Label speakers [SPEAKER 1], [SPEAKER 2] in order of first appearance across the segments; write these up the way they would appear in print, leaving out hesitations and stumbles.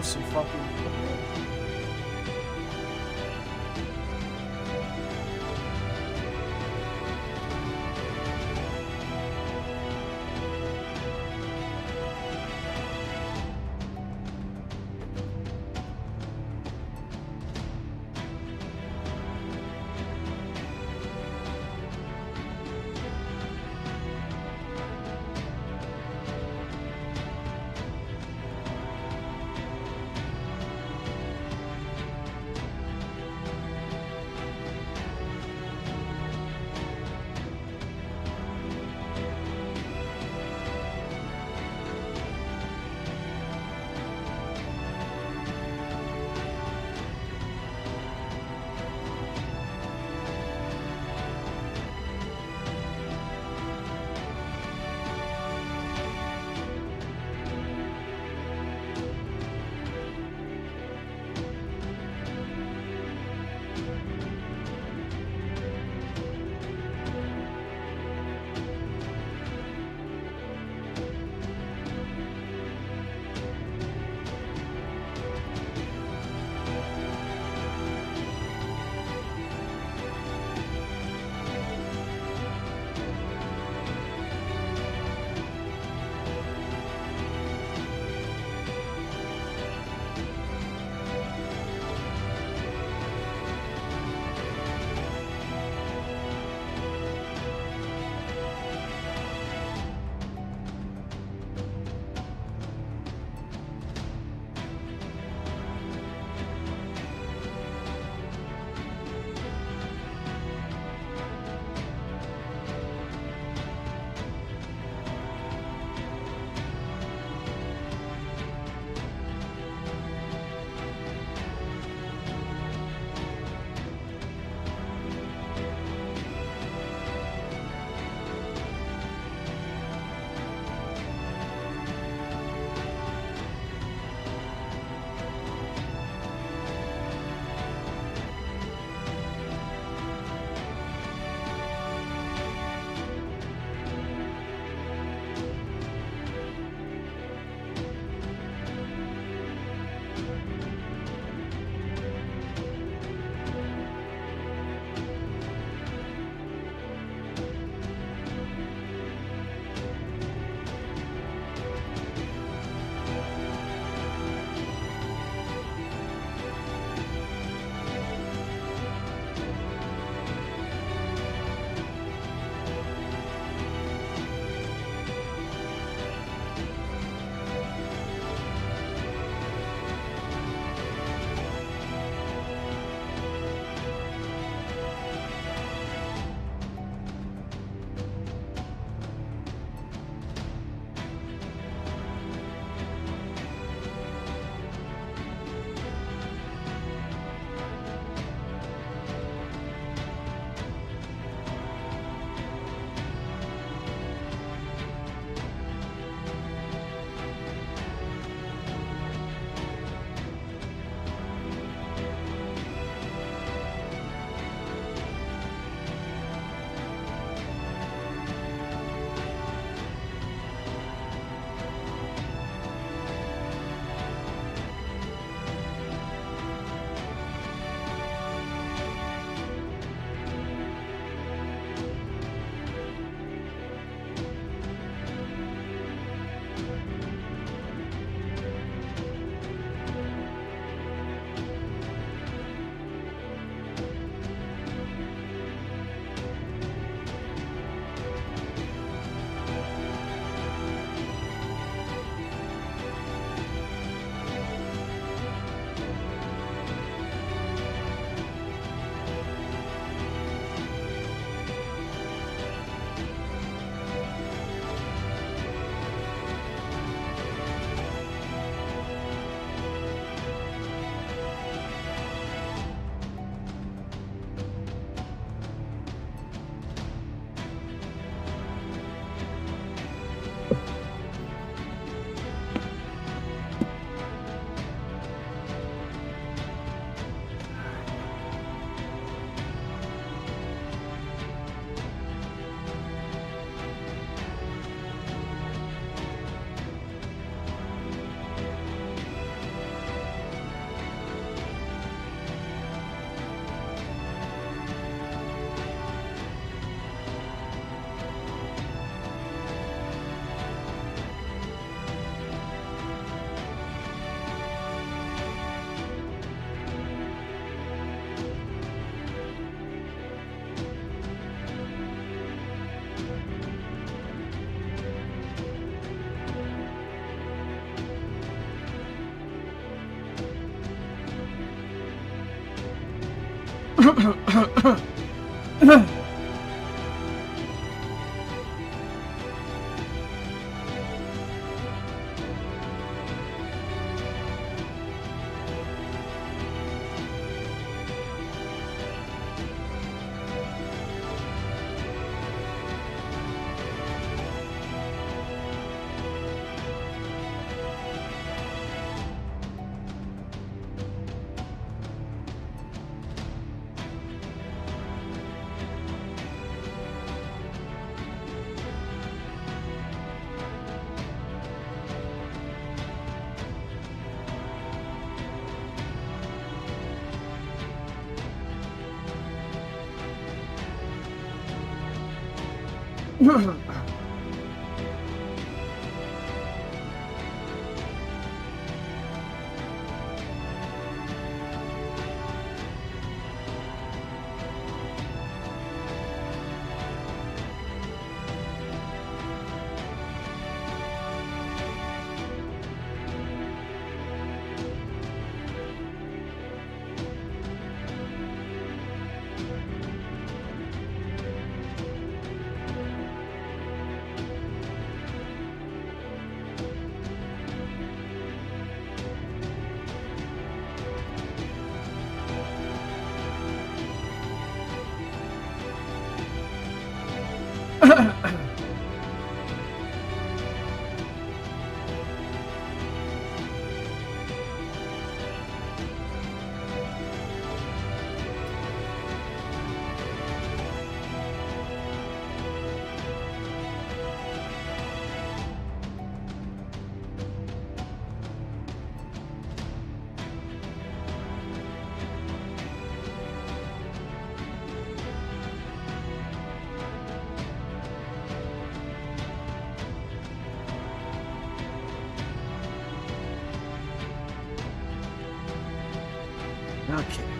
[SPEAKER 1] save some fucking. Okay.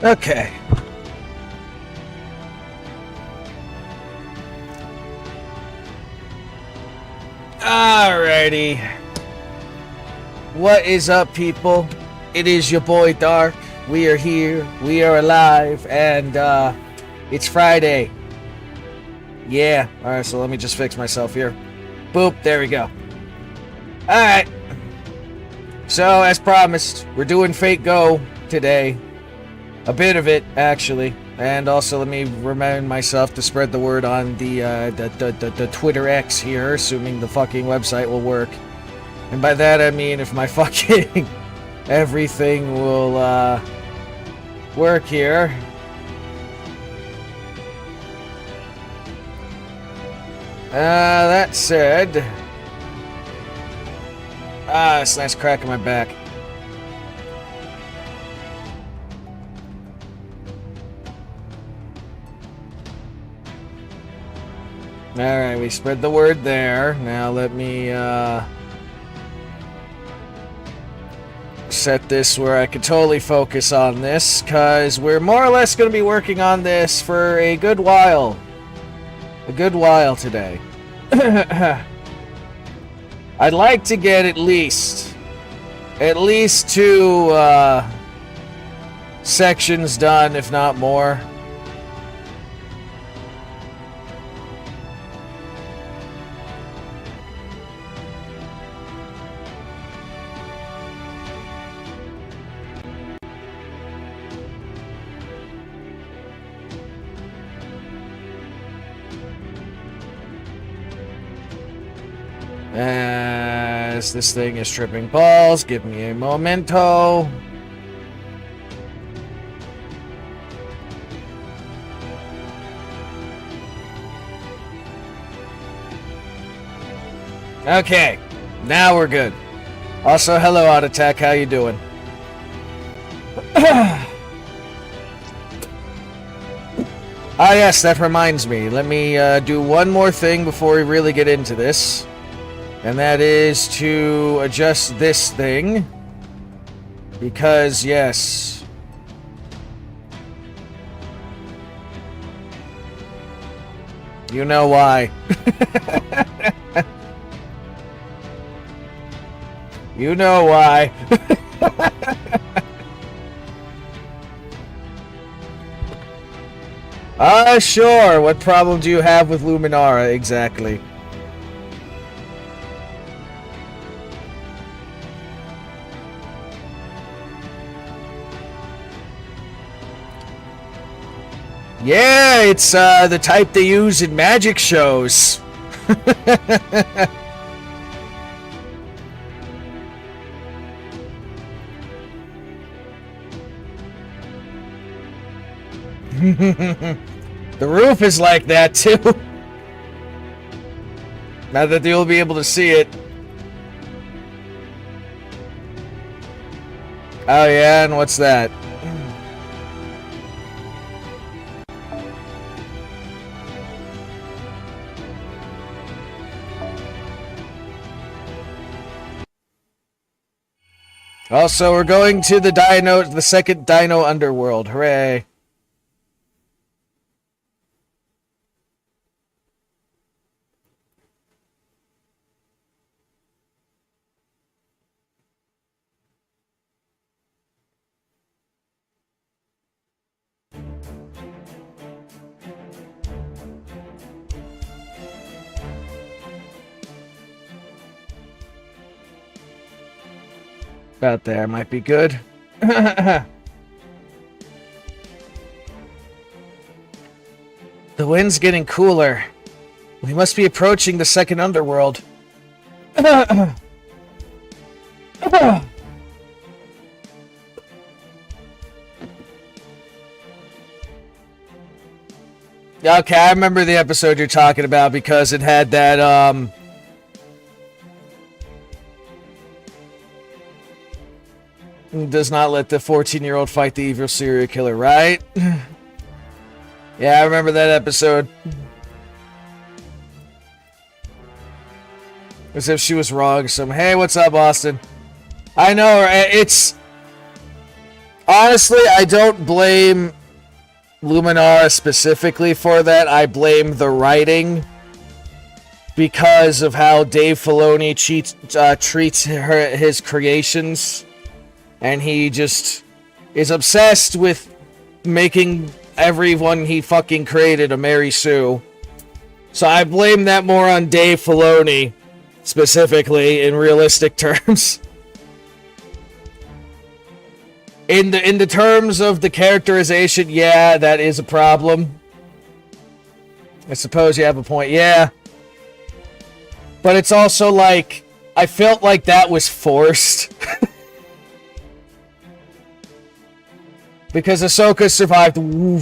[SPEAKER 1] Okay. Alrighty. What is up, people? It is your boy Dark. We are here. We are alive. And, it's Friday. Yeah. Alright, so let me just fix myself here. Boop. There we go. Alright. So, as promised, we're doing Fate Go today. A bit of it, actually. And also, let me remind myself to spread the word on the Twitter X here, assuming the fucking website will work. And by that, I mean if my fucking everything will, work here. That said... it's a nice crack in my back. Alright, we spread the word there. Now let me, set this where I can totally focus on this, because we're more or less going to be working on this for a good while. A good while today. I'd like to get at least 2 sections done, if not more. As this thing is tripping balls, give me a momento. Okay, now we're good. Also, hello, Odd Attack, how you doing? Ah, yes, that reminds me. Let me do one more thing before we really get into this. And that is to adjust this thing. Because, yes. You know why. You know why. Sure. What problem do you have with Luminara, exactly? Yeah, it's the type they use in magic shows. The roof is like that too. Now that you'll be able to see it. Oh yeah, and what's that? Also, we're going to the second Dino Underworld. Hooray. About there might be good. The wind's getting cooler. We must be approaching the second underworld. Okay, I remember the episode you're talking about because it had that, does not let the 14-year-old fight the evil serial killer, right? Yeah, I remember that episode. As if she was wrong. So, hey, what's up, Austin? I know, it's... Honestly, I don't blame Luminara specifically for that. I blame the writing. Because of how Dave Filoni treats his creations. And he just is obsessed with making everyone he fucking created a Mary Sue. So I blame that more on Dave Filoni, specifically, in realistic terms. In the terms of the characterization, yeah, that is a problem. I suppose you have a point, yeah. But it's also like, I felt like that was forced. Because Ahsoka survived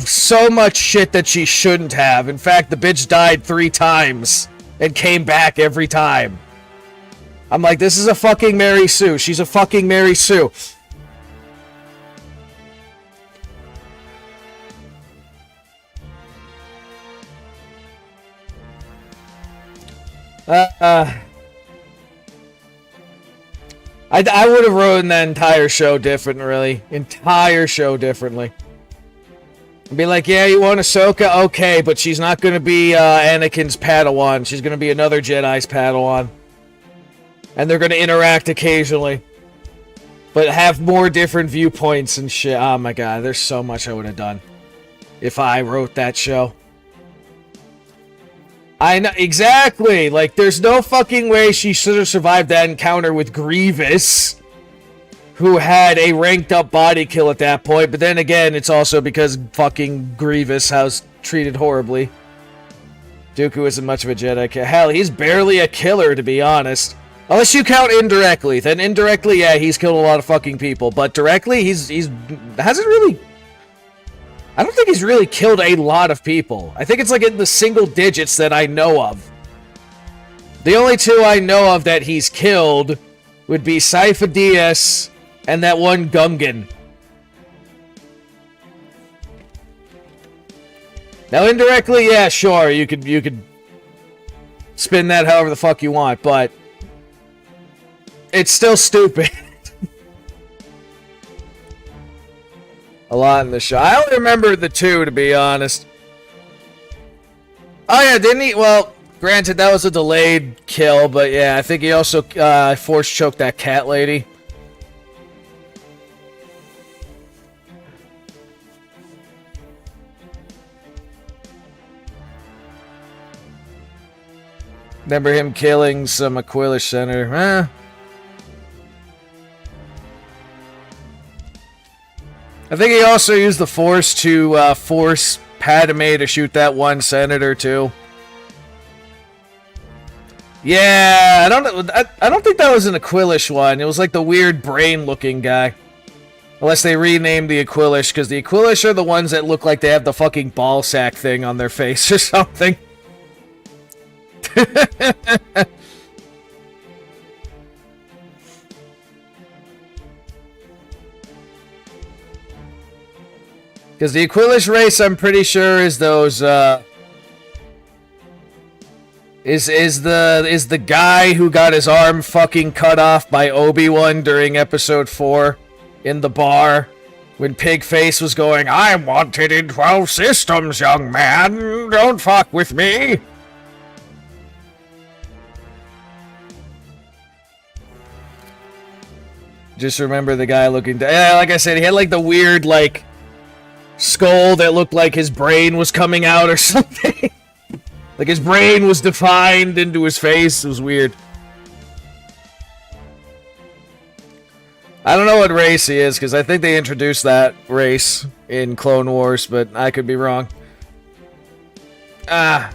[SPEAKER 1] so much shit that she shouldn't have. In fact, the bitch died 3 times and came back every time. I'm like, this is a fucking Mary Sue. She's a fucking Mary Sue. I I would have written that entire show differently. Entire show differently. And be like, yeah, you want Ahsoka? Okay, but she's not going to be Anakin's Padawan. She's going to be another Jedi's Padawan. And they're going to interact occasionally. But have more different viewpoints and shit. Oh my god, there's so much I would have done if I wrote that show. I know, exactly! Like, there's no fucking way she should have survived that encounter with Grievous, who had a ranked up body kill at that point, but then again, it's also because fucking Grievous was treated horribly. Dooku isn't much of a Jedi. Hell, he's barely a killer, to be honest. Unless you count indirectly. Then indirectly, yeah, he's killed a lot of fucking people. But directly, he's hasn't really... I don't think he's really killed a lot of people. I think it's like in the single digits that I know of. The only two I know of that he's killed would be Saifa Diaz and that one Gungan. Now indirectly, yeah, sure, you could spin that however the fuck you want, but it's still stupid. A lot in the show. I only remember the two, to be honest. Oh yeah, didn't he? Well, granted, that was a delayed kill, but yeah, I think he also force choked that cat lady. Remember him killing some Aquila senator? Huh? I think he also used the Force to force Padme to shoot that one senator too. Yeah, I don't think that was an Aquilish one. It was like the weird brain-looking guy. Unless they renamed the Aquilish, because the Aquilish are the ones that look like they have the fucking ball sack thing on their face or something. Because the Aquilish race, I'm pretty sure, is those, is the guy who got his arm fucking cut off by Obi-Wan during Episode 4 in the bar when Pigface was going, "I'm wanted in 12 systems, young man. Don't fuck with me." Just remember the guy looking... Yeah, like I said, he had like the weird, like, skull that looked like his brain was coming out or something. Like his brain was defined into his face. It was weird. I don't know what race he is, because I think they introduced that race in Clone Wars, but I could be wrong. I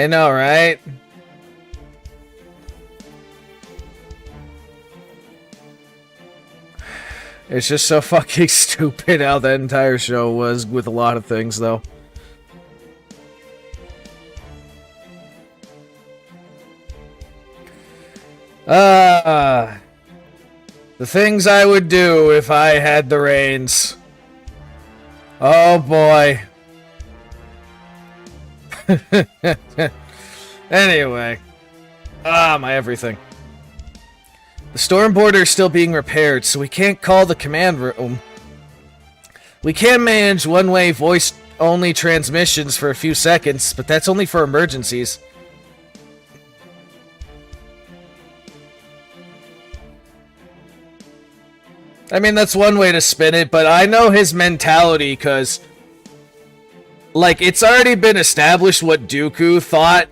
[SPEAKER 1] know, right? It's just so fucking stupid how that entire show was with a lot of things, though. The things I would do if I had the reins. Oh boy. Anyway. My everything. The storm border is still being repaired, so we can't call the command room. We can manage one-way voice-only transmissions for a few seconds, but that's only for emergencies. I mean, that's one way to spin it, but I know his mentality, because... like, it's already been established what Dooku thought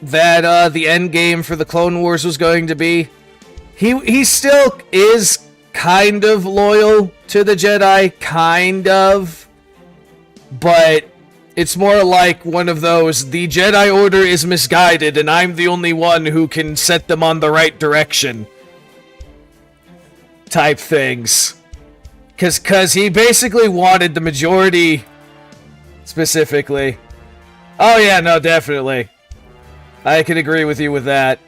[SPEAKER 1] that the endgame for the Clone Wars was going to be. He still is kind of loyal to the Jedi, kind of. But it's more like one of those, the Jedi Order is misguided and I'm the only one who can set them on the right direction type things. Because he basically wanted the majority, specifically. Oh yeah, no, definitely. I can agree with you with that.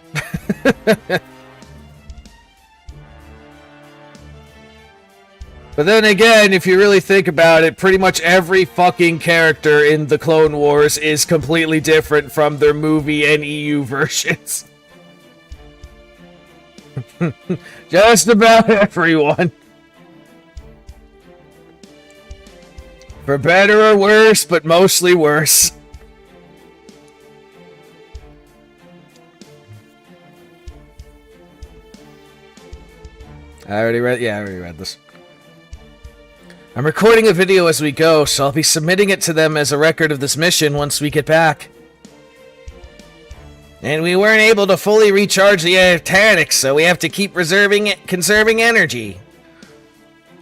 [SPEAKER 1] But then again, if you really think about it, pretty much every fucking character in the Clone Wars is completely different from their movie and EU versions. Just about everyone. For better or worse, but mostly worse. I already read this. I'm recording a video as we go, so I'll be submitting it to them as a record of this mission once we get back. And we weren't able to fully recharge the tanks, so we have to keep conserving energy.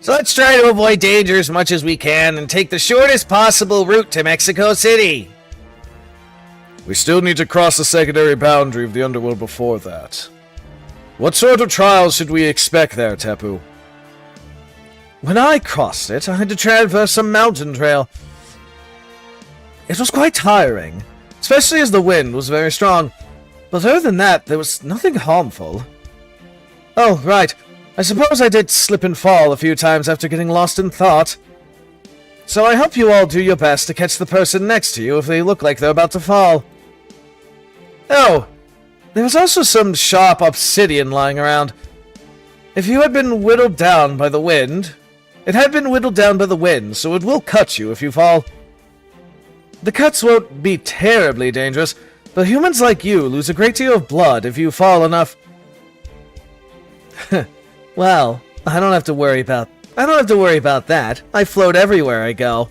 [SPEAKER 1] So let's try to avoid danger as much as we can and take the shortest possible route to Mexico City. We still need to cross the secondary boundary of the underworld before that. What sort of trials should we expect there, Tepu? When I crossed it, I had to traverse some mountain trail. It was quite tiring, especially as the wind was very strong. But other than that, there was nothing harmful. Oh, right. I suppose I did slip and fall a few times after getting lost in thought. So I hope you all do your best to catch the person next to you if they look like they're about to fall. Oh, there was also some sharp obsidian lying around. If you had been whittled down by the wind... It had been whittled down by the wind, so it will cut you if you fall. The cuts won't be terribly dangerous, but humans like you lose a great deal of blood if you fall enough. Well, I don't have to worry about that. I float everywhere I go.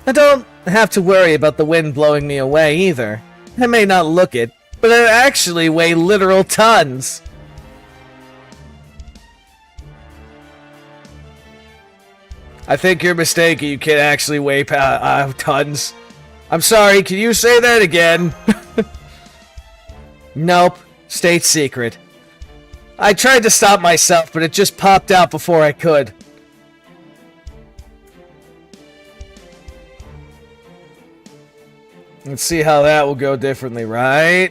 [SPEAKER 1] I don't have to worry about the wind blowing me away either. I may not look it, but I actually weigh literal tons. I think you're mistaken. You can't actually weigh tons. I'm sorry, can you say that again? Nope. State secret. I tried to stop myself, but it just popped out before I could. Let's see how that will go differently, right?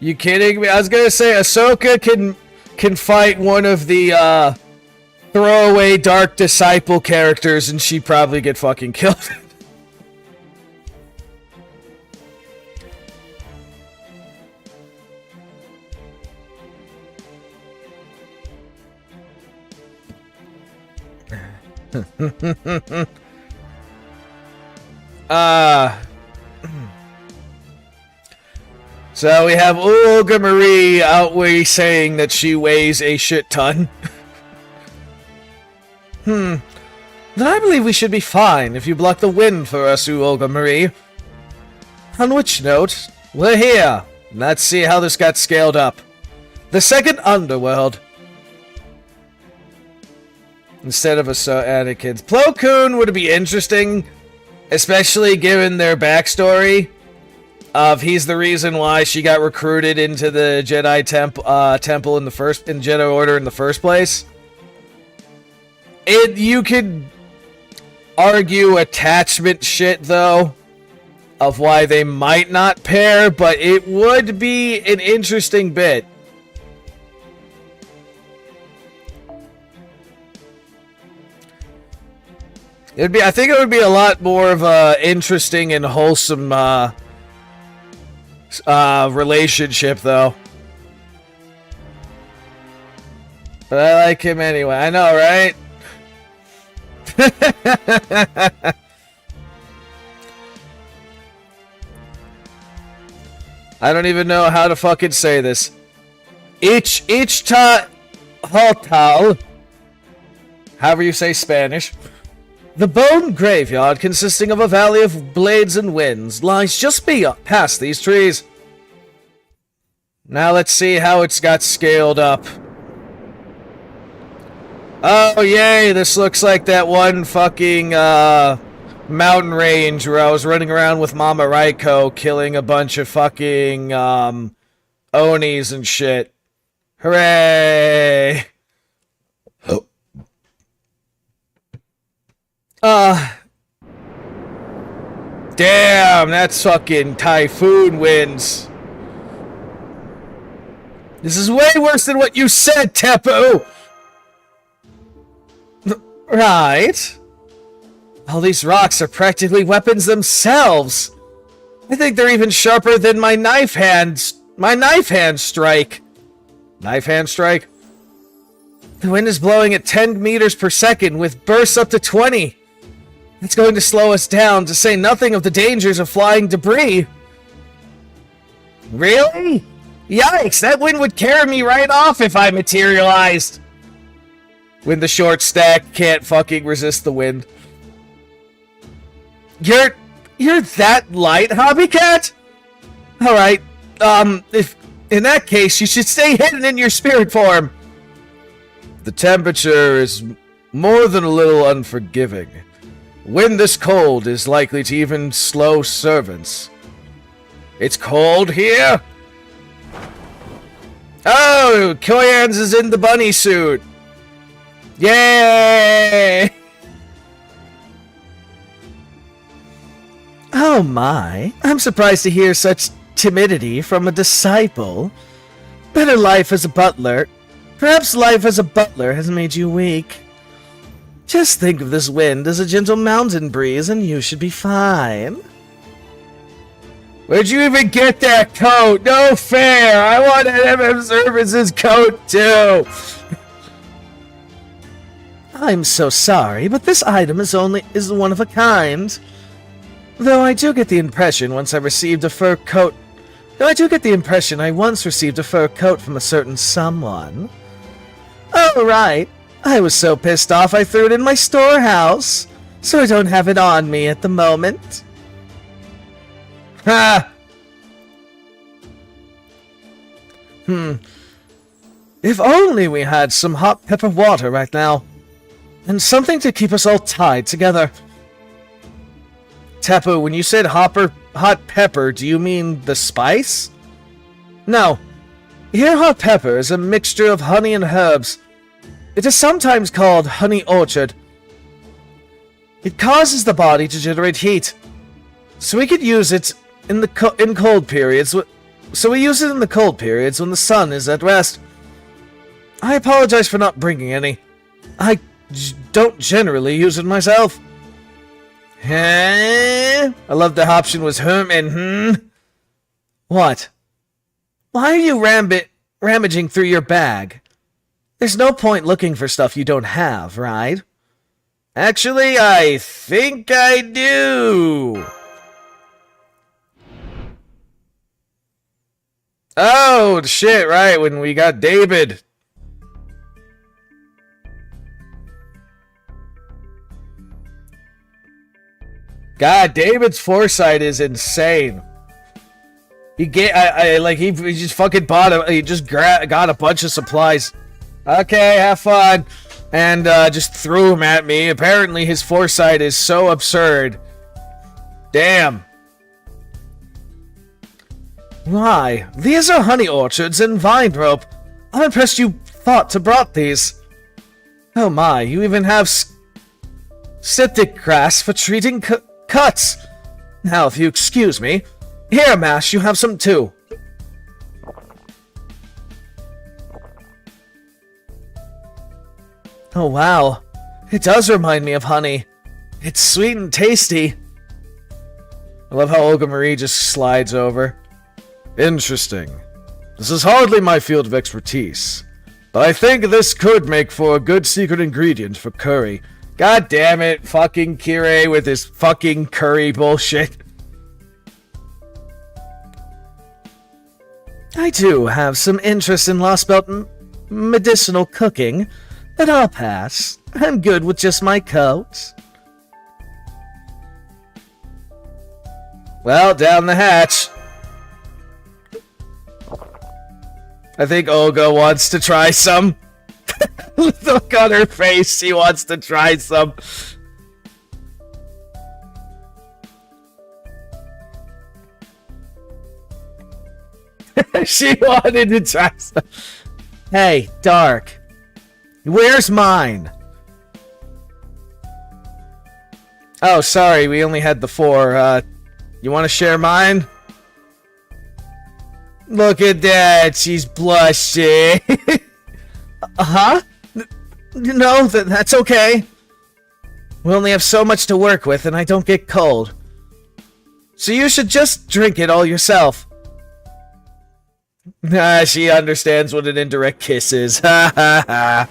[SPEAKER 1] You kidding me? I was gonna say Ahsoka can fight one of the throwaway Dark Disciple characters, and she'd probably get fucking killed. So we have Olga Marie outweigh saying that she weighs a shit ton. Then I believe we should be fine if you block the wind for us, Olga Marie. On which note, we're here. Let's see how this got scaled up. The second underworld. Instead of Anakin's. Plo Koon would be interesting, especially given their backstory of he's the reason why she got recruited into the Jedi temple in Jedi Order in the first place. You could argue attachment shit, though, of why they might not pair, but it would be an interesting bit. I think it would be a lot more of a interesting and wholesome relationship, though. But I like him anyway. I know, right? I don't even know how to fucking say this. Ichta Hotal. However you say Spanish. The bone graveyard, consisting of a valley of blades and winds, lies just past these trees. Now let's see how it's got scaled up. Oh, yay, this looks like that one fucking, mountain range where I was running around with Mama Raiko killing a bunch of fucking, Onis and shit. Hooray! Damn, that's fucking typhoon winds. This is way worse than what you said, Tepu! Right. All these rocks are practically weapons themselves. I think they're even sharper than my knife hand strike. Knife hand strike? The wind is blowing at 10 meters per second with bursts up to 20. It's going to slow us down, to say nothing of the dangers of flying debris. Really? Yikes, that wind would carry me right off if I materialized. When the short stack can't fucking resist the wind. You're that light, Hobbycat? Alright, if in that case, you should stay hidden in your spirit form. The temperature is more than a little unforgiving. Wind this cold is likely to even slow servants. It's cold here? Oh, Koyans is in the bunny suit. Yay! Oh my, I'm surprised to hear such timidity from a disciple. Better life as a butler. Perhaps life as a butler has made you weak. Just think of this wind as a gentle mountain breeze and you should be fine. Where'd you even get that coat? No fair! I want an MM Services coat too! I'm so sorry, but this item is one of a kind. Though I do get the impression I once received a fur coat from a certain someone. Oh, right. I was so pissed off I threw it in my storehouse, so I don't have it on me at the moment. Ha! If only we had some hot pepper water right now. And something to keep us all tied together. Tapu, when you said hot pepper, do you mean the spice? No. Here hot pepper is a mixture of honey and herbs. It is sometimes called honey orchard. It causes the body to generate heat. So we could use it in cold periods. So we use it in the cold periods when the sun is at rest. I apologize for not bringing any. I don't generally use it myself. Huh? I love the option was and What? Why are you rummaging through your bag? There's no point looking for stuff you don't have, right? Actually, I think I do. Oh, shit, right, when we got David. God, David's foresight is insane. He just fucking bought a, he just got a bunch of supplies. Okay, have fun. And just threw them at me. Apparently his foresight is so absurd. Damn. Why? These are honey orchards and vine rope. I'm impressed you thought to brought these. Oh my, you even have septic grass for treating cuts. Now, if you excuse me. Here, Mash, you have some too. Oh wow, it does remind me of honey. It's sweet and tasty. I love how Olga Marie just slides over. Interesting. This is hardly my field of expertise, but I think this could make for a good secret ingredient for curry. God damn it, fucking Kirei with his fucking curry bullshit. I do have some interest in Lost Belt medicinal cooking, but I'll pass. I'm good with just my coat. Well, down the hatch. I think Olga wants to try some. Look on her face, she wants to try some. She wanted to try some. Hey, Dark. Where's mine? Oh, sorry, we only had the 4. You want to share mine? Look at that, she's blushing. Uh-huh. No, that's okay. We only have so much to work with, and I don't get cold. So you should just drink it all yourself. Ah, she understands what an indirect kiss is. Ha ha ha.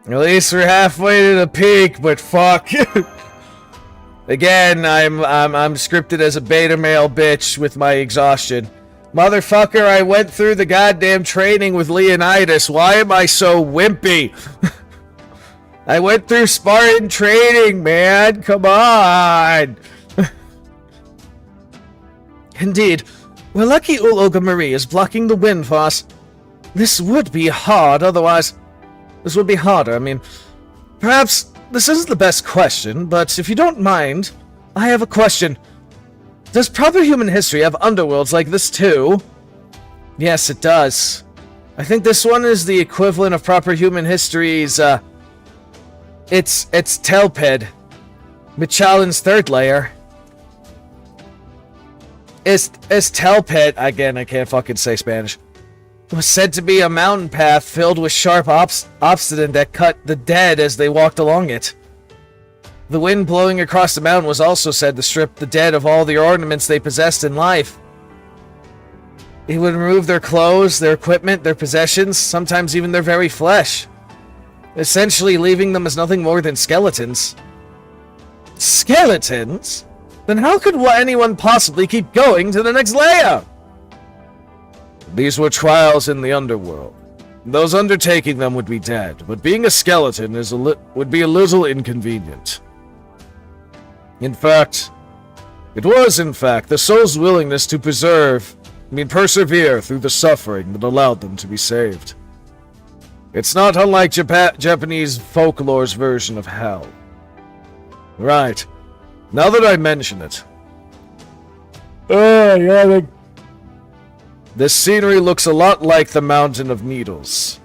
[SPEAKER 1] At least we're halfway to the peak, but fuck. Again, I'm scripted as a beta male bitch with my exhaustion. Motherfucker, I went through the goddamn training with Leonidas. Why am I so wimpy? I went through Spartan training, man. Come on. Indeed. We're lucky Uloga Marie is blocking the wind for us. This would be hard, otherwise... This would be harder, I mean... Perhaps this isn't the best question, but if you don't mind, I have a question. Does proper human history have underworlds like this too? Yes, it does. I think this one is the equivalent of proper human history's, It's Telped. Michalin's third layer. It's Telped. Again, I can't fucking say Spanish. It was said to be a mountain path filled with sharp obsidian that cut the dead as they walked along it. The wind blowing across the mountain was also said to strip the dead of all the ornaments they possessed in life. It would remove their clothes, their equipment, their possessions, sometimes even their very flesh. Essentially leaving them as nothing more than skeletons. Skeletons? Then how could anyone possibly keep going to the next layer? These were trials in the underworld. Those undertaking them would be dead, but being a skeleton would be a little inconvenient. It was in fact the soul's willingness to persevere through the suffering that allowed them to be saved. It's not unlike Japanese folklore's version of hell. Right. Now that I mention it. This scenery looks a lot like the Mountain of Needles.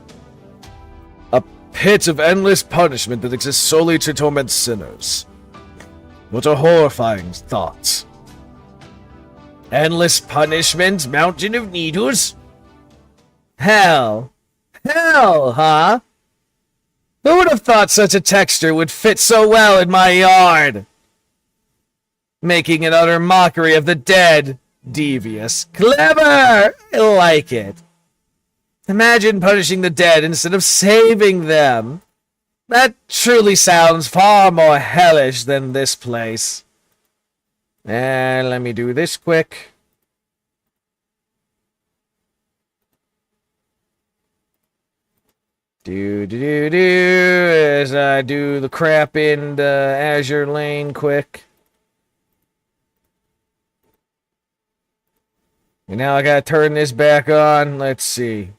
[SPEAKER 1] A pit of endless punishment that exists solely to torment sinners. What a horrifying thought. Endless punishment? Mountain of Needles? Hell. Hell, huh? Who would have thought such a texture would fit so well in my yard? Making an utter mockery of the dead. Devious. Clever! I like it. Imagine punishing the dead instead of saving them. That truly sounds far more hellish than this place. And let me do this quick. As I do the crap in the Azure lane quick. And now I gotta turn this back on. Let's see.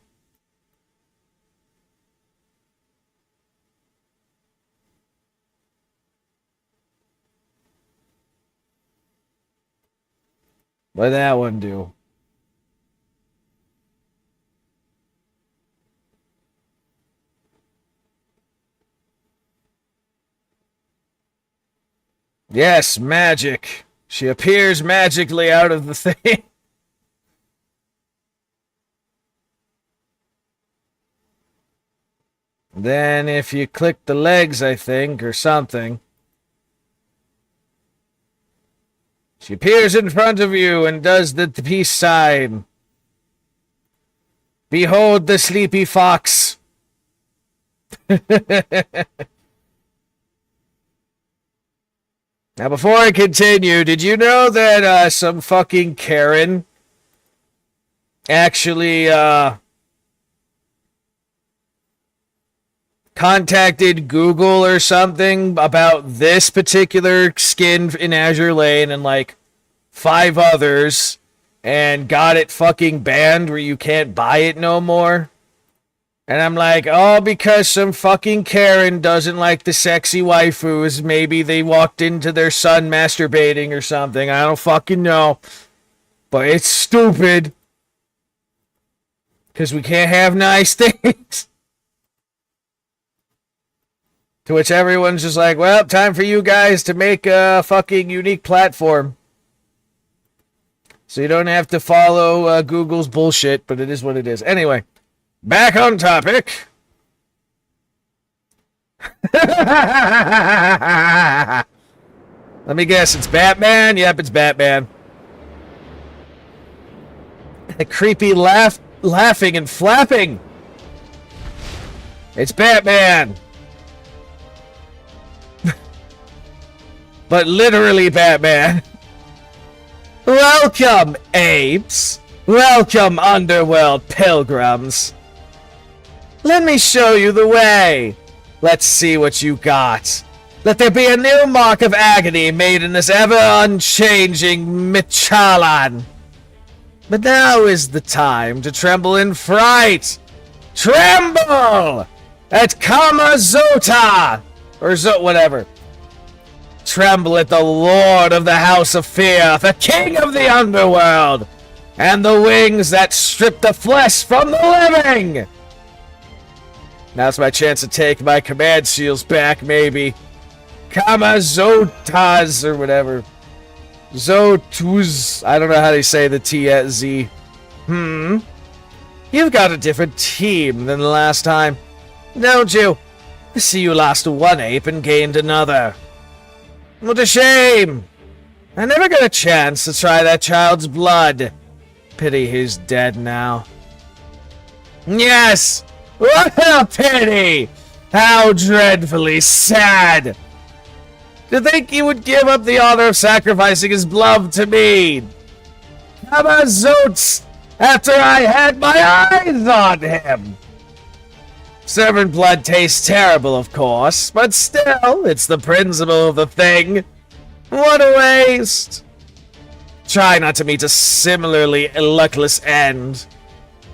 [SPEAKER 1] What'd that one do? Yes, magic. She appears magically out of the thing. Then if you click the legs, I think, or something, she appears in front of you and does the peace sign. Behold the sleepy fox. Now, before I continue, did you know that some fucking Karen actually contacted Google or something about this particular skin in Azure Lane and like 5 others and got it fucking banned where you can't buy it no more? And I'm like, oh, because some fucking Karen doesn't like the sexy waifus. Maybe they walked into their son masturbating or something. I don't fucking know. But it's stupid. Because we can't have nice things. To which everyone's just like, well, time for you guys to make a fucking unique platform. So you don't have to follow Google's bullshit, but it is what it is. Anyway, back on topic. Let me guess, it's Batman? Yep, it's Batman. The creepy laughing and flapping. It's Batman. But literally Batman. Welcome, apes. Welcome, underworld pilgrims. Let me show you the way. Let's see what you got. Let there be a new mark of agony made in this ever-unchanging Michalan. But now is the time to tremble in fright. Tremble at Kamazota! Or whatever. Tremble at the Lord of the House of Fear, the King of the Underworld, and the wings that strip the flesh from the living! Now's my chance to take my command seals back, maybe. Kamazotas, or whatever. Zotuz. I don't know how they say the T at Z. You've got a different team than the last time, don't you? I see you lost one ape and gained another. What a shame! I never got a chance to try that child's blood. Pity he's dead now. Yes! What a pity! How dreadfully sad! To think he would give up the honor of sacrificing his blood to me! Kamazots! After I had my eyes on him! Servant blood tastes terrible, of course, but still, it's the principle of the thing. What a waste! Try not to meet a similarly luckless end.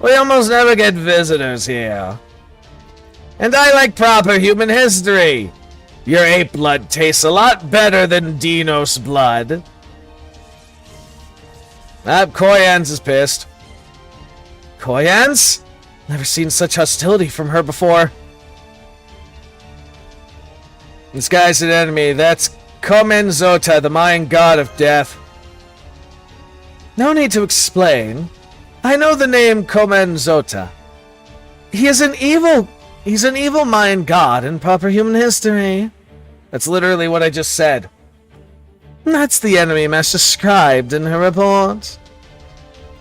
[SPEAKER 1] We almost never get visitors here. And I like proper human history. Your ape blood tastes a lot better than Dinos blood. Koyans is pissed. Koyans? Never seen such hostility from her before. This guy's an enemy. That's Komenzota, the Mayan god of death. No need to explain. I know the name Komenzota. He's an evil Mayan god in proper human history. That's literally what I just said. That's the enemy Mesh described in her report.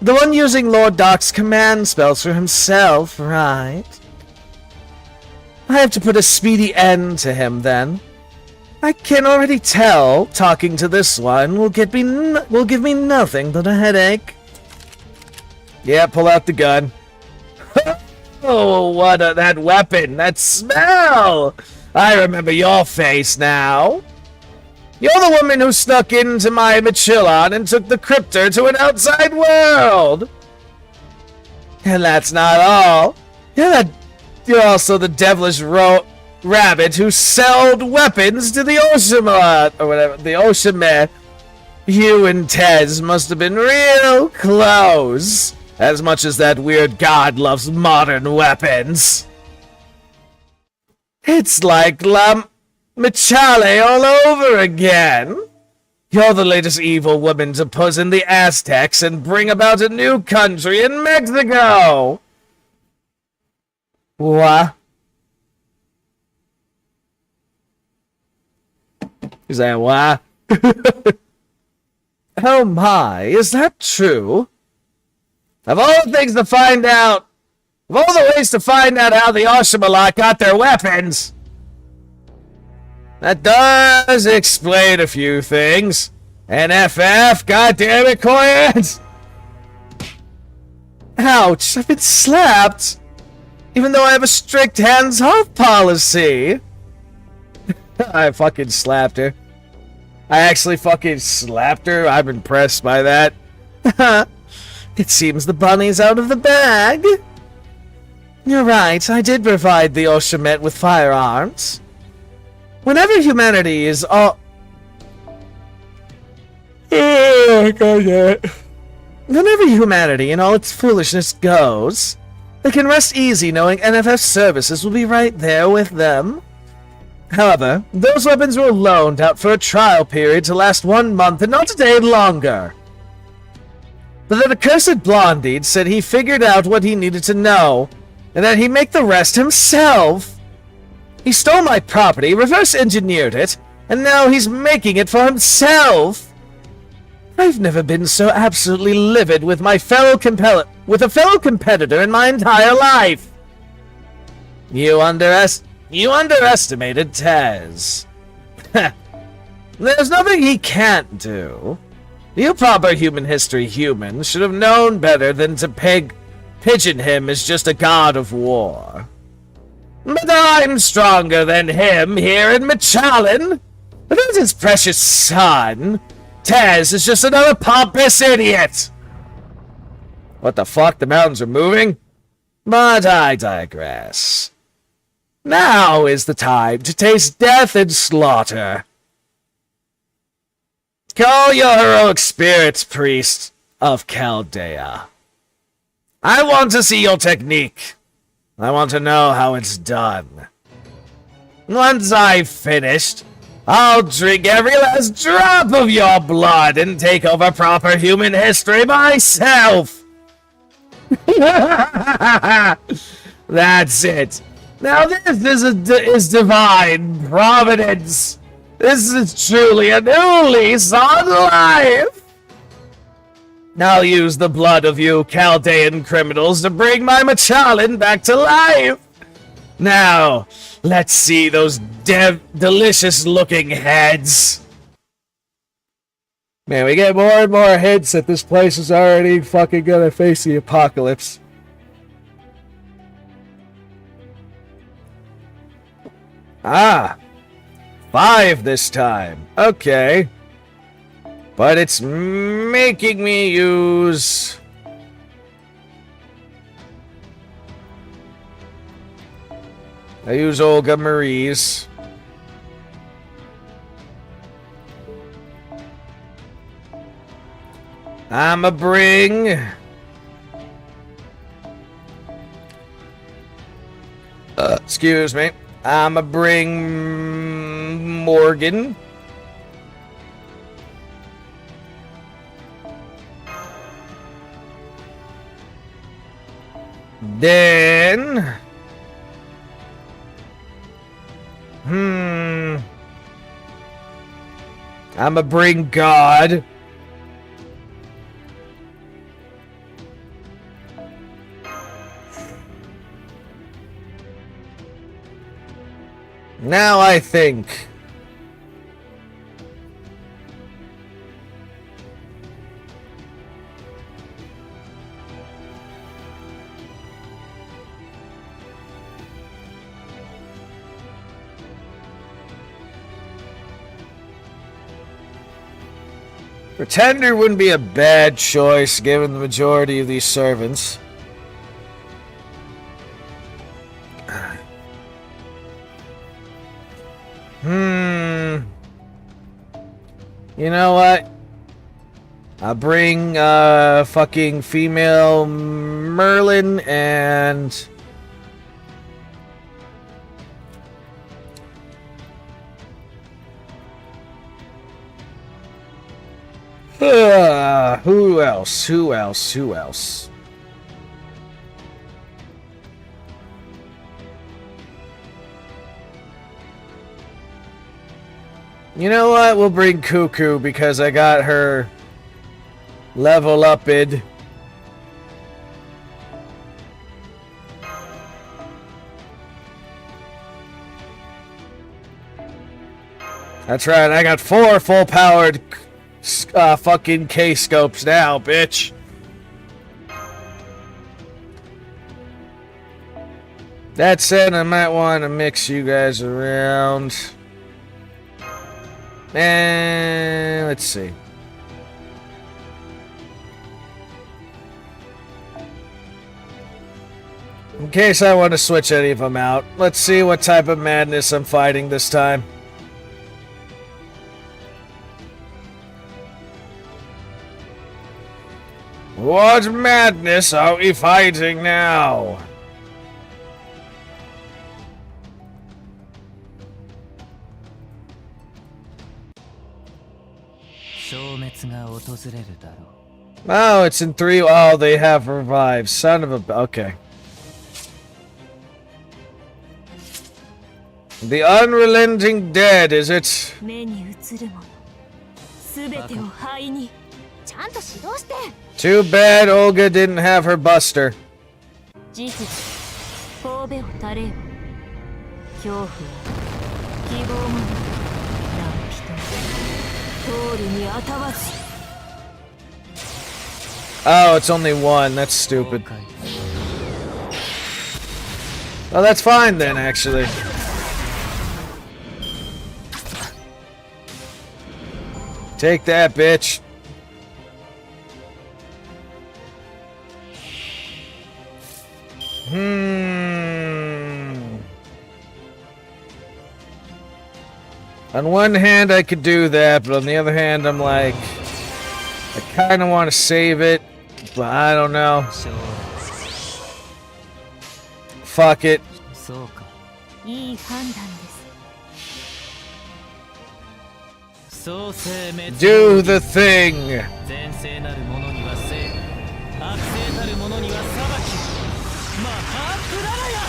[SPEAKER 1] The one using Lord Doc's command spells for himself, right? I have to put a speedy end to him, then. I can already tell talking to this one will give me nothing but a headache. Yeah, pull out the gun. Oh, that weapon, that smell! I remember your face now. You're the woman who snuck into my Michilon and took the cryptor to an outside world! And that's not all. You're also the devilish rabbit who sold weapons to the Oshima, or whatever, the Oshima. You and Tez must have been real close, as much as that weird god loves modern weapons. It's like Michale all over again. You're the latest evil woman to poison the Aztecs and bring about a new country in Mexico. What? He's like, what? Oh my, is that true? Of all the things to find out, of all the ways to find out how the Oshimalot got their weapons, that does explain a few things. NFF, goddammit, Koyans! Ouch, I've been slapped! Even though I have a strict hands-off policy! I fucking slapped her. I actually fucking slapped her. I'm impressed by that. It seems the bunny's out of the bag. You're right, I did provide the Oshamet with firearms. Whenever humanity is all... Whenever humanity and all its foolishness goes, they can rest easy knowing NFF services will be right there with them. However, those weapons were loaned out for a trial period to last 1 month and not a day longer. But that accursed Blondie said he figured out what he needed to know, and that he'd make the rest himself. He stole my property, reverse engineered it, and now he's making it for himself. I've never been so absolutely livid with a fellow competitor in my entire life. You underestimated Taz. There's nothing he can't do. You proper human history humans should have known better than to pigeon him as just a god of war. But I'm stronger than him here in Machallan. But that's his precious son. Taz is just another pompous idiot. What the fuck? The mountains are moving? But I digress. Now is the time to taste death and slaughter. Call your heroic spirits, priest of Chaldea. I want to see your technique. I want to know how it's done. Once I've finished, I'll drink every last drop of your blood and take over proper human history myself. That's it. Now this is divine providence. This is truly a new lease on life. I'll use the blood of you Chaldean criminals to bring my Machallan back to life. Now, let's see those delicious-looking heads. Man, we get more and more hints that this place is already fucking gonna face the apocalypse. Ah, 5 this time. Okay. But it's making me use... I use Olga Marie's. I'ma bring... excuse me. I'ma bring... Morgan. Then... I'ma bring God. Now I think... Pretender wouldn't be a bad choice given the majority of these servants. You know what? I'll bring fucking female Merlin and... who else? Who else? Who else? You know what? We'll bring Cuckoo because I got her level upped. That's right, I got 4 full-powered fucking K-scopes now, bitch. That said, I might want to mix you guys around. And let's see. In case I want to switch any of them out, let's see what type of madness I'm fighting this time. What madness are we fighting now? Oh, it's in 3. Oh, they have revived. Son of a... Okay. The unrelenting dead, is it?
[SPEAKER 2] 目に映るものすべてを灰にちゃんと指導して
[SPEAKER 1] Too bad Olga didn't have her buster.
[SPEAKER 2] 慈悲神戸を垂れよ恐怖は希望もな何人通るにあたわず
[SPEAKER 1] Oh, it's only one. That's stupid. Oh, that's fine then, actually. Take that, bitch. On one hand, I could do that, but on the other hand, I'm like, I kind of want to save it, but I don't know. Fuck it.
[SPEAKER 2] そうかいい判断です
[SPEAKER 1] Do the thing.
[SPEAKER 2] 善性なる者には生悪性なる者には裁きマハープララヤ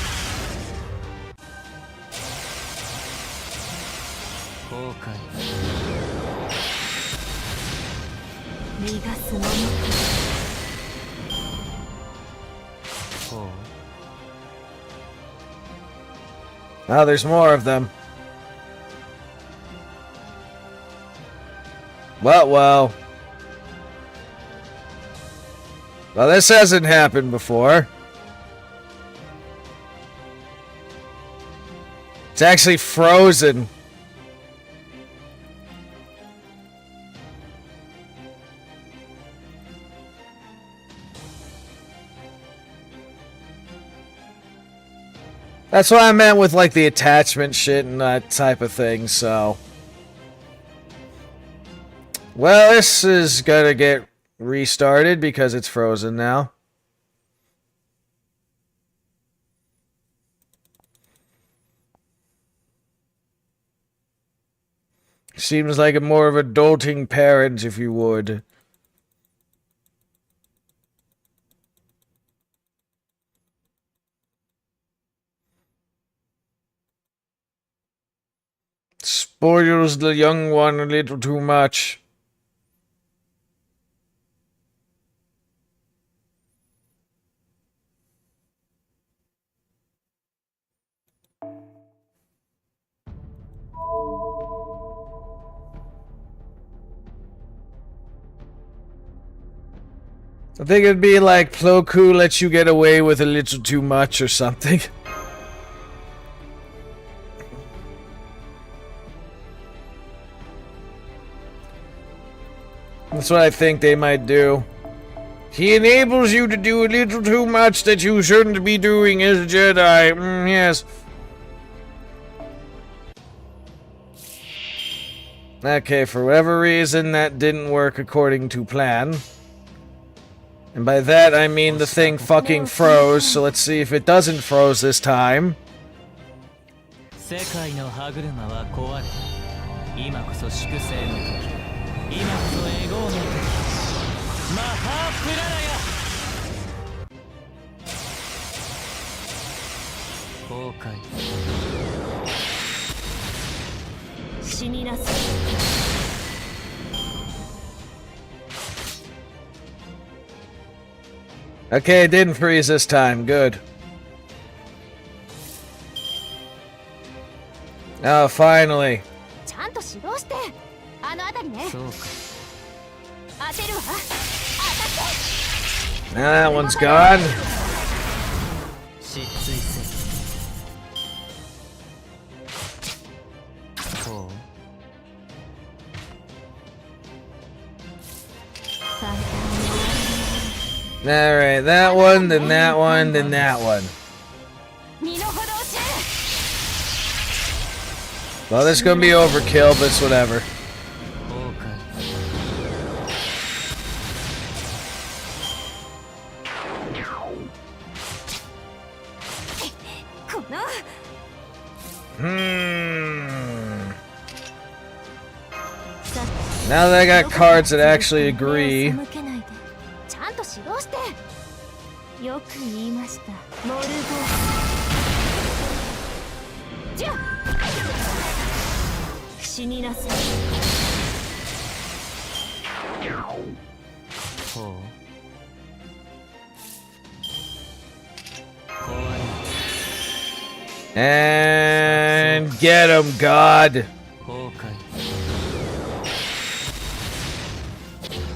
[SPEAKER 2] 後悔逃がす者ほう
[SPEAKER 1] Oh, there's more of them. Well. Well, this hasn't happened before. It's actually frozen. That's what I meant with, like, the attachment shit and that type of thing, so... Well, this is gonna get restarted because it's frozen now. Seems like a more of adulting parent, if you would. Spoils the young one a little too much. I think it'd be like Plo Koon lets you get away with a little too much or something. That's what I think they might do. He enables you to do a little too much that you shouldn't be doing as a Jedi. Yes. Okay, for whatever reason, that didn't work according to plan. And by that, I mean the thing fucking froze, so let's see if it doesn't froze this time. Okay, it didn't freeze this time. Good. Oh, finally. Now that one's gone. Alright, that one, then that one, then that one. Well, this is gonna be overkill, but it's whatever. Now that I got cards that actually agree.
[SPEAKER 2] 死になさい。
[SPEAKER 3] ほう。
[SPEAKER 1] And get him, God.
[SPEAKER 3] 崩壊。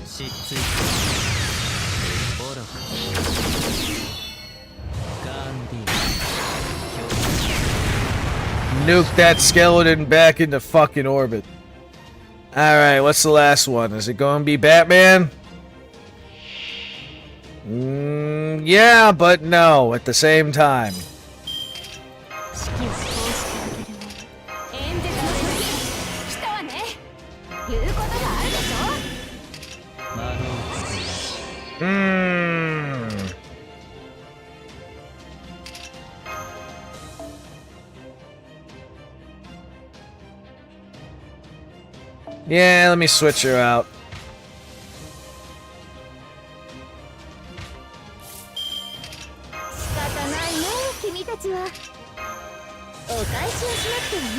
[SPEAKER 3] 失墜。愚か。ガンディ。
[SPEAKER 1] Nuke that skeleton back into fucking orbit. Alright, what's the last one? Is it going to be Batman? Yeah, but no at the same time.
[SPEAKER 2] 指揮を通してあげるわ。演説の時来たわね。言うことがあるでしょ。
[SPEAKER 3] 魔導士なし。
[SPEAKER 1] Yeah, let me switch her out.
[SPEAKER 2] 仕方ないね、君たちは。お返しをしなくてはね。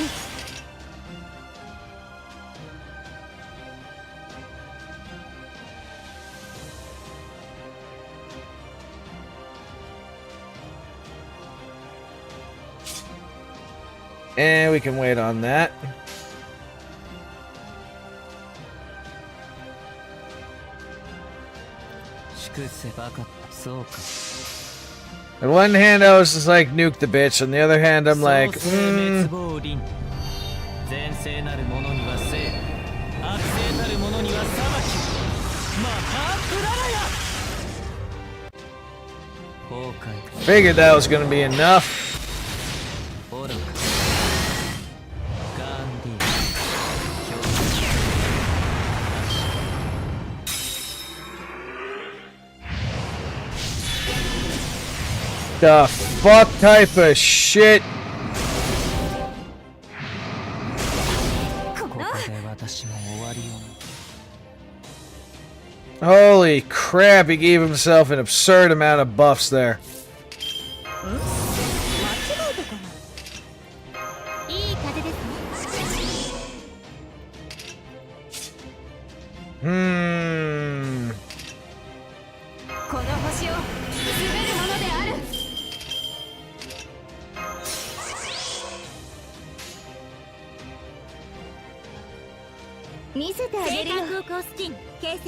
[SPEAKER 1] And we can wait on that. On one hand, I was just like, nuke the bitch. On the other hand, I'm like, figured that was gonna be enough. The fuck type of shit? Holy crap, he gave himself an absurd amount of buffs there. Hmm.
[SPEAKER 2] この星を滑るものである。見せてあげるよ。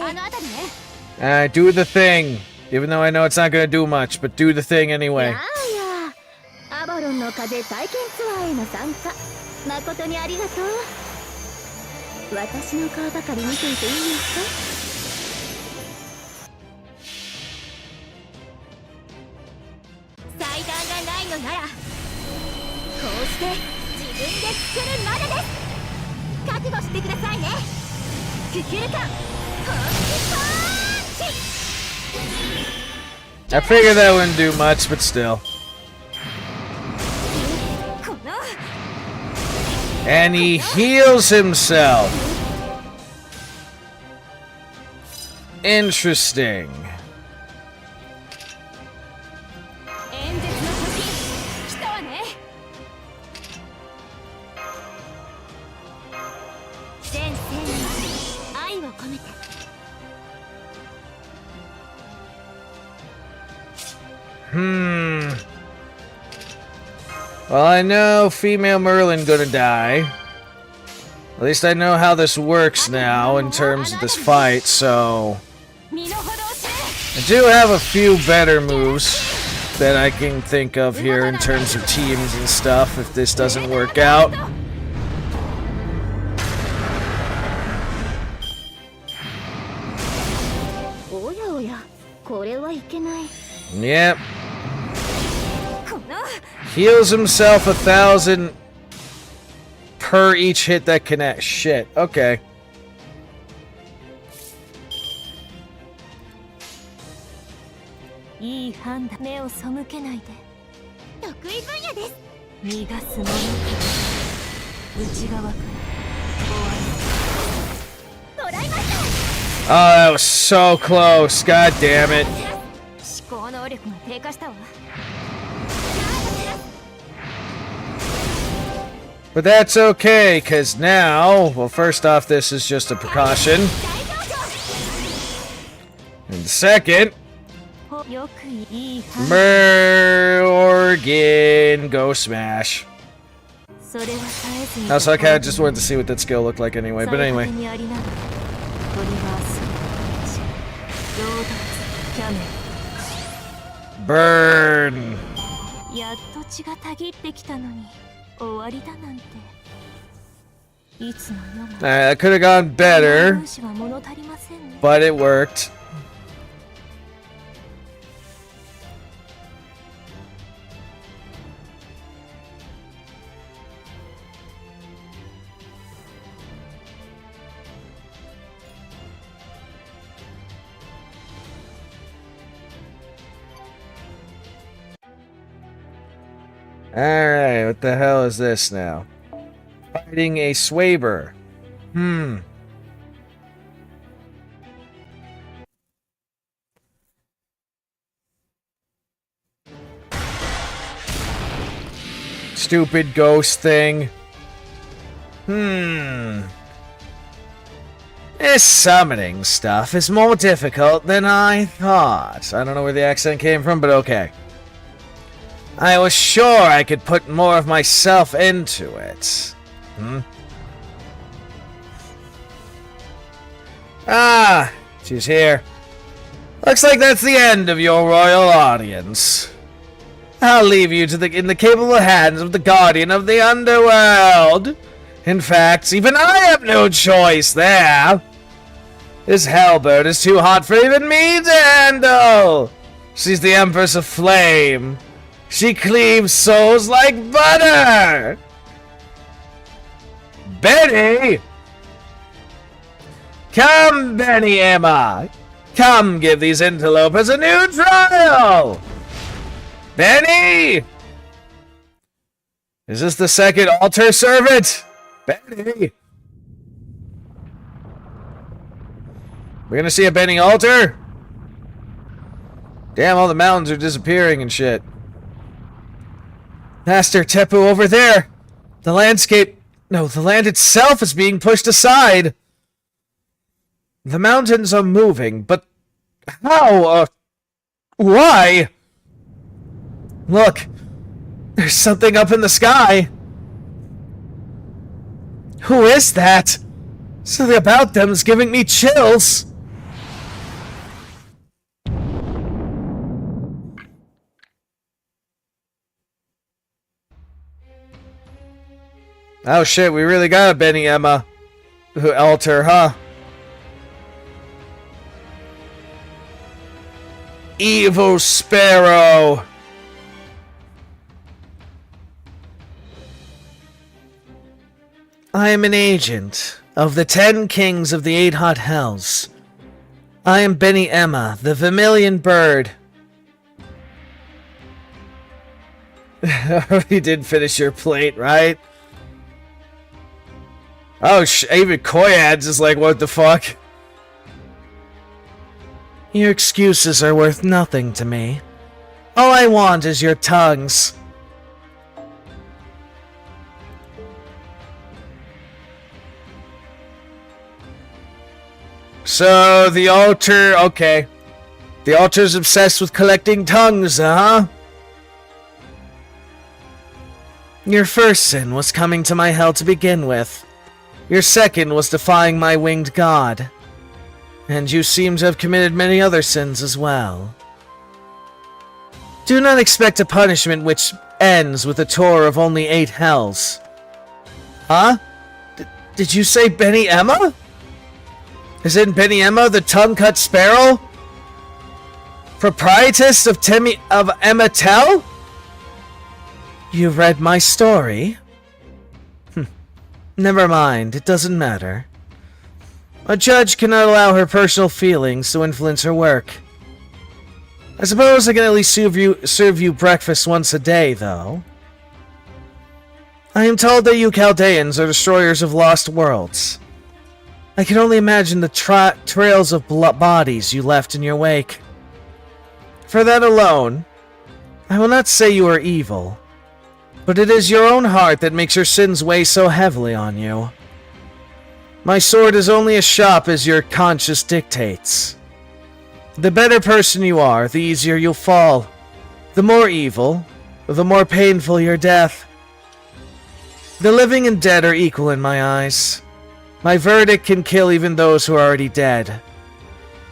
[SPEAKER 2] あのあたりね。
[SPEAKER 1] Do the thing. Even though I know it's not gonna do much, but do the thing anyway.
[SPEAKER 2] やあ、アバロンの風体験ツアーへの参加、誠にありがとう。私の顔ばかり見ていていいですか？祭壇がないのなら、こうして自分で作るまでです。覚悟してくださいね。クキュルカン、本気パンチ。
[SPEAKER 1] I figured that wouldn't do much, but still. And he heals himself. Interesting. Well, I know female Merlin gonna die. At least I know how this works now in terms of this fight, so... I do have a few better moves that I can think of here in terms of teams and stuff if this doesn't work out. Yep. Heals himself 1,000 per each hit that connects. Shit. Okay. Oh, that was so close. God damn it. But that's okay, because now, well, first off, this is just a precaution. And second, Morgan, go smash. Also, I kind of just wanted to see what that skill looked like anyway, but anyway. Burn! That could have gone better, but it worked. Alright, what the hell is this now? Fighting a Swaber. Stupid ghost thing. This summoning stuff is more difficult than I thought. I don't know where the accent came from, but okay. I was sure I could put more of myself into it. Ah, she's here. Looks like that's the end of your royal audience. I'll leave you in the capable hands of the guardian of the underworld. In fact, even I have no choice there. This hellbird is too hot for even me to handle. She's the Empress of Flame. She cleaves souls like butter! Benny! Come, Benny Emma! Come give these interlopers a new trial! Benny! Is this the second altar servant? Benny! We're gonna see a Benny altar? Damn, all the mountains are disappearing and shit. Master Tepu over there! The landscape... No, the land itself is being pushed aside! The mountains are moving, but... How? Why? Look! There's something up in the sky! Who is that? Something about them is giving me chills! Oh shit, we really got a Benny Emma altar, huh? Evil Sparrow! I am an agent of the 10 Kings of the 8 Hot Hells. I am Benny Emma, the Vermilion Bird. You did finish your plate, right? Oh, even Koyad's is like, what the fuck? Your excuses are worth nothing to me. All I want is your tongues. So, the altar, okay. The altar's obsessed with collecting tongues, huh? Your first sin was coming to my hell to begin with. Your second was defying my winged god. And you seem to have committed many other sins as well. Do not expect a punishment which ends with a tour of only 8 hells. Huh? Did you say Benny Emma? Isn't Benny Emma the tongue-cut sparrow? Proprietress of Emma Tell? You've read my story? Never mind, it doesn't matter. A judge cannot allow her personal feelings to influence her work. I suppose I can at least serve you breakfast once a day, though. I am told that you Chaldeans are destroyers of lost worlds. I can only imagine the trails of bodies you left in your wake. For that alone, I will not say you are evil. But it is your own heart that makes your sins weigh so heavily on you. My sword is only as sharp as your conscience dictates. The better person you are, the easier you'll fall. The more evil, the more painful your death. The living and dead are equal in my eyes. My verdict can kill even those who are already dead.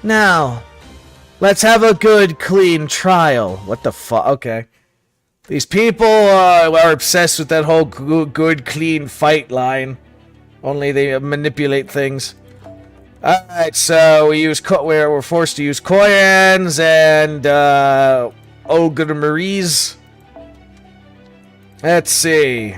[SPEAKER 1] Now, let's have a good, clean trial. What the fuck? Okay. These people are obsessed with that whole good, clean fight line. Only they manipulate things. Alright, so we're forced to use Koyans and Ogre Maries. Let's see.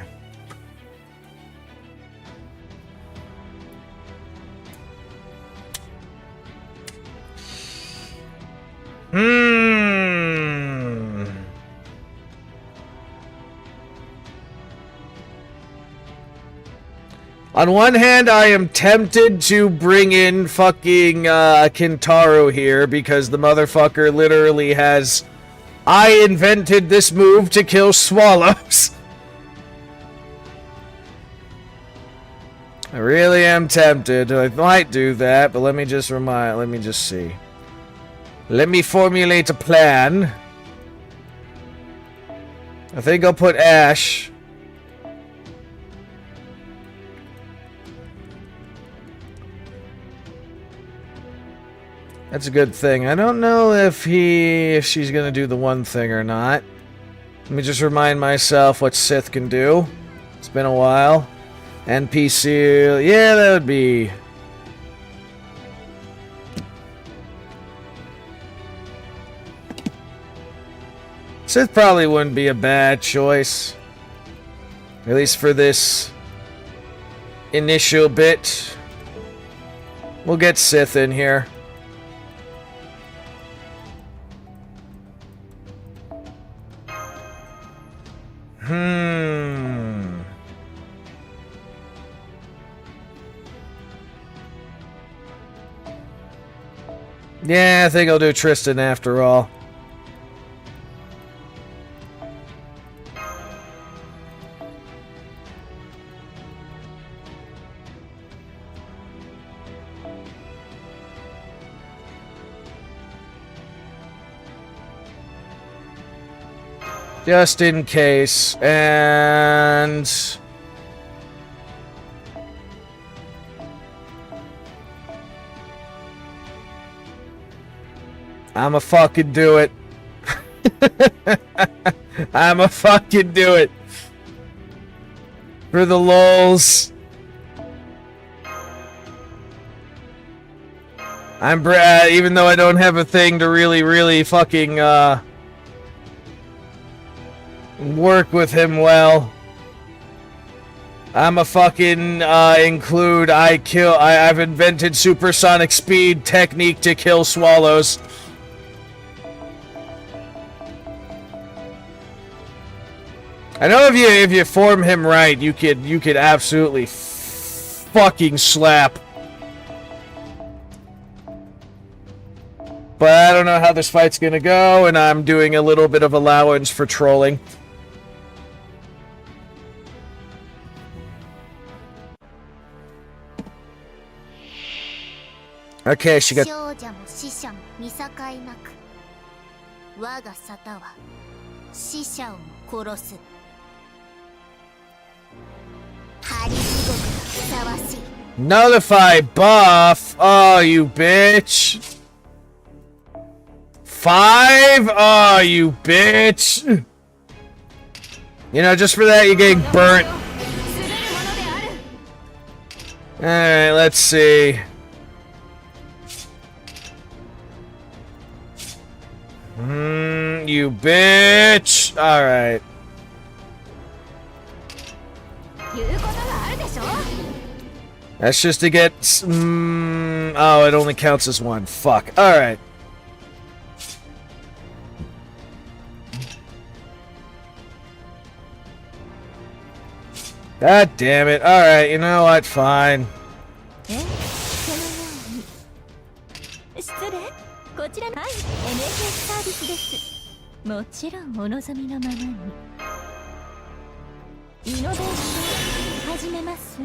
[SPEAKER 1] On one hand, I am tempted to bring in fucking Kintaro here because the motherfucker literally has... I invented this move to kill swallows. I really am tempted. I might do that, but let me just see. Let me formulate a plan. I think I'll put Ash. That's a good thing. I don't know if she's gonna do the one thing or not. Let me just remind myself what Sith can do. It's been a while. NPC, yeah, that would be... Sith probably wouldn't be a bad choice. At least for this initial bit. We'll get Sith in here. Yeah, I think I'll do Tristan after all. Just in case, and... I'ma fucking do it. I'ma fucking do it. For the lulz. Even though I don't have a thing to really fucking, work with him well. I'ma fucking, include I've invented supersonic speed technique to kill swallows. I know if you form him right, you could absolutely fucking slap. But I don't know how this fight's gonna go, and I'm doing a little bit of allowance for trolling. Okay, she got... Nullify buff! Oh, you bitch! 5? Oh, you bitch! You know, just for that, you're getting burnt. Alright, let's see. You bitch! Alright. That's just to get... oh, it only counts as one. Fuck. Alright. God damn it. Alright, you know what? Fine.
[SPEAKER 2] イノベーション始めます？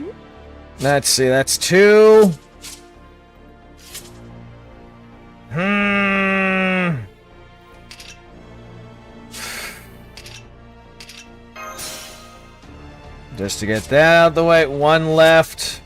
[SPEAKER 1] Let's see, that's 2. Just to get that out of the way, 1 left.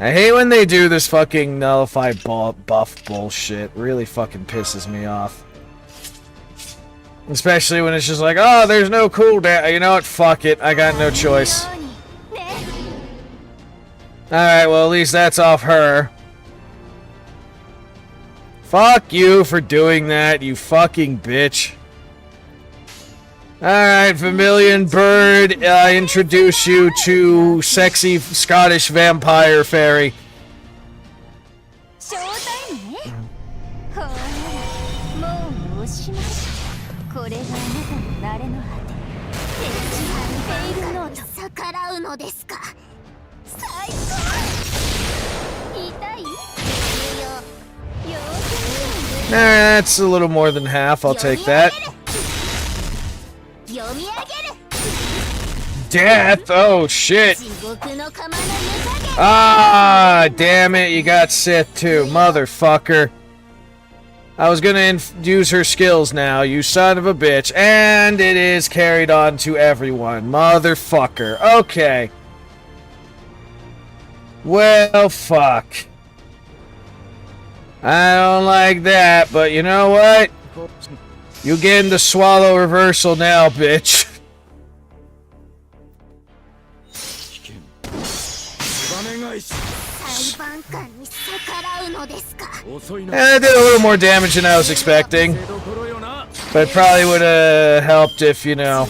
[SPEAKER 1] I hate when they do this fucking nullify buff bullshit. Really fucking pisses me off. Especially when it's just like, oh, there's no cooldown. You know what? Fuck it. I got no choice. Alright, well, at least that's off her. Fuck you for doing that, you fucking bitch. Alright, Vermilion Bird, I introduce you to sexy Scottish vampire fairy. That's a little more than half, I'll take that. Death! Oh, shit! Ah, damn it, you got Sith too, motherfucker. I was gonna use her skills now, you son of a bitch. And it is carried on to everyone, motherfucker. Okay. Well, fuck. I don't like that, but you know what? You getting the swallow reversal now, bitch. I did a little more damage than I was expecting. But it probably would have helped if, you know.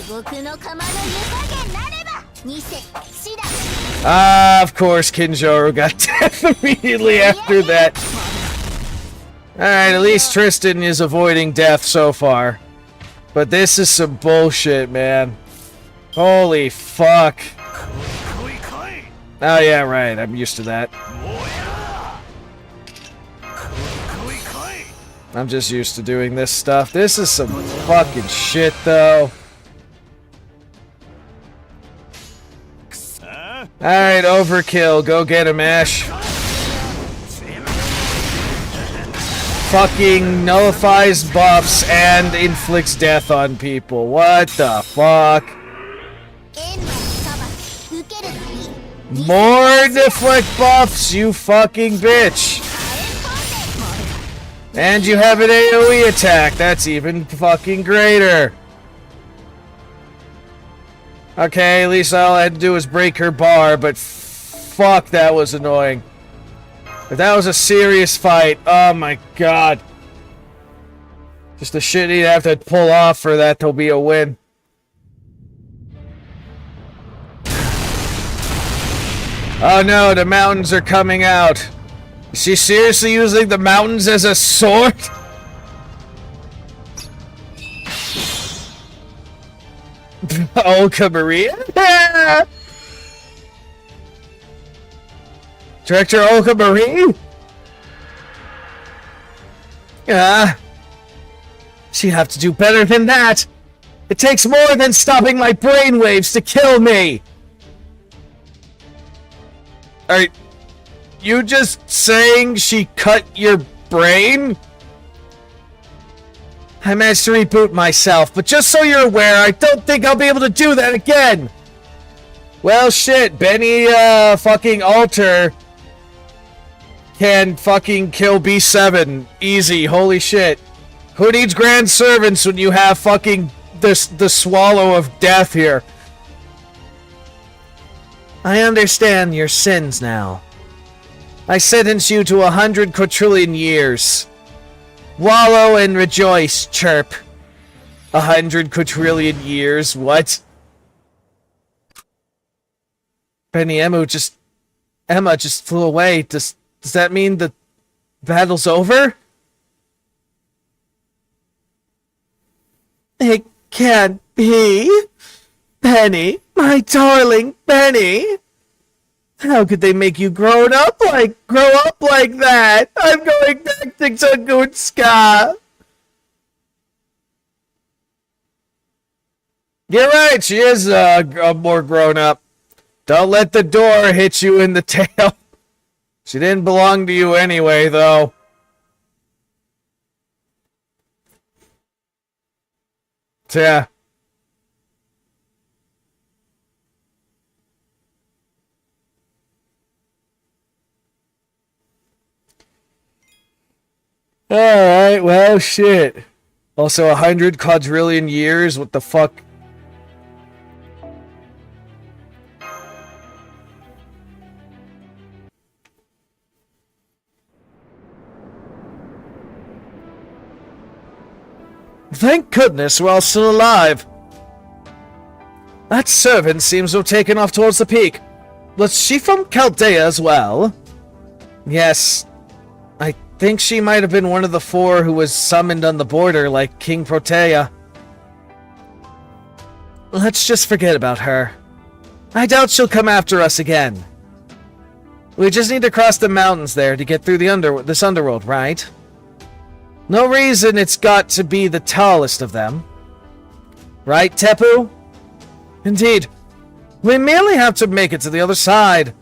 [SPEAKER 1] Of course, Kinjoro got death immediately after that. Alright, at least Tristan is avoiding death so far. But this is some bullshit, man. Holy fuck. Oh yeah, right, I'm used to that. I'm just used to doing this stuff. This is some fucking shit, though. Alright, overkill. Go get him, Ash. Fucking nullifies buffs and inflicts death on people. What the fuck? More deflect buffs, you fucking bitch. And you have an AoE attack. That's even fucking greater. Okay, at least all I had to do was break her bar, but fuck, that was annoying. But that was a serious fight. Oh my god. Just the shit you'd have to pull off for that to be a win. Oh no, the mountains are coming out. Is she seriously using the mountains as a sword? Olga Maria? Director Olga Marie? She'd have to do better than that. It takes more than stopping my brainwaves to kill me. Are you just saying she cut your brain? I managed to reboot myself, but just so you're aware, I don't think I'll be able to do that again. Well, shit, Benny, fucking Alter can fucking kill B7. Easy, holy shit. Who needs grand servants when you have fucking the swallow of death here? I understand your sins now. I sentence you to 100 quadrillion years. Wallow and rejoice, chirp. 100 quadrillion years, what? Emma just flew away. Does that mean the battle's over? It can't be. Penny, my darling Penny. How could they make you grow up like that? I'm going back to Tagutska. You're right, she is more grown up. Don't let the door hit you in the tail. She didn't belong to you anyway, though. Yeah. Alright, well, shit. Also, 100 quadrillion years? What the fuck? Thank goodness we're all still alive. That servant seems to have taken off towards the peak. Was she from Chaldea as well? Yes. I think she might have been one of the 4 who was summoned on the border like King Protea. Let's just forget about her. I doubt she'll come after us again. We just need to cross the mountains there to get through this underworld, right? No reason it's got to be the tallest of them. Right, Tepu? Indeed. We merely have to make it to the other side.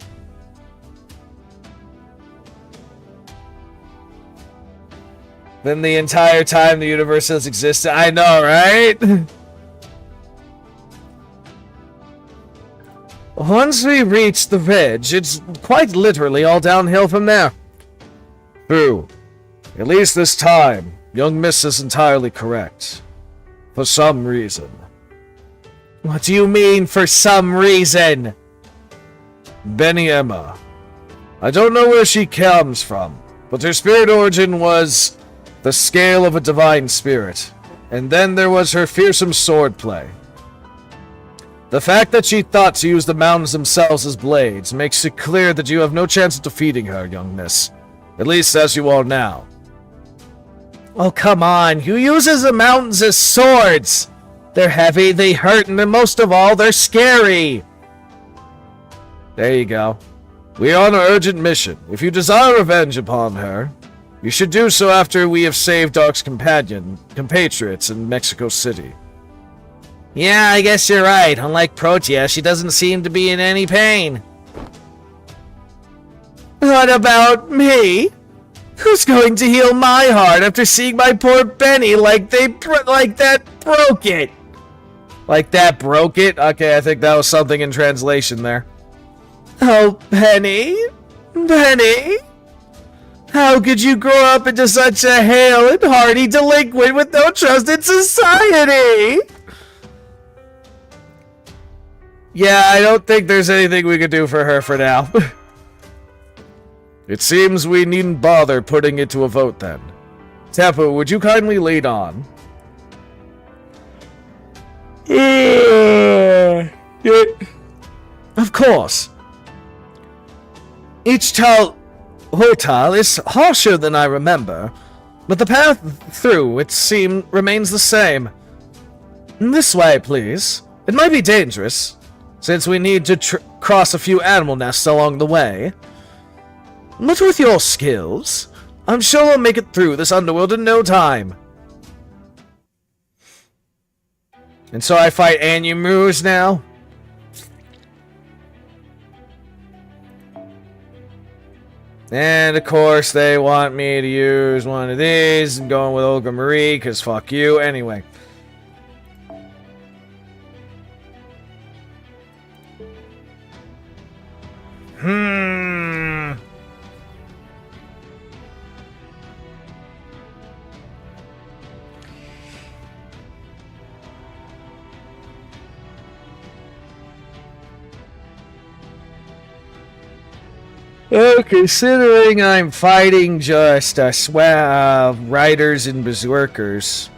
[SPEAKER 1] Then the entire time the universe has existed. I know, right? Once we reach the ridge, it's quite literally all downhill from there. True. At least this time, young Miss is entirely correct. For some reason. What do you mean, for some reason? Benny Emma. I don't know where she comes from, but her spirit origin was the scale of a divine spirit. And then there was her fearsome swordplay. The fact that she thought to use the mountains themselves as blades makes it clear that you have no chance of defeating her, young miss. At least as you are now. Oh, come on. Who uses the mountains as swords? They're heavy, they hurt, and most of all, they're scary. There you go. We are on an urgent mission. If you desire revenge upon her, you should do so after we have saved Dark's compatriots in Mexico City. Yeah, I guess you're right. Unlike Protea, she doesn't seem to be in any pain. What about me? Who's going to heal my heart after seeing my poor Benny like that broke it? Like that broke it? Okay, I think that was something in translation there. Oh, Benny? Benny? How could you grow up into such a hale and hearty delinquent with no trust in society? Yeah, I don't think there's anything we could do for her for now. It seems we needn't bother putting it to a vote then. Tepu, would you kindly lead on? Of course. Each hotel is harsher than I remember, but the path through it remains the same. This way, please. It might be dangerous, since we need to cross a few animal nests along the way. But with your skills, I'm sure we'll make it through this underworld in no time. And so I fight Animus now? And of course they want me to use one of these. I'm going with Olga Marie, because fuck you. Anyway. Oh, considering I'm fighting just riders and berserkers.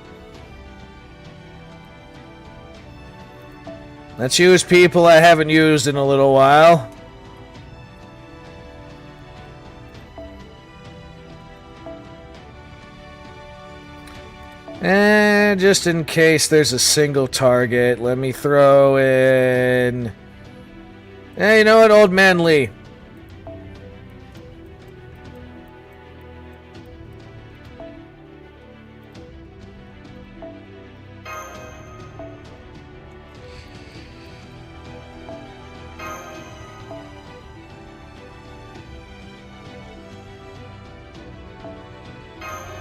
[SPEAKER 1] Let's use people I haven't used in a little while. And just in case there's a single target, let me throw in... Hey, you know what, Old Man Lee?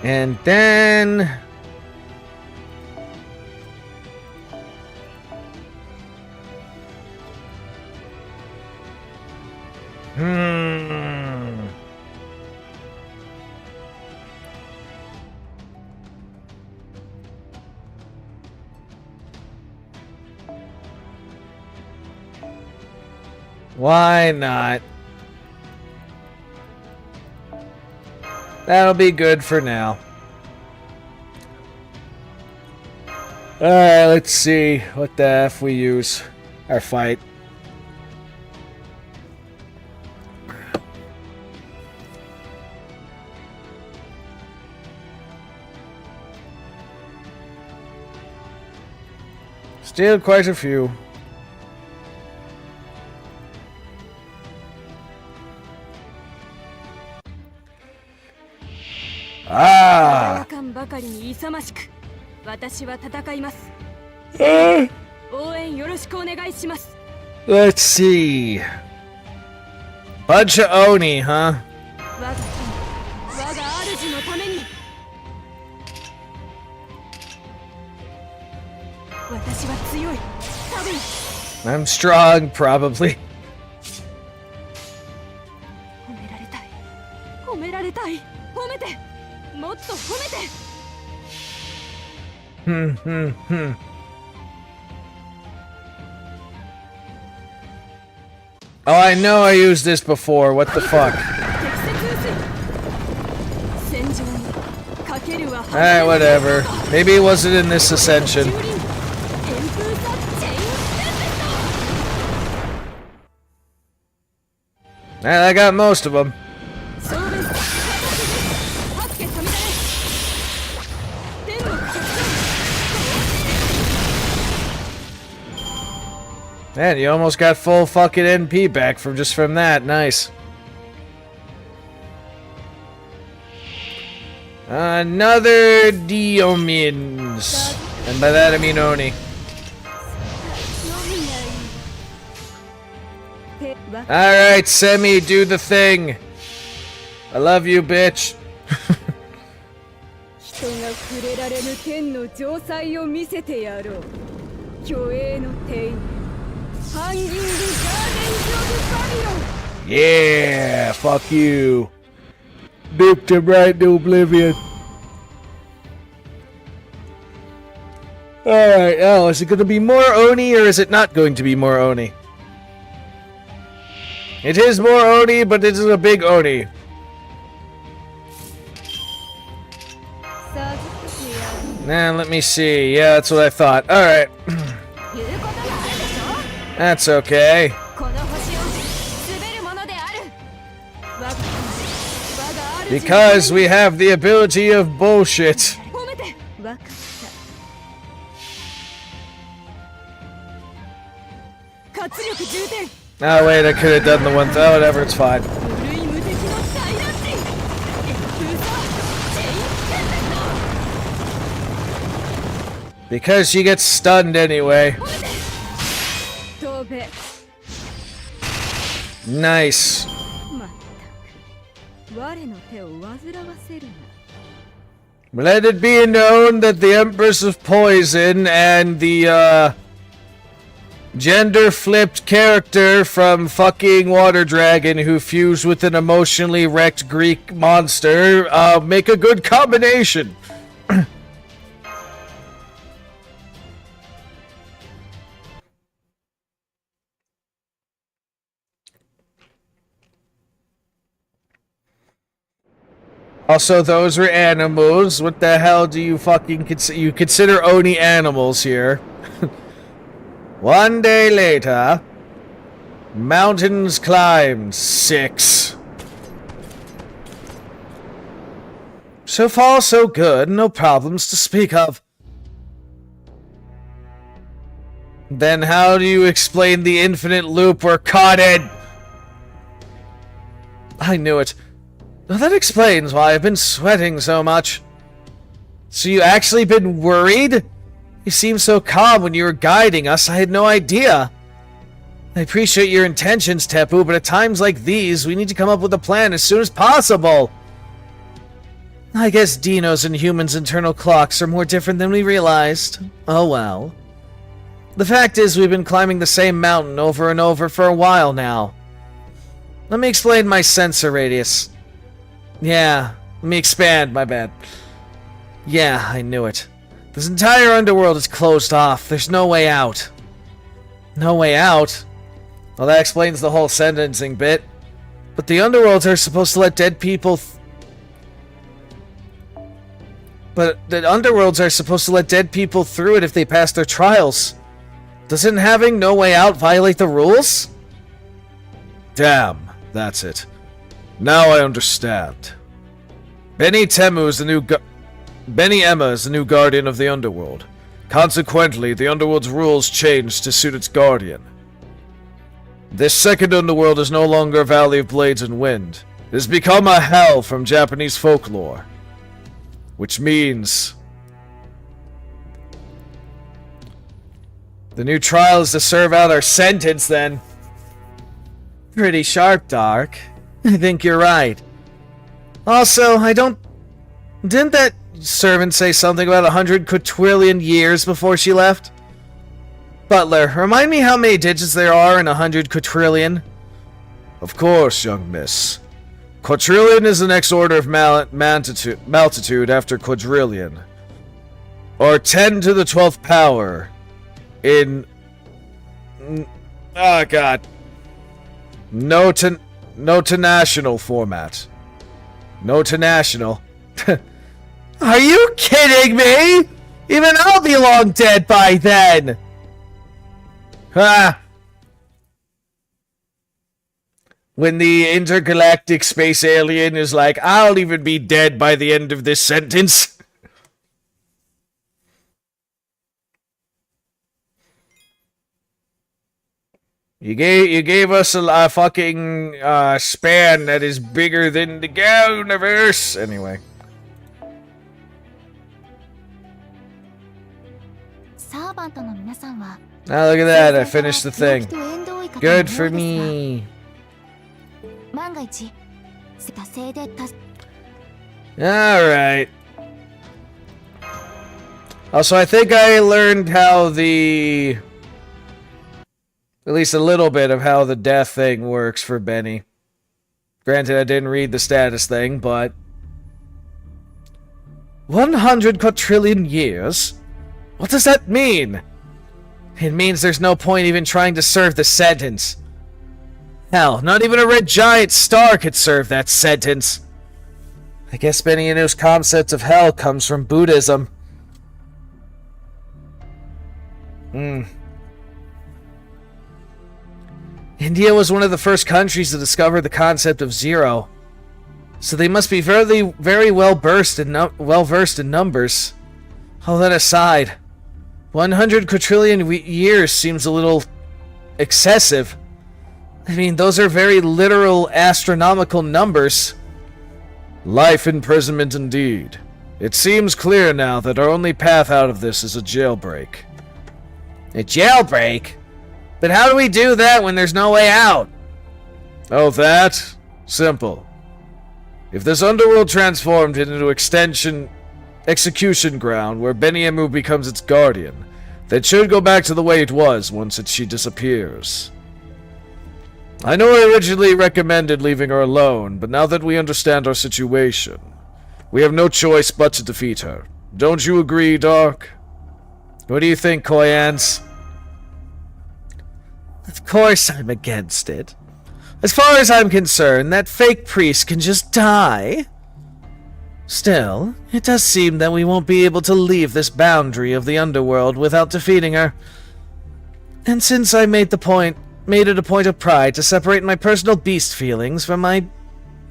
[SPEAKER 1] And then... Why not? That'll be good for now. Alright, let's see what the F we use. Our fight. Still quite a few. Ah! Let's see. Bunch of Oni, huh? I'm strong, probably. Oh, I know I used this before. What the fuck? Alright, whatever. Maybe it wasn't in this ascension. I got most of them. Man, you almost got full fucking NP back from that. Nice. Another Diomins. And by that I mean Oni. Alright, Semi, do the thing. I love you, bitch. Yeah, fuck you. Dipped him right into oblivion. Alright, oh, is it going to be more Oni or is it not going to be more Oni? It is more Oni, but it is a big Oni. Nah, let me see. Yeah, that's what I thought. Alright. That's okay. Because we have the ability of bullshit. Oh wait, I could have done the one thing. Oh, whatever, it's fine. Because she gets stunned anyway. Nice. Let it be known that the Empress of Poison and the gender-flipped character from fucking Water Dragon who fused with an emotionally wrecked Greek monster make a good combination. Also, those were animals. What the hell do you fucking consider Oni animals here? One day later, mountains climbed 6. So far, so good. No problems to speak of. Then how do you explain the infinite loop we're caught in? I knew it. Well, that explains why I've been sweating so much. So you actually been worried? You seemed so calm when you were guiding us, I had no idea. I appreciate your intentions, Tepu, but at times like these, we need to come up with a plan as soon as possible. I guess Dino's and humans' internal clocks are more different than we realized. Oh well. The fact is, we've been climbing the same mountain over and over for a while now. Let me explain my sensor radius. Yeah, let me expand, my bad. Yeah, I knew it. This entire underworld is closed off. There's no way out. No way out? Well, that explains the whole sentencing bit. But the underworlds are supposed to let dead people... But the underworlds are supposed to let dead people through it if they pass their trials. Doesn't having no way out violate the rules?
[SPEAKER 4] Damn, that's it. Now I understand. Benny Emma is the new guardian of the underworld. Consequently, the underworld's rules changed to suit its guardian. This second underworld is no longer a valley of blades and wind. It has become a hell from Japanese folklore. Which means...
[SPEAKER 1] the new trial is to serve out our sentence, then. Pretty sharp, Dark. I think you're right. Also, didn't that servant say something about 100 quadrillion years before she left? Butler, remind me how many digits there are in 100 quadrillion?
[SPEAKER 4] Of course, young miss. Quadrillion is the next order of multitude after quadrillion. Or 10 to the 12th power in... oh god. Notonational format. Notonational.
[SPEAKER 1] Are you kidding me? Even I'll be long dead by then. Ha! When the intergalactic space alien is like, I'll even be dead by the end of this sentence. You gave us a fucking span that is bigger than the universe. Anyway. Now look at that, I finished the thing. Good for me. Alright. Also, I think I learned how the... at least a little bit of how the death thing works for Benny. Granted, I didn't read the status thing, but... 100 quadrillion years? What does that mean? It means there's no point even trying to serve the sentence. Hell, not even a red giant star could serve that sentence. I guess Benny Inu's concept of hell comes from Buddhism. India was one of the first countries to discover the concept of zero. So they must be very well versed in numbers. All that aside, 100 quadrillion years seems a little excessive. I mean, those are very literal astronomical numbers.
[SPEAKER 4] Life imprisonment indeed. It seems clear now that our only path out of this is a jailbreak.
[SPEAKER 1] A jailbreak? But how do we do that when there's no way out?
[SPEAKER 4] Oh, that? Simple. If this underworld transformed into execution ground where Beniemu becomes its guardian, then it should go back to the way it was once she disappears. I know I originally recommended leaving her alone, but now that we understand our situation, we have no choice but to defeat her. Don't you agree, Dark?
[SPEAKER 1] What do you think, Koyans? Of course I'm against it. As far as I'm concerned, that fake priest can just die. Still, it does seem that we won't be able to leave this boundary of the underworld without defeating her. And since I made it a point of pride to separate my personal beast feelings from my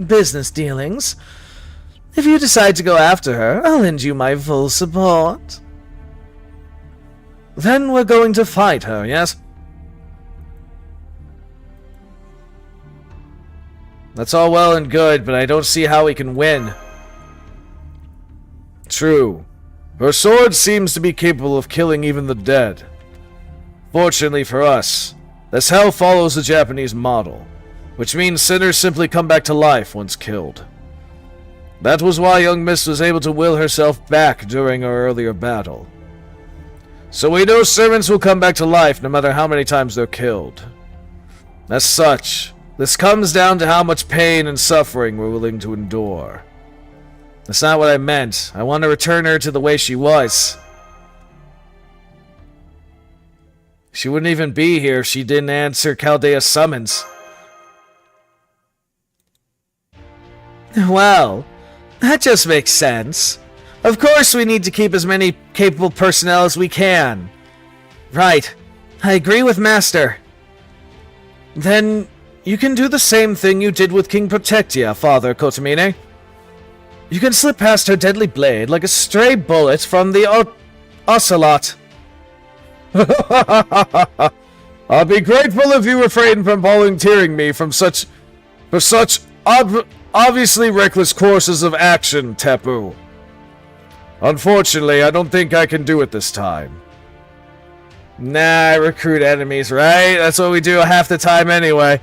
[SPEAKER 1] business dealings, if you decide to go after her, I'll lend you my full support.
[SPEAKER 4] Then we're going to fight her, yes? That's all well and good, but I don't see how we can win. True. Her sword seems to be capable of killing even the dead. Fortunately for us, this hell follows the Japanese model, which means sinners simply come back to life once killed. That was why young Miss was able to will herself back during our earlier battle. So we know servants will come back to life no matter how many times they're killed. As such, this comes down to how much pain and suffering we're willing to endure. That's not what I meant. I want to return her to the way she was. She wouldn't even be here if she didn't answer Chaldea's summons. Well, that just makes sense. Of course we need to keep as many capable personnel as we can. Right. I agree with Master. Then you can do the same thing you did with King Protectia, Father Kotomine. You can slip past her deadly blade like a stray bullet from the ocelot. I'll be grateful if you refrain from volunteering me for such obviously reckless courses of action, Tepu. Unfortunately, I don't think I can do it this time. Nah, recruit enemies, right? That's what we do half the time anyway.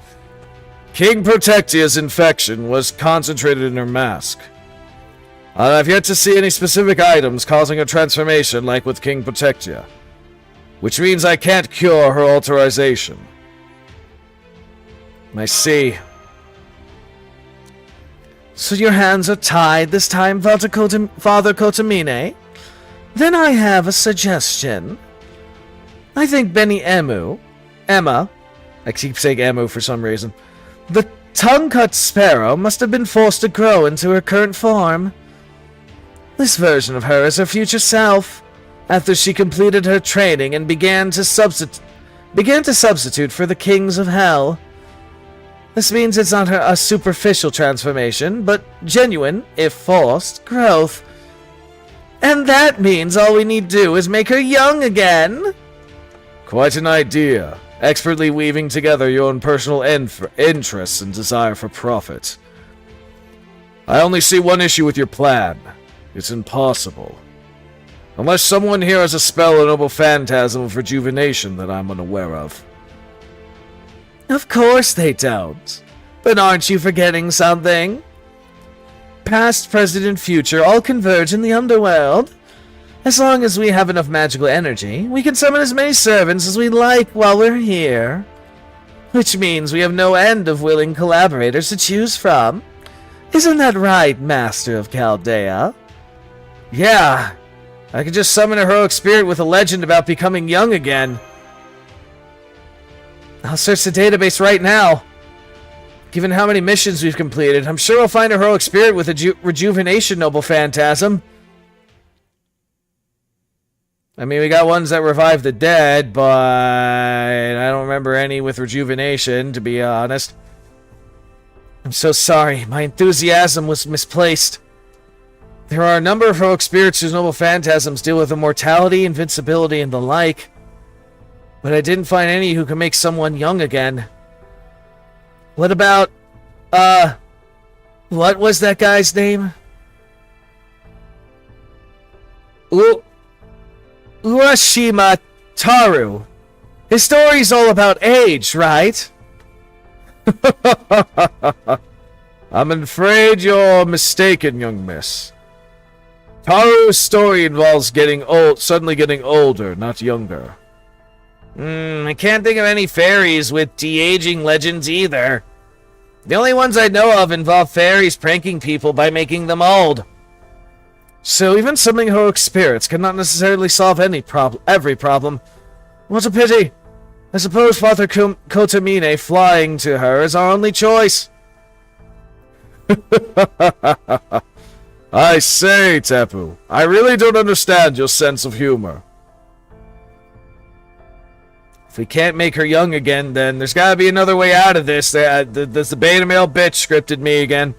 [SPEAKER 4] King Protectia's infection was concentrated in her mask. I've yet to see any specific items causing a transformation like with King Protectia, which means I can't cure her alteration. I see. So your hands are tied this time, Father Kotomine? Then I have a suggestion. I think Emma, I keep saying Emu for some reason, the tongue-cut sparrow must have been forced to grow into her current form. This version of her is her future self, after she completed her training and began to substitute for the kings of hell. This means it's not a superficial transformation, but genuine, if forced, growth. And that means all we need to do is make her young again. Quite an idea, expertly weaving together your own personal interests and desire for profit. I only see one issue with your plan. It's impossible. Unless someone here has a spell or noble phantasm of rejuvenation that I'm unaware of. Of course they don't. But aren't you forgetting something? Past, present, and future all converge in the underworld. As long as we have enough magical energy, we can summon as many servants as we like while we're here. Which means we have no end of willing collaborators to choose from. Isn't that right, Master of Chaldea? Yeah. I could just summon a heroic spirit with a legend about becoming young again. I'll search the database right now. Given how many missions we've completed, I'm sure I'll find a heroic spirit with a rejuvenation noble phantasm. I mean, we got ones that revive the dead, but I don't remember any with rejuvenation, to be honest. I'm so sorry. My enthusiasm was misplaced. There are a number of heroic spirits whose noble phantasms deal with immortality, invincibility, and the like. But I didn't find any who can make someone young again. What about, what was that guy's name? Urashima Taru. His story's all about age, right? I'm afraid you're mistaken, young miss. Taru's story involves suddenly getting older, not younger. I can't think of any fairies with de-aging legends either. The only ones I know of involve fairies pranking people by making them old. So even summoning heroic spirits cannot necessarily solve every problem. What a pity. I suppose Father Kotomine flying to her is our only choice. I say, Tepu, I really don't understand your sense of humor. If we can't make her young again, then there's gotta be another way out of this. The beta male bitch scripted me again.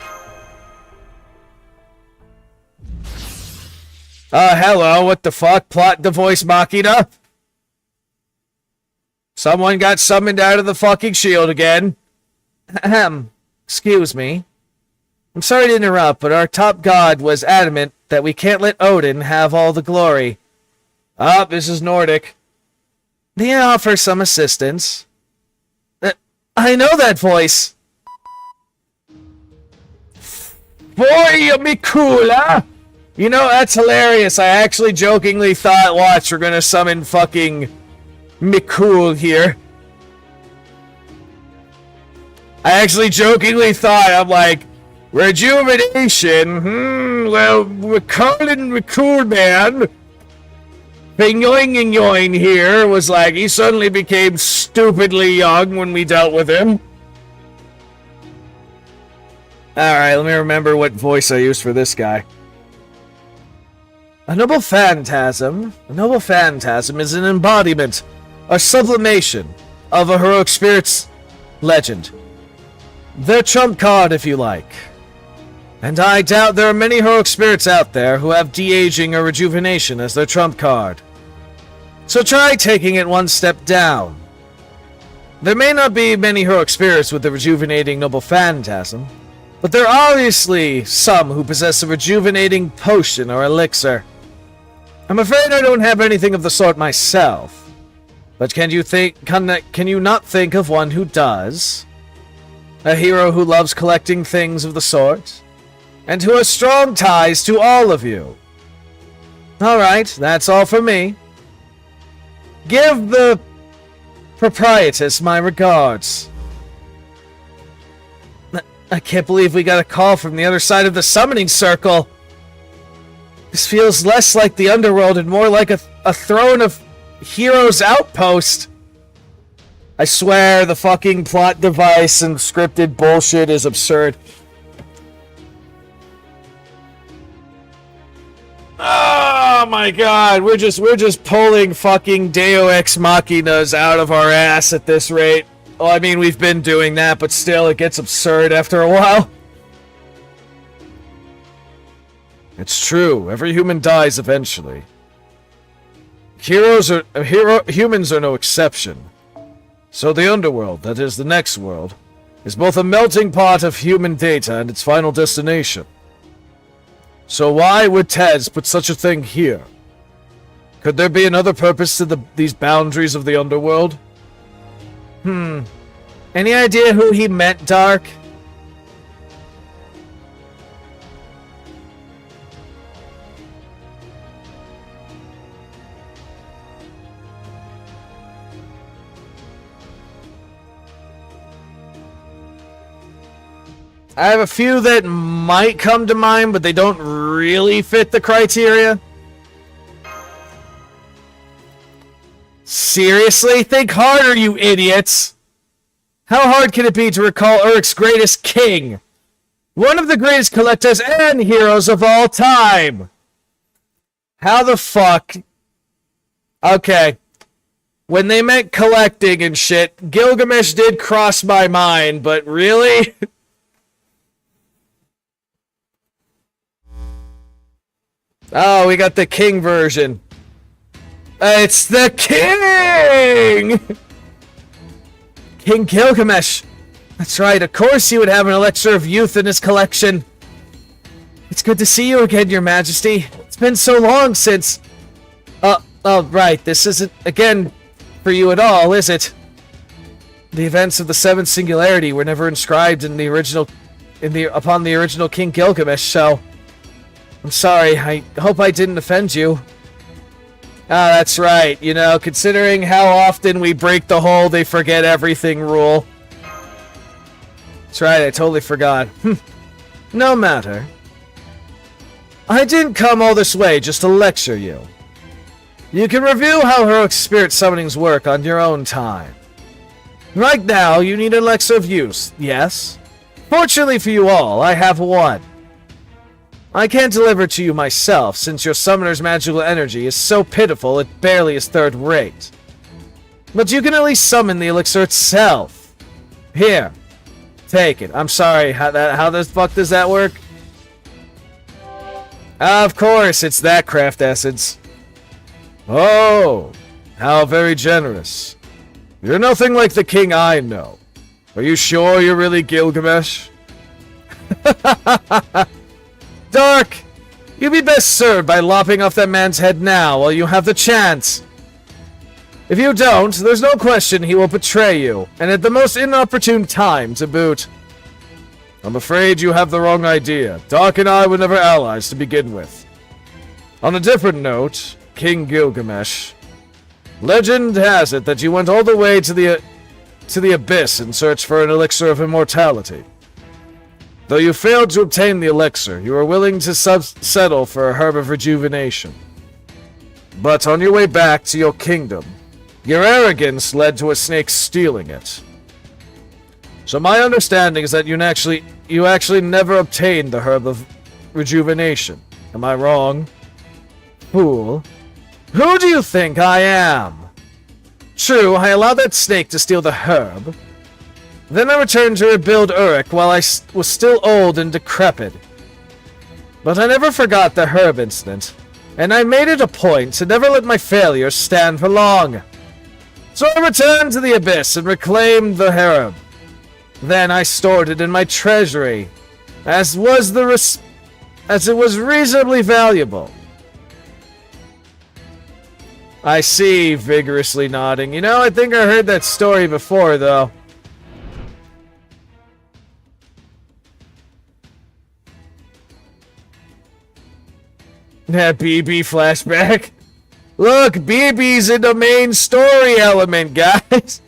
[SPEAKER 4] Hello, what the fuck? Plot the voice machina?
[SPEAKER 1] Someone got summoned out of the fucking shield again. Ahem. Excuse me. I'm sorry to interrupt, but our top god was adamant that we can't let Odin have all the glory. Ah, this is Nordic. May I offer some assistance? I know that voice. Boy, Mikula! You know, that's hilarious. I actually jokingly thought, watch, we're gonna summon fucking Mikul here. I actually jokingly thought, I'm like, rejuvenation? Well, we're calling Mikul man. Yoing here was like, he suddenly became stupidly young when we dealt with him. Alright, let me remember what voice I used for this guy. A noble phantasm. A noble phantasm is an embodiment, a sublimation of a heroic spirit's legend. Their trump card, if you like. And I doubt there are many heroic spirits out there who have de-aging or rejuvenation as their trump card. So try taking it one step down. There may not be many heroic spirits with the rejuvenating noble phantasm, but there are obviously some who possess a rejuvenating potion or elixir. I'm afraid I don't have anything of the sort myself, but can you not think of one who does? A hero who loves collecting things of the sort, and who has strong ties to all of you. Alright, that's all for me. Give the proprietress my regards. I can't believe we got a call from the other side of the summoning circle. This feels less like the underworld and more like a throne of heroes outpost. I swear the fucking plot device and scripted bullshit is absurd. Oh my god, we're just pulling fucking Deo Ex Machinas out of our ass at this rate. Well, I mean, we've been doing that, but still, it gets absurd after a while. It's true, every human dies eventually. Humans are no exception. So the underworld, that is the next world, is both a melting pot of human data and its final destination. So why would Tez put such a thing here? Could there be another purpose to these boundaries of the underworld? Any idea who he meant, Dark? I have a few that might come to mind, but they don't really fit the criteria. Seriously? Think harder, you idiots! How hard can it be to recall Urik's greatest king? One of the greatest collectors and heroes of all time! How the fuck? Okay. When they meant collecting and shit, Gilgamesh did cross my mind, but really? Oh, we got the king version. It's the king! King Gilgamesh. That's right, of course he would have an elixir of youth in his collection. It's good to see you again, your majesty. It's been so long since... Oh, right, this isn't, again, for you at all, is it? The events of the Seventh Singularity were never inscribed in the original... upon the original King Gilgamesh, so... I'm sorry, I hope I didn't offend you. Ah, that's right. You know, considering how often we break the whole they forget everything rule. That's right, I totally forgot. No matter. I didn't come all this way just to lecture you. You can review how heroic spirit summonings work on your own time. Right now, you need an elixir of use, yes? Fortunately for you all, I have one. I can't deliver it to you myself, since your summoner's magical energy is so pitiful it barely is third-rate. But you can at least summon the elixir itself. Here, take it. I'm sorry, how the fuck does that work? Of course, it's that craft essence. Oh, how very generous.
[SPEAKER 4] You're nothing like the king I know. Are you sure you're really Gilgamesh? Dark! You'd be best served by lopping off that man's head now while you have the chance. If you don't, there's no question he will betray you, and at the most inopportune time to boot. I'm afraid you have the wrong idea. Dark and I were never allies to begin with. On a different note, King Gilgamesh, legend has it that you went all the way to the abyss in search for an elixir of immortality. Though you failed to obtain the elixir, you were willing to settle for a herb of rejuvenation. But on your way back to your kingdom, your arrogance led to a snake stealing it. So my understanding is that you actually never obtained the herb of rejuvenation. Am I wrong? Fool. Who do you think I am? True, I allowed that snake to steal the herb. Then I returned to rebuild Uruk while I was still old and decrepit. But I never forgot the herb incident, and I made it a point to never let my failures stand for long. So I returned to the abyss and reclaimed the herb. Then I stored it in my treasury, as it was reasonably valuable. I see, vigorously nodding. You know, I think I heard that story before, though. That BB flashback. Look, BB's in the main story element, guys.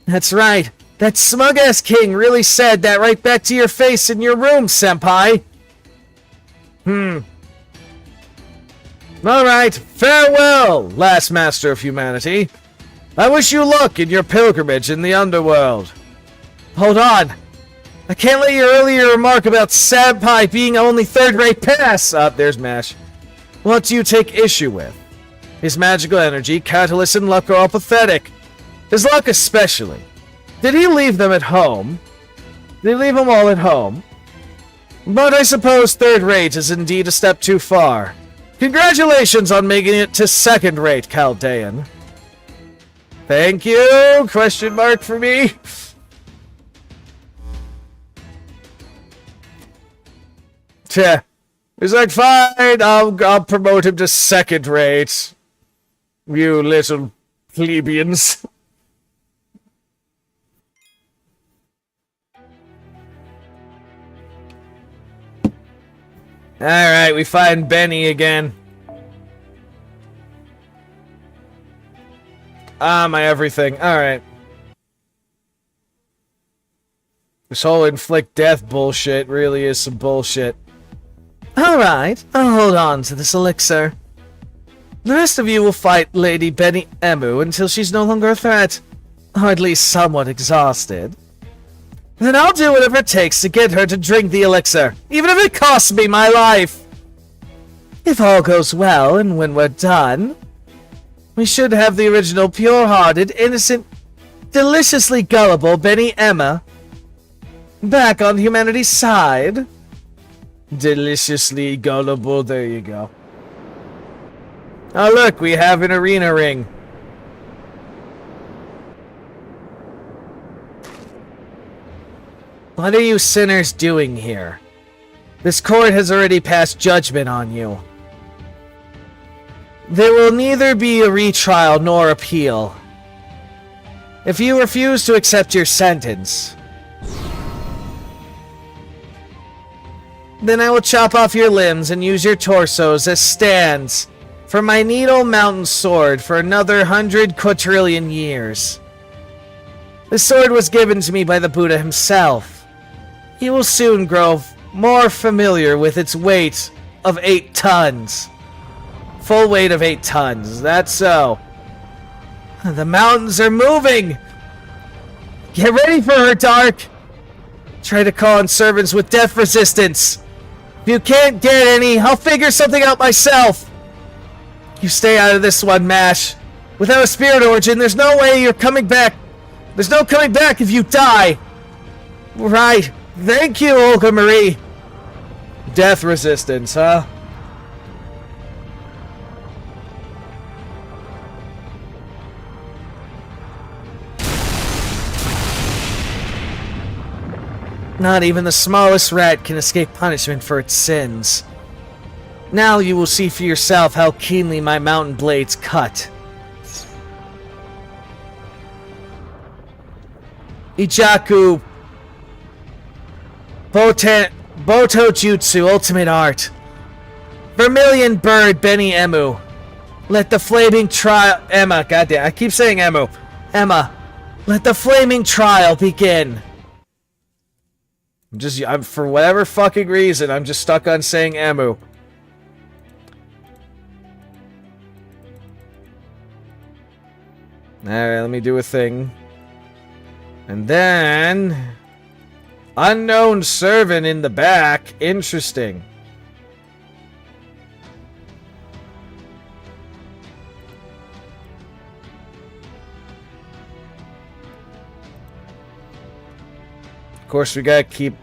[SPEAKER 4] That's right. That smug-ass king really said that right back to your face in your room, senpai. Alright, farewell, last master of humanity. I wish you luck in your pilgrimage in the underworld. Hold on. I can't let your earlier remark about senpai being only third-rate pass. There's Mash. What do you take issue with? His magical energy, catalyst, and luck are all pathetic. His luck especially. Did he leave them at home? Did he leave them all at home? But I suppose third-rate is indeed a step too far. Congratulations on making it to second-rate, Chaldean. Thank you? Question mark for me? Tch. He's like, fine, I'll promote him to second-rate. You little plebeians. Alright, we find Benny again. My everything. Alright. This whole inflict death bullshit really is some bullshit. Alright, I'll hold on to this elixir. The rest of you will fight Lady Benny Emu until she's no longer a threat. Or at least somewhat exhausted. Then I'll do whatever it takes to get her to drink the elixir, even if it costs me my life. If all goes well, and when we're done, we should have the original pure-hearted, innocent, deliciously gullible Benny Emma back on humanity's side. Deliciously gullible, there you go. Oh look, we have an arena ring. What are you sinners doing here? This court has already passed judgment on you. There will neither be a retrial nor appeal. If you refuse to accept your sentence, then I will chop off your limbs and use your torsos as stands for my Needle Mountain sword for another 100 quadrillion years. The sword was given to me by the Buddha himself. He will soon grow more familiar with its weight of 8 tons. Full weight of 8 tons, that's so. The mountains are moving! Get ready for her, Dark! Try to call on servants with death resistance. If you can't get any, I'll figure something out myself. You stay out of this one, Mash. Without a spirit origin, there's no way you're coming back. There's no coming back if you die. Right. Thank you, Olga Marie. Death resistance, huh?
[SPEAKER 1] Not even the smallest rat can escape punishment for its sins. Now you will see for yourself how keenly my mountain blades cut. Ichaku Boto Jutsu Ultimate Art. Vermilion Bird Benny Emu. Let the flaming trial... Emma, goddamn, I keep saying Emu. Emma, let the flaming trial begin. I'm for whatever fucking reason, I'm just stuck on saying Emu. Alright, let me do a thing. And then... Unknown servant in the back. Interesting. Of course, we gotta keep...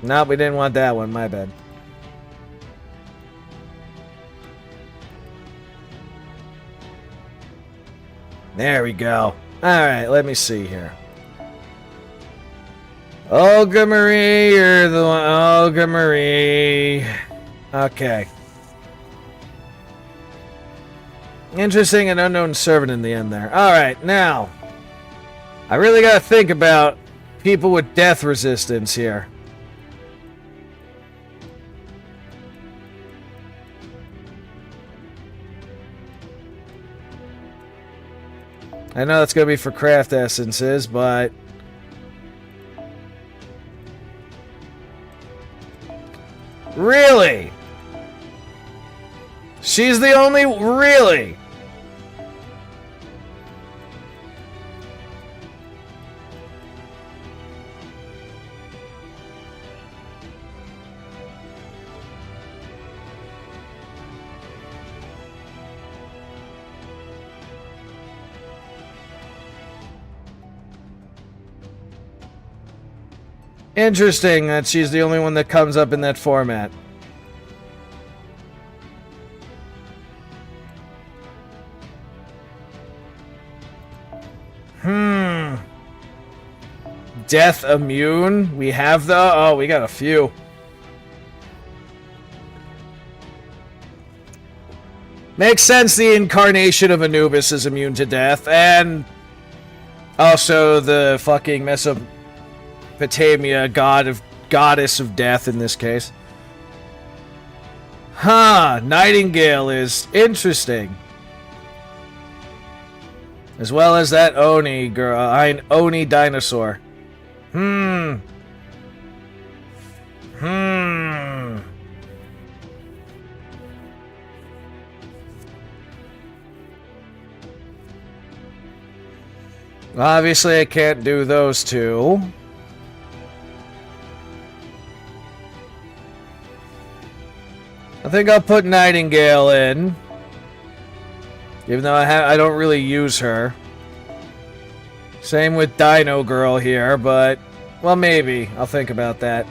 [SPEAKER 1] No, we didn't want that one. My bad. There we go. Alright, let me see here. Olga Marie, you're the one. Olga Marie. Okay. Interesting, an unknown servant in the end there. Alright, now. I really gotta think about people with death resistance here. I know that's gonna be for craft essences, but... Really? She's the only... Really? Interesting that she's the only one that comes up in that format. Death immune? We have the... Oh, we got a few. Makes sense the incarnation of Anubis is immune to death, and... Also the fucking Mesopotamia goddess of death in this case. Huh, Nightingale is interesting. As well as that Oni girl, Oni dinosaur. Obviously, I can't do those two. I think I'll put Nightingale in. Even though I don't really use her. Same with Dino Girl here, but... Well, maybe. I'll think about that.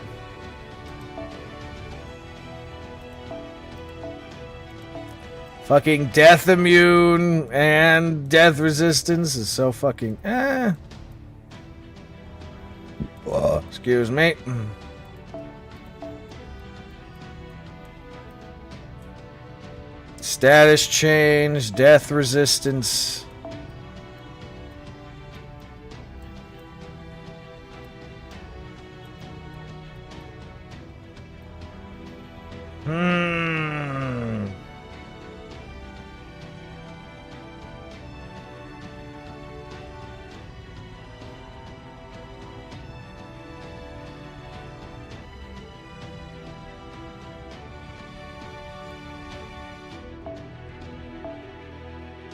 [SPEAKER 1] Fucking death immune and death resistance is so fucking... Whoa, excuse me. Status change, death resistance.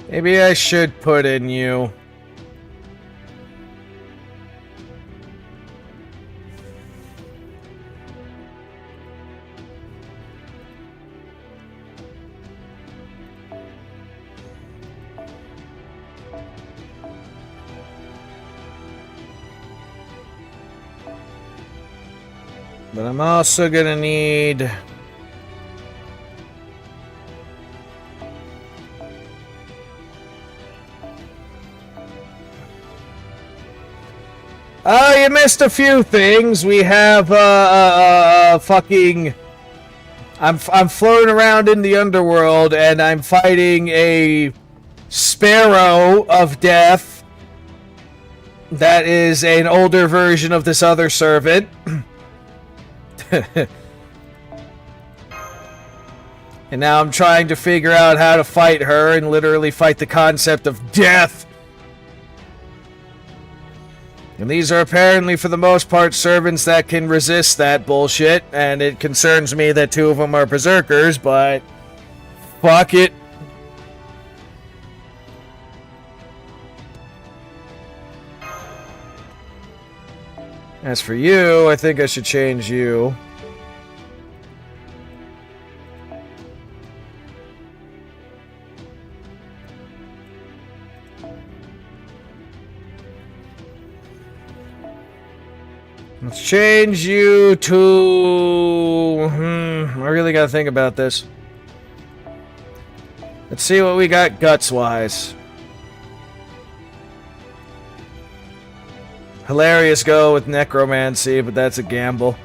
[SPEAKER 1] Maybe I should put in you. But I'm also gonna need... Oh, you missed a few things. We have fucking. I'm floating around in the underworld and I'm fighting a sparrow of death. That is an older version of this other servant. And now I'm trying to figure out how to fight her and literally fight the concept of death. And these are apparently, for the most part, servants that can resist that bullshit. And it concerns me that 2 of them are berserkers, but fuck it. As for you, I think I should change you. Let's change you to... I really gotta think about this. Let's see what we got guts-wise. Hilarious go with necromancy, but that's a gamble.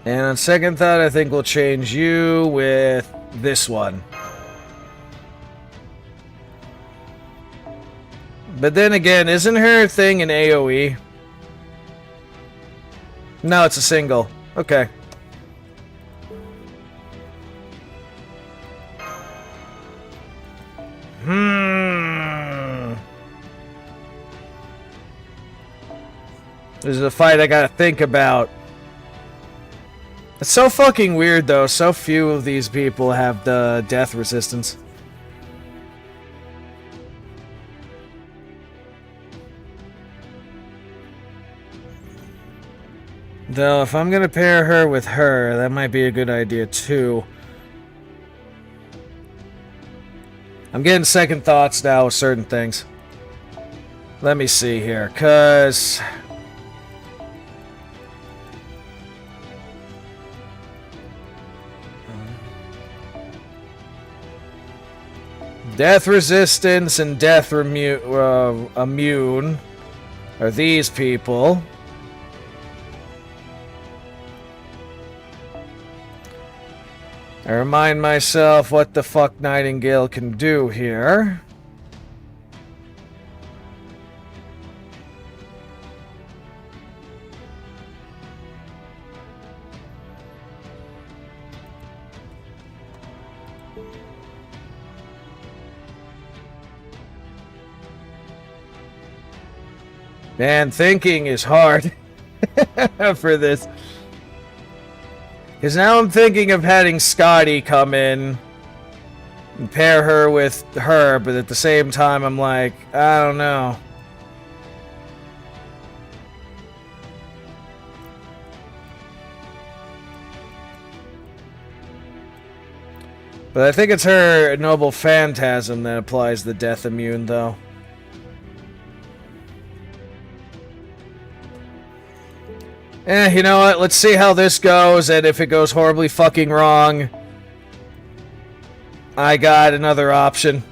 [SPEAKER 1] And on second thought, I think we'll change you with this one. But then again, isn't her thing an AoE? No, it's a single. Okay. This is a fight I gotta think about. It's so fucking weird, though. So few of these people have the death resistance. Though, if I'm gonna pair her with her, that might be a good idea, too. I'm getting second thoughts now with certain things. Let me see here, 'cause... Death resistance and death immune are these people. I remind myself what the fuck Nightingale can do here. Man, thinking is hard for this. Because now I'm thinking of having Scotty come in and pair her with her, but at the same time I'm like, I don't know. But I think it's her Noble Phantasm that applies the death immune, though. You know what? Let's see how this goes, and if it goes horribly fucking wrong, I got another option.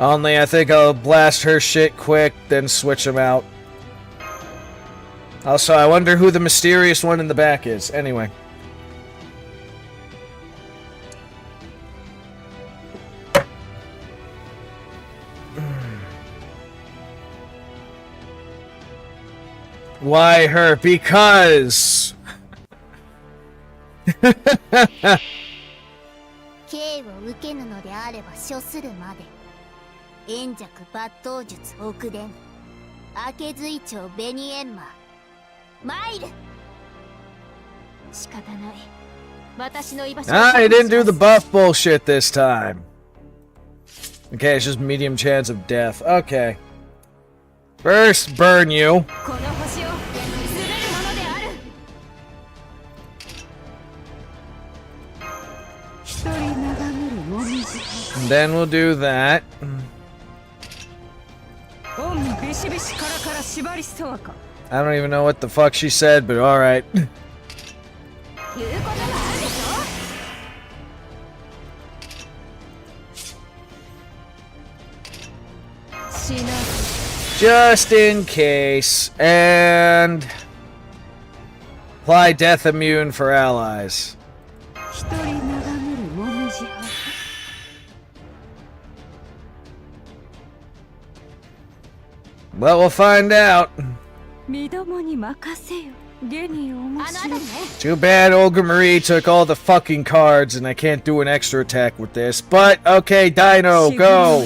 [SPEAKER 1] Only I think I'll blast her shit quick, then switch them out. Also, I wonder who the mysterious one in the back is. Anyway. Why her? Because...
[SPEAKER 5] 刑を受けぬのであれば処するまで円弱抜刀術奥伝明け随長紅閻魔参る
[SPEAKER 2] 仕方ない私の居場所
[SPEAKER 1] I didn't do the buff bullshit this time. Okay, it's just medium chance of death. Okay. First, burn you.
[SPEAKER 2] この星を滑るものである
[SPEAKER 4] And then we'll do that.
[SPEAKER 2] オンビシビシカラカラ縛りそうか
[SPEAKER 4] I don't even know what the fuck she said, but alright.
[SPEAKER 2] 言うことがあるでしょしな
[SPEAKER 4] Just in case. And apply death immune for allies.
[SPEAKER 2] 一人眺めるもみじ派
[SPEAKER 4] Well, we'll find out.
[SPEAKER 2] 身共に任せよゲニー面白い
[SPEAKER 4] Too bad Olga Marie took all the fucking cards and I can't do an extra attack with this. But, okay, Dino, go!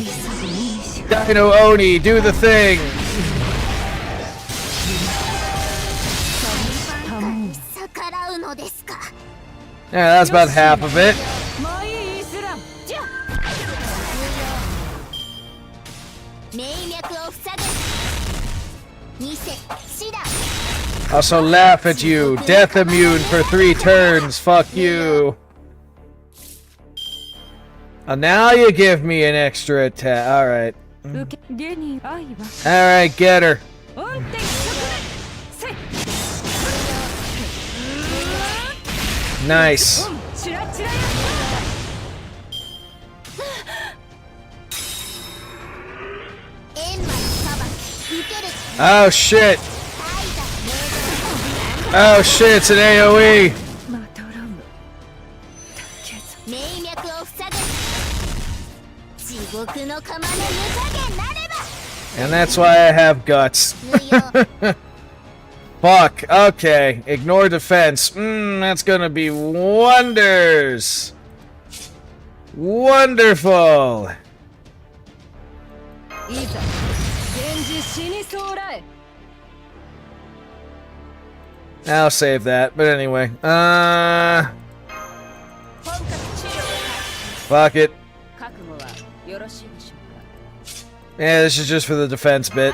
[SPEAKER 4] Dino Oni, do the thing!
[SPEAKER 5] 逆らうのですか
[SPEAKER 4] Yeah, that's about half of it.
[SPEAKER 2] まあいいイスラムじゃ
[SPEAKER 5] 命脈を塞ぐ見せシダ
[SPEAKER 4] Also laugh at you. Death immune for 3 turns. Fuck you. Now you give me an extra attack. Alright.
[SPEAKER 2] 受けゲニー愛は
[SPEAKER 4] Alright, get her.
[SPEAKER 2] 運転職せい
[SPEAKER 4] Nice.
[SPEAKER 2] チラチラや
[SPEAKER 5] エンマの裁き受ける
[SPEAKER 4] Oh shit.
[SPEAKER 5] 大座
[SPEAKER 4] Oh shit, it's an AoE.
[SPEAKER 2] まとらむけず
[SPEAKER 5] 命脈を塞ぐ地獄の釜の湯加減なれば
[SPEAKER 4] And that's why I have guts.
[SPEAKER 5] 無用
[SPEAKER 4] Fuck. Okay. Ignore defense. That's gonna be wonders. Wonderful.
[SPEAKER 2] いざ源氏死にそうらえ
[SPEAKER 4] I'll save that. But anyway.
[SPEAKER 2] 本格治療
[SPEAKER 4] Fuck it.
[SPEAKER 2] 覚悟はよろしいでしょう
[SPEAKER 4] Yeah, this is just for the defense bit.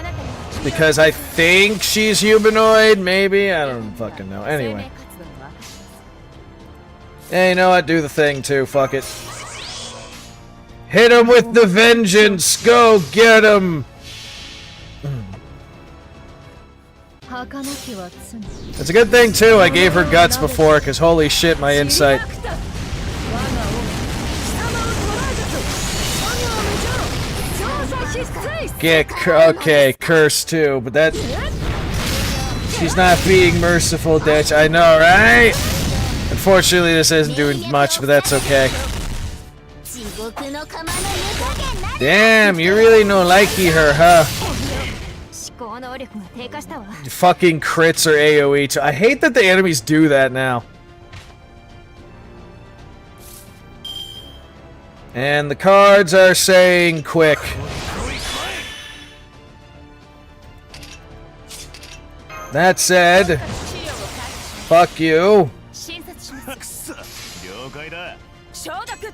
[SPEAKER 4] Because I think she's humanoid, maybe? I don't fucking know.
[SPEAKER 2] か
[SPEAKER 4] Anyway.
[SPEAKER 2] 生命活動の証です
[SPEAKER 4] Hey, you know what? Do the thing too. Fuck it. Hit him with the vengeance! Go get him!
[SPEAKER 2] 儚きは罪
[SPEAKER 4] It's a good thing too I gave her guts before, because holy shit, my insight.
[SPEAKER 2] 我が王貴様を捕らえたぞ我が無情調査必須
[SPEAKER 4] Okay, curse too, but that... She's not being merciful, Ditch. I know, right? Unfortunately, this isn't doing much, but that's okay.
[SPEAKER 5] 地獄の釜の湯加減なれ
[SPEAKER 4] Damn, you really no likey her, huh?
[SPEAKER 2] 思考能力が低下したわ
[SPEAKER 4] Fucking crits or AoE too. I hate that the enemies do that now. And the cards are saying quick. That said, fuck you.
[SPEAKER 2] 診察します
[SPEAKER 3] 了解だ
[SPEAKER 2] 承諾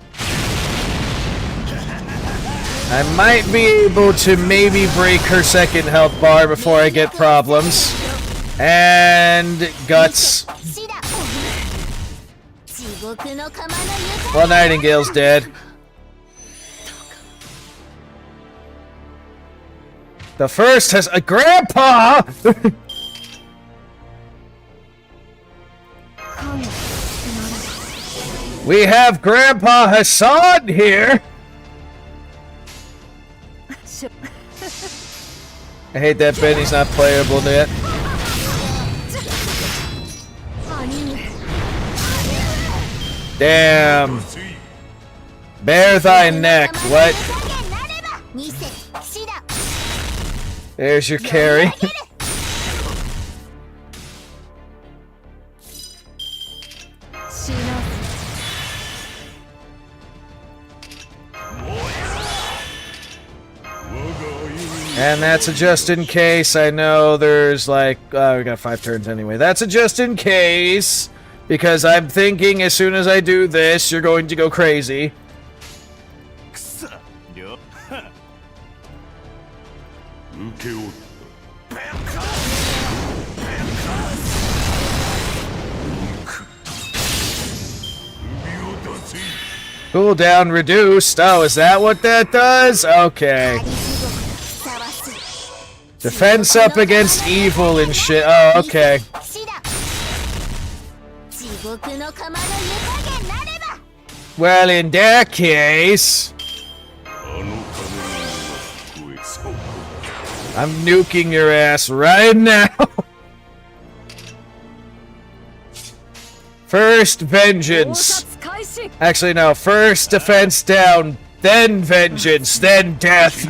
[SPEAKER 4] I might be able to maybe break her second health bar before I get problems. And guts.
[SPEAKER 5] シダ地獄の釜の湯加
[SPEAKER 4] Well, Nightingale's dead. The first has a grandpa. We have Grandpa Hassan here.
[SPEAKER 2] しょ
[SPEAKER 4] I hate that Benny's not playable yet.
[SPEAKER 2] 兄上
[SPEAKER 4] Damn. Bare thy neck. What?
[SPEAKER 5] 減なれば見せシダ
[SPEAKER 4] There's your carry.
[SPEAKER 2] 死な
[SPEAKER 4] And that's a just in case. I know there's like... we got 5 turns anyway. That's a just in case. Because I'm thinking as soon as I do this, you're going to go crazy.
[SPEAKER 3] くそ了
[SPEAKER 6] 受け負った首を出せ
[SPEAKER 4] Cooldown reduced. Oh, is that what that does? Okay. Defense up against evil and shit. Oh, okay. Well, in that case, I'm nuking your ass right now. First vengeance. Actually, no. First defense down, then vengeance, then death.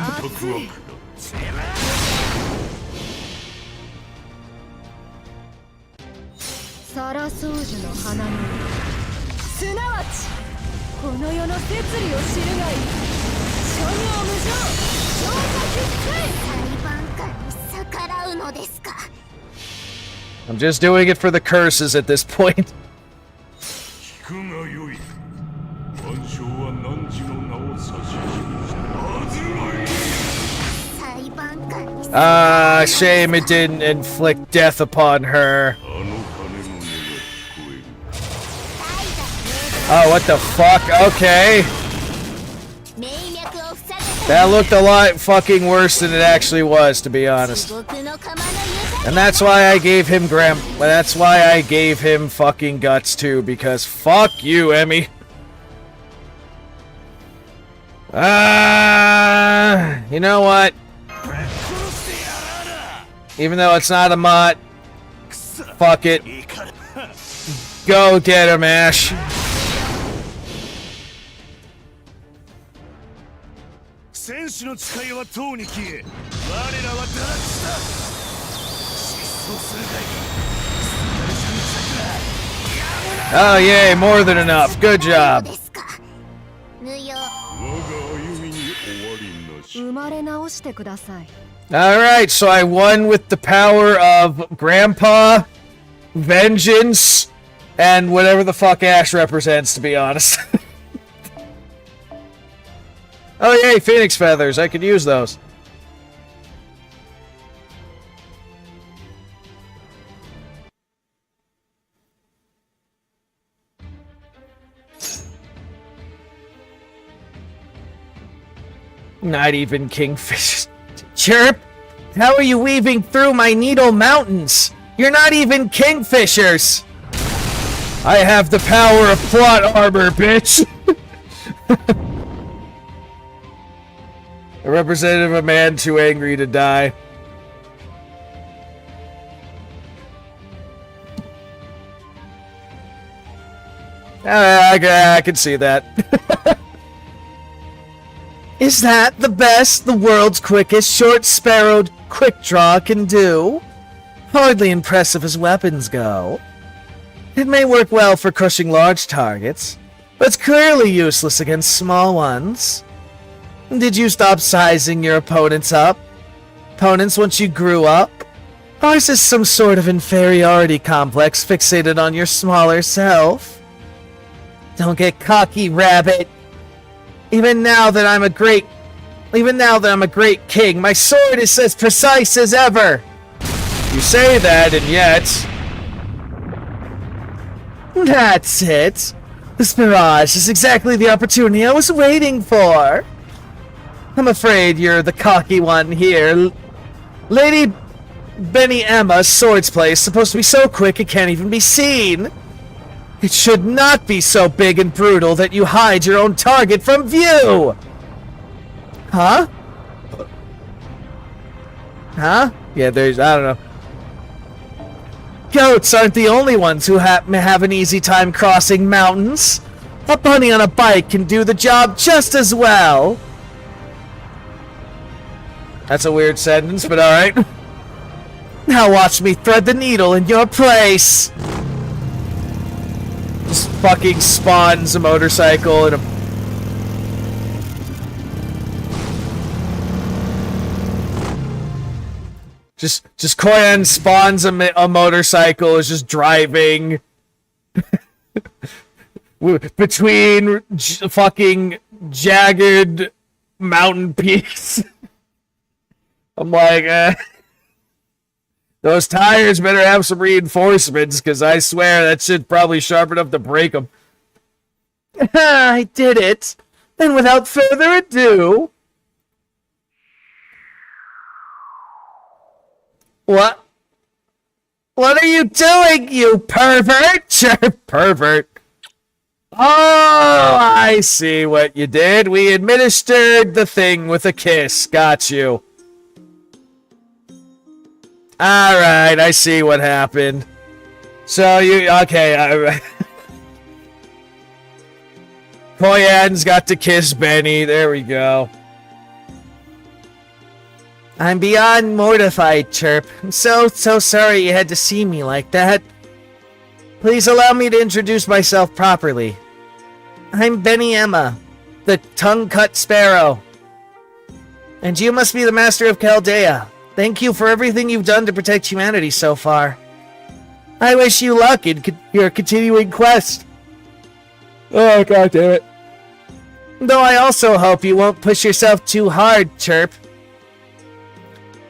[SPEAKER 2] サラソージュの花のすなわちこの世の摂理を知るがいい諸行無常超過決済裁判官に逆らうのですか
[SPEAKER 4] I'm just doing it for the curses at this point.
[SPEAKER 6] 聞くがよい。万象は汝の名を指し示したはずがいい。
[SPEAKER 5] 裁判官に
[SPEAKER 4] Shame it didn't inflict death upon her.
[SPEAKER 6] あの鐘の音が聞こえる。
[SPEAKER 4] Oh, what the fuck? Okay.
[SPEAKER 5] 名脈を塞げ
[SPEAKER 4] That looked a lot fucking worse than it actually was, to be honest.
[SPEAKER 5] 地獄の釜の床
[SPEAKER 4] And that's why I gave him that's why I gave him fucking guts too, because fuck you, Emmy. You know what? Even though it's not a mod, fuck it. Go get him, Ash.
[SPEAKER 3] 戦士の誓いはとうに消え、我らは堕落した失踪するがいい。
[SPEAKER 4] Oh, yay, more than enough. Good job.
[SPEAKER 5] ですか無用
[SPEAKER 6] 我が歩みに終わりなし。
[SPEAKER 2] 生まれ直してください
[SPEAKER 4] Alright, so I won with the power of Grandpa, Vengeance, and whatever the fuck Ash represents, to be honest. Oh yay, Phoenix Feathers, I could use those. Not even Kingfish. Chirp! How are you weaving through my Needle Mountains? You're not even Kingfishers! I have the power of plot armor, bitch! A representative of a man too angry to die. I can see that. Is that the best the world's quickest short-sparrowed quick draw can do? Hardly impressive as weapons go. It may work well for crushing large targets, but it's clearly useless against small ones. Did you stop sizing your opponents once you grew up? Or is this some sort of inferiority complex fixated on your smaller self? Don't get cocky, rabbit. Even now that I'm a great king, my sword is as precise as ever. You say that, and yet... That's it. This mirage is exactly the opportunity I was waiting for. I'm afraid you're the cocky one here. Lady Benny Emma's sword's play is supposed to be so quick it can't even be seen. It should not be so big and brutal that you hide your own target from view! Huh? Huh? Yeah, I don't know. Goats aren't the only ones who have an easy time crossing mountains. A bunny on a bike can do the job just as well. That's a weird sentence, but alright. Now watch me thread the needle in your place! Just fucking spawns a motorcycle and a... Just Koyan spawns a motorcycle, is just driving between fucking jagged mountain peaks. I'm like, those tires better have some reinforcements, because I swear that shit's probably sharp enough to break them.
[SPEAKER 1] I did it. And without further ado... What? What are you doing, you pervert? Pervert. Oh, I see what you did. We administered the thing with a kiss. Got you. Alright, I see what happened. So you... Okay, Koyan's got to kiss Benny. There we go. I'm beyond mortified, Chirp. I'm so sorry you had to see me like that. Please allow me to introduce myself properly. I'm Benny Emma, the tongue-cut sparrow. And you must be the master of Chaldea. Thank you for everything you've done to protect humanity so far. I wish you luck in your continuing quest. Oh, God damn it. Though I also hope you won't push yourself too hard, Chirp.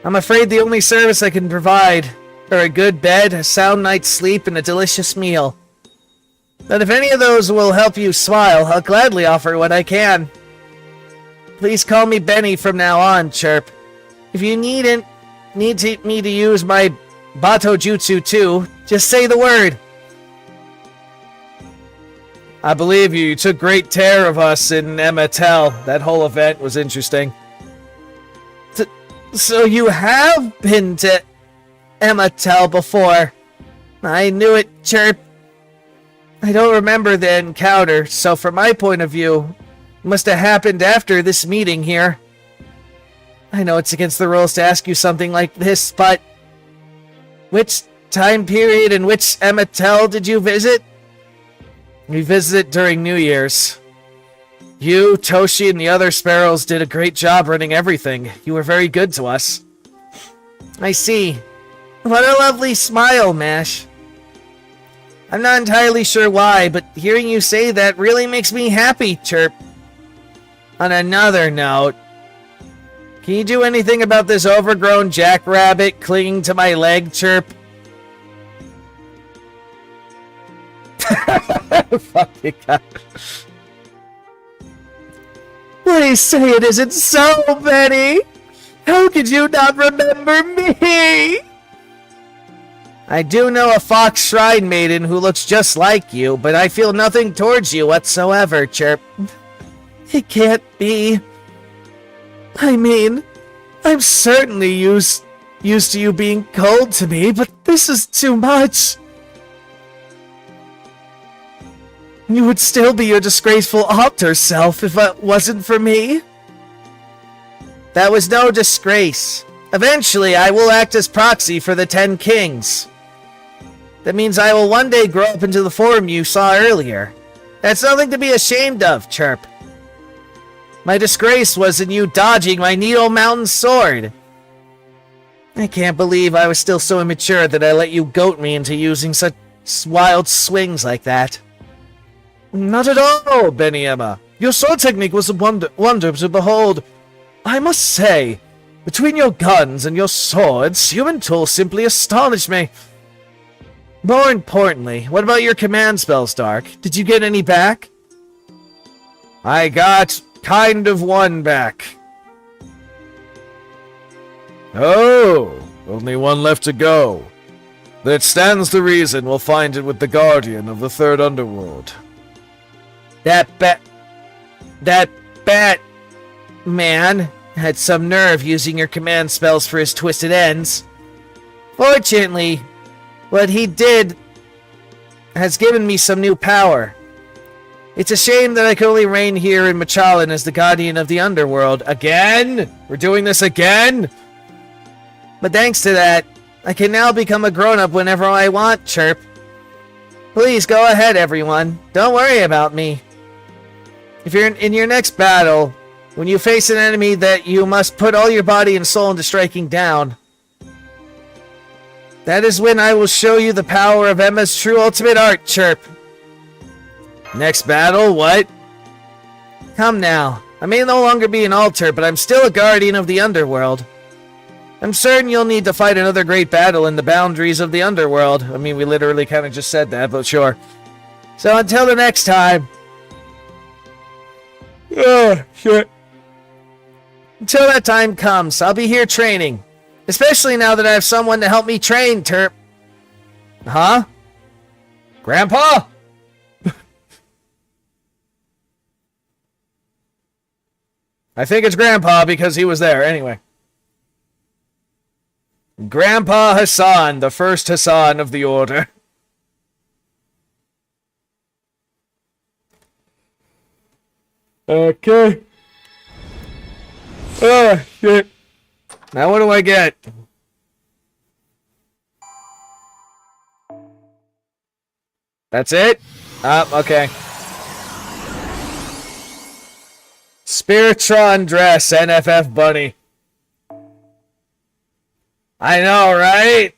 [SPEAKER 1] I'm afraid the only service I can provide are a good bed, a sound night's sleep, and a delicious meal. But if any of those will help you smile, I'll gladly offer what I can. Please call me Benny from now on, Chirp. If you need me to use my Bato Jutsu too, just say the word. I believe you. You took great care of us in Ematel. That whole event was interesting. So you have been to Ematel before. I knew it, Chirp. I don't remember the encounter, so from my point of view, it must have happened after this meeting here. I know it's against the rules to ask you something like this, but... Which time period and which Ematel did you visit? We visited during New Year's. You, Toshi, and the other sparrows did a great job running everything. You were very good to us. I see. What a lovely smile, Mash. I'm not entirely sure why, but hearing you say that really makes me happy, Chirp. On another note, can you do anything about this overgrown jackrabbit clinging to my leg, Chirp? Fucking God. Please say it isn't so, Benny! How could you not remember me? I do know a fox shrine maiden who looks just like you, but I feel nothing towards you whatsoever, Chirp. It can't be. I mean, I'm certainly used to you being cold to me, but this is too much. You would still be your disgraceful alter self if it wasn't for me. That was no disgrace. Eventually, I will act as proxy for the 10 kings. That means I will one day grow up into the form you saw earlier. That's nothing to be ashamed of, Chirp. My disgrace was in you dodging my Needle Mountain sword. I can't believe I was still so immature that I let you goat me into using such wild swings like that. Not at all, Benny Emma. Your sword technique was a wonder to behold. I must say, between your guns and your swords, human tools simply astonish me. More importantly, what about your command spells, Dark? Did you get any back? I got kind of one back.
[SPEAKER 4] Oh, only one left to go. That stands to reason we'll find it with the Guardian of the Third Underworld.
[SPEAKER 1] That bat man had some nerve using your command spells for his twisted ends. Fortunately, what he did has given me some new power. It's a shame that I can only reign here in Machalan as the Guardian of the Underworld. Again? We're doing this again? But thanks to that, I can now become a grown-up whenever I want, Chirp. Please go ahead, everyone. Don't worry about me. If you're in your next battle, when you face an enemy that you must put all your body and soul into striking down, that is when I will show you the power of Emma's true ultimate art, Chirp.
[SPEAKER 4] Next battle? What?
[SPEAKER 1] Come now. I may no longer be an alter, but I'm still a guardian of the underworld. I'm certain you'll need to fight another great battle in the boundaries of the underworld. I mean, we literally kind of just said that, but sure. So until the next time, Oh, shit. Until that time comes, I'll be here training. Especially now that I have someone to help me train, Terp. Huh? Grandpa? I think it's Grandpa because he was there. Anyway. Grandpa Hassan, the first Hassan of the Order. Okay. Oh, shit. Now what do I get? That's it? Okay. Spiritron dress, NFF bunny. I know, right?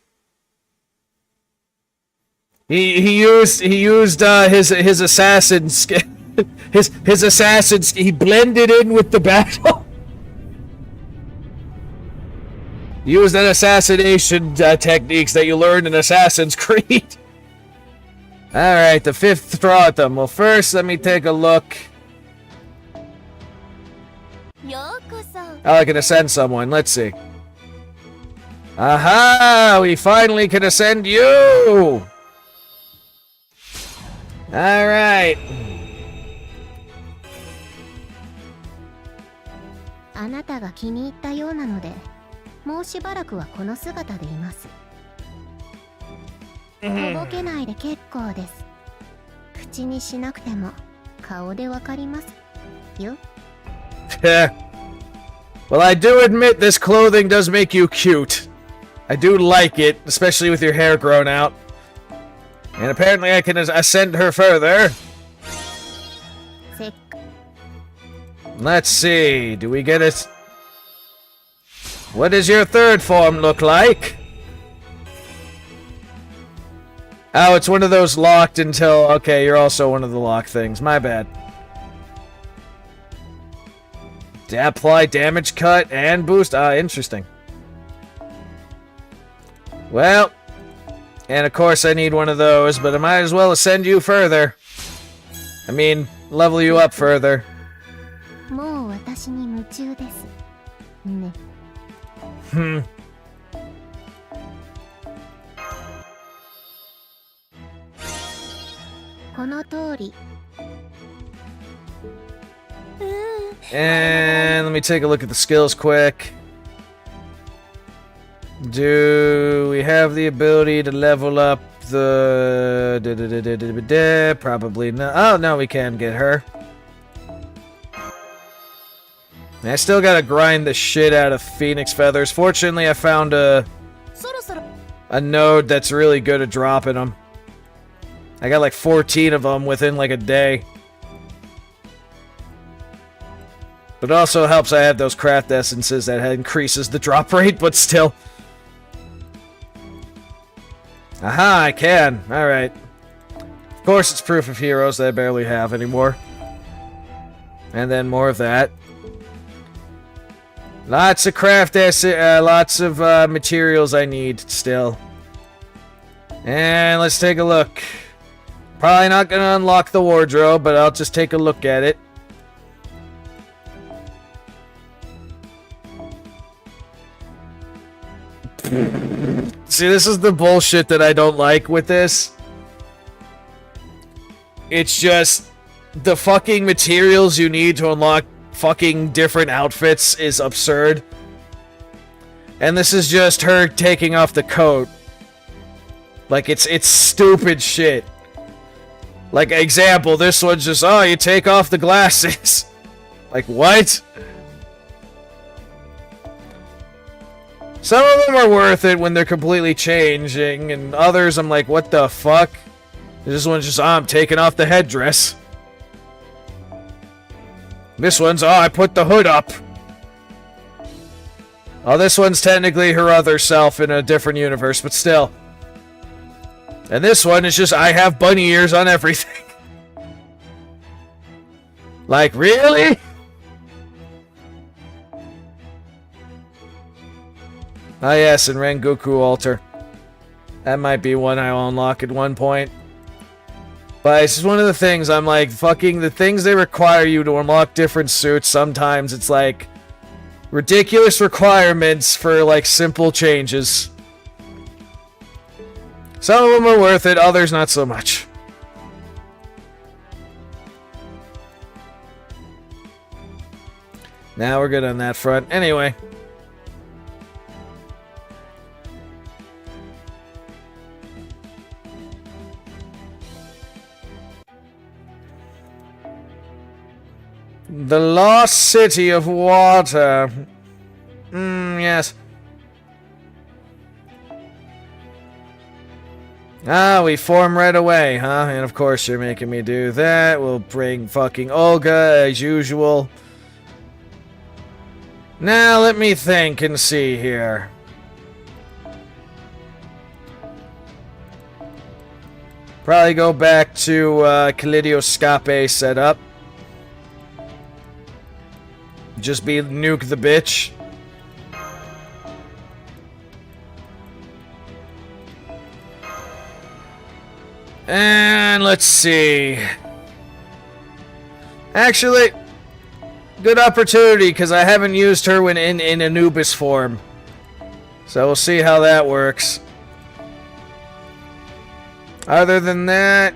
[SPEAKER 1] He used his assassin skin. his assassin skin. He blended in with the battle. Used an assassination techniques that you learned in Assassin's Creed. Alright, the 5th Throtham. Well, first, let me take a look. Oh, I can ascend someone. Let's see. Aha! We finally can ascend you! Alright.
[SPEAKER 5] あなたが気に入ったようなので、もうしばらくはこの姿でいます。とぼけないで結構です。口にしなくても顔でわかりますよ。
[SPEAKER 1] Well, I do admit this clothing does make you cute. I do like it, especially with your hair grown out. And apparently I can ascend her further. Let's see, do we get it? What does your 3rd form look like? Oh, it's one of those locked until... Okay, you're also one of the locked things. My bad. Apply damage cut and boost. Interesting. Well, and of course I need one of those, but I might as well ascend you further. I mean, level you up further.
[SPEAKER 5] もう私に夢中です。ね。この通り。
[SPEAKER 1] And let me take a look at the skills quick. Do we have the ability to level up the... Probably not. Oh, no, we can get her. I still gotta grind the shit out of Phoenix Feathers. Fortunately, I found a node that's really good at dropping them. I got like 14 of them within like a day. But it also helps I have those craft essences that increases the drop rate, but still. Aha, I can. Alright. Of course, it's proof of heroes that I barely have anymore. And then more of that. Lots of craft lots of materials I need still. And let's take a look. Probably not gonna unlock the wardrobe, but I'll just take a look at it. See, this is the bullshit that I don't like with this. It's just the fucking materials you need to unlock fucking different outfits is absurd. And this is just her taking off the coat. Like, it's stupid shit. Like, example, this one's just, oh, you take off the glasses. Like, what? Some of them are worth it when they're completely changing, and others I'm like, what the fuck? This one's just, oh, I'm taking off the headdress. This one's, oh, I put the hood up. Oh, this one's technically her other self in a different universe, but still. And this one is just, I have bunny ears on everything. Like, really? Ah, yes, and Rengoku altar. That might be one I'll unlock at one point.
[SPEAKER 4] But it's just one of the things I'm like, fucking the things they require you to unlock different suits, sometimes it's like ridiculous requirements for like simple changes. Some of them are worth it, others not so much. Now we're good on that front. Anyway. The lost city of water. Yes. Ah, we form right away, huh? And of course you're making me do that. We'll bring fucking Olga as usual. Now let me think and see here. Probably go back to Kaleidoscope setup. Just be nuke the bitch. And let's see. Actually, good opportunity because I haven't used her when in Anubis form. So we'll see how that works. Other than that,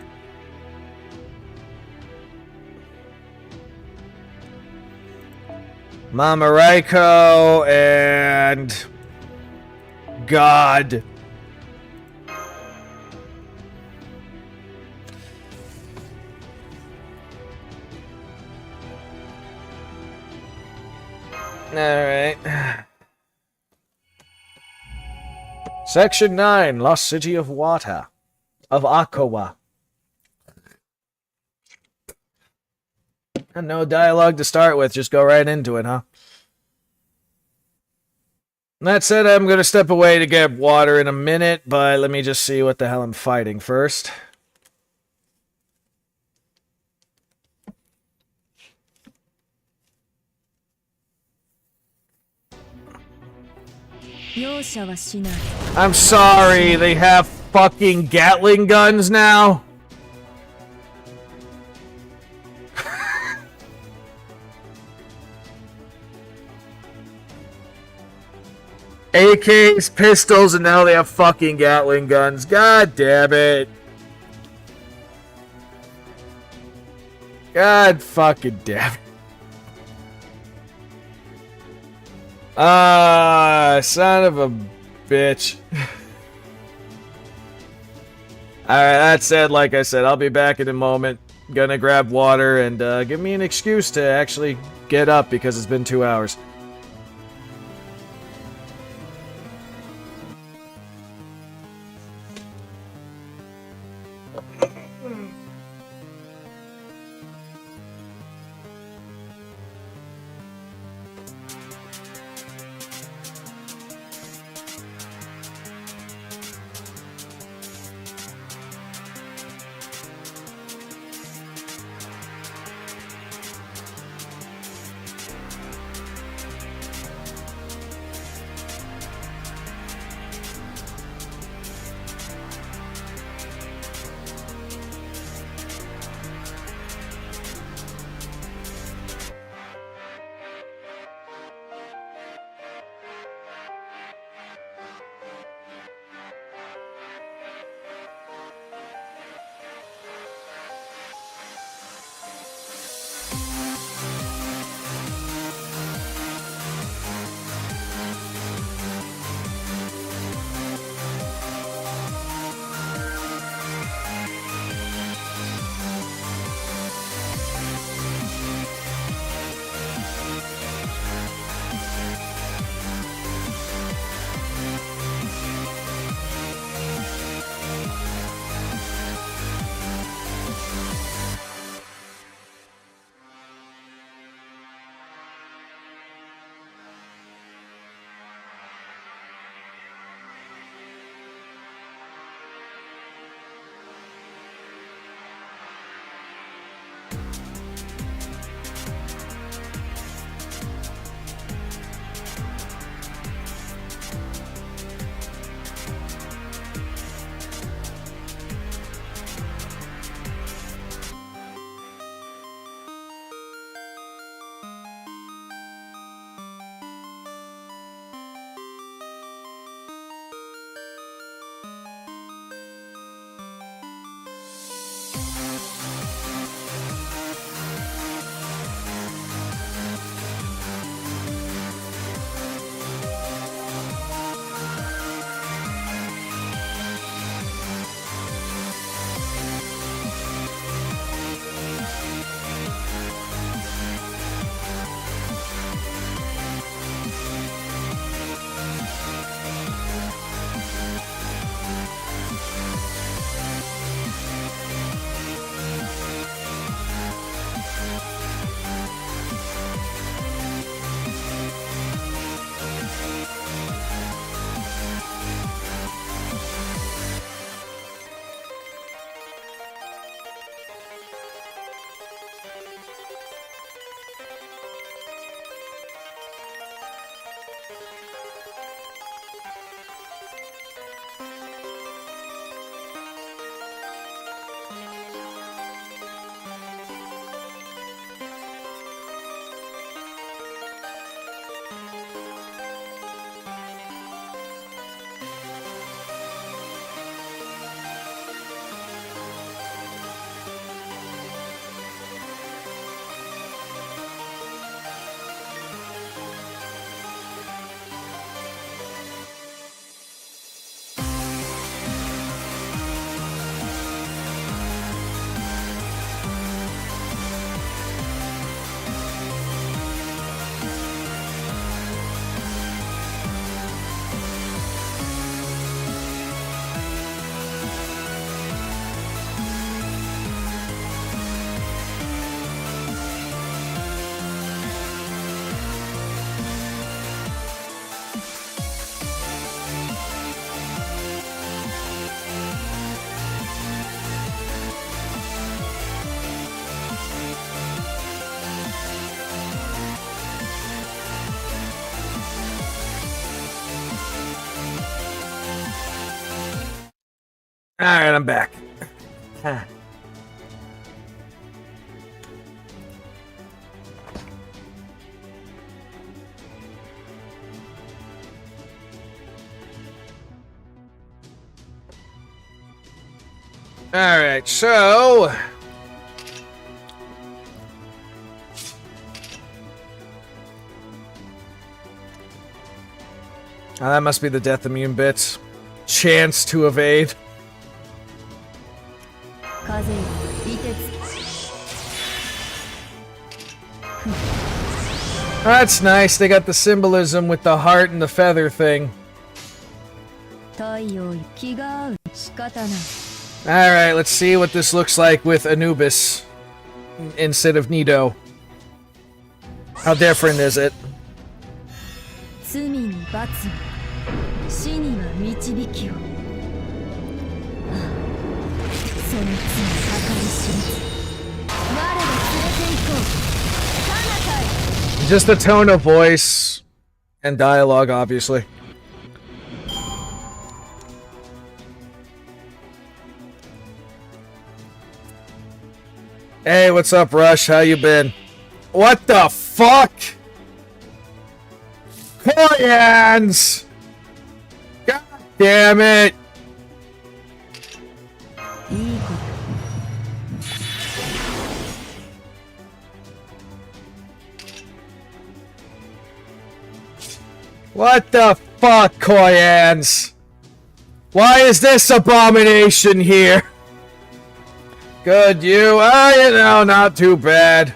[SPEAKER 4] Mama Raiko and God. Alright. Section 9, Lost City of Water. Of Akawa. And no dialogue to start with, just go right into it, huh? That said, I'm gonna step away to get water in a minute, but let me just see what the hell I'm fighting first. I'm sorry, they have fucking Gatling guns now? AKs, pistols, and now they have fucking Gatling guns. God damn it. God fucking damn it. Ah, son of a bitch. Alright, that said, like I said, I'll be back in a moment. Gonna grab water and give me an excuse to actually get up because it's been 2 hours. Alright, I'm back. Alright, so... that must be the death immune bits. Chance to evade. That's nice. They got the symbolism with the heart and the feather thing. Alright, let's see what this looks like with Anubis instead of Nido. How different is it? Just the tone of voice and dialogue, obviously. Hey, what's up, Rush? How you been? What the fuck? Koyans! God damn it! What the fuck, Koyans? Why is this abomination here? Good, you? You know, not too bad.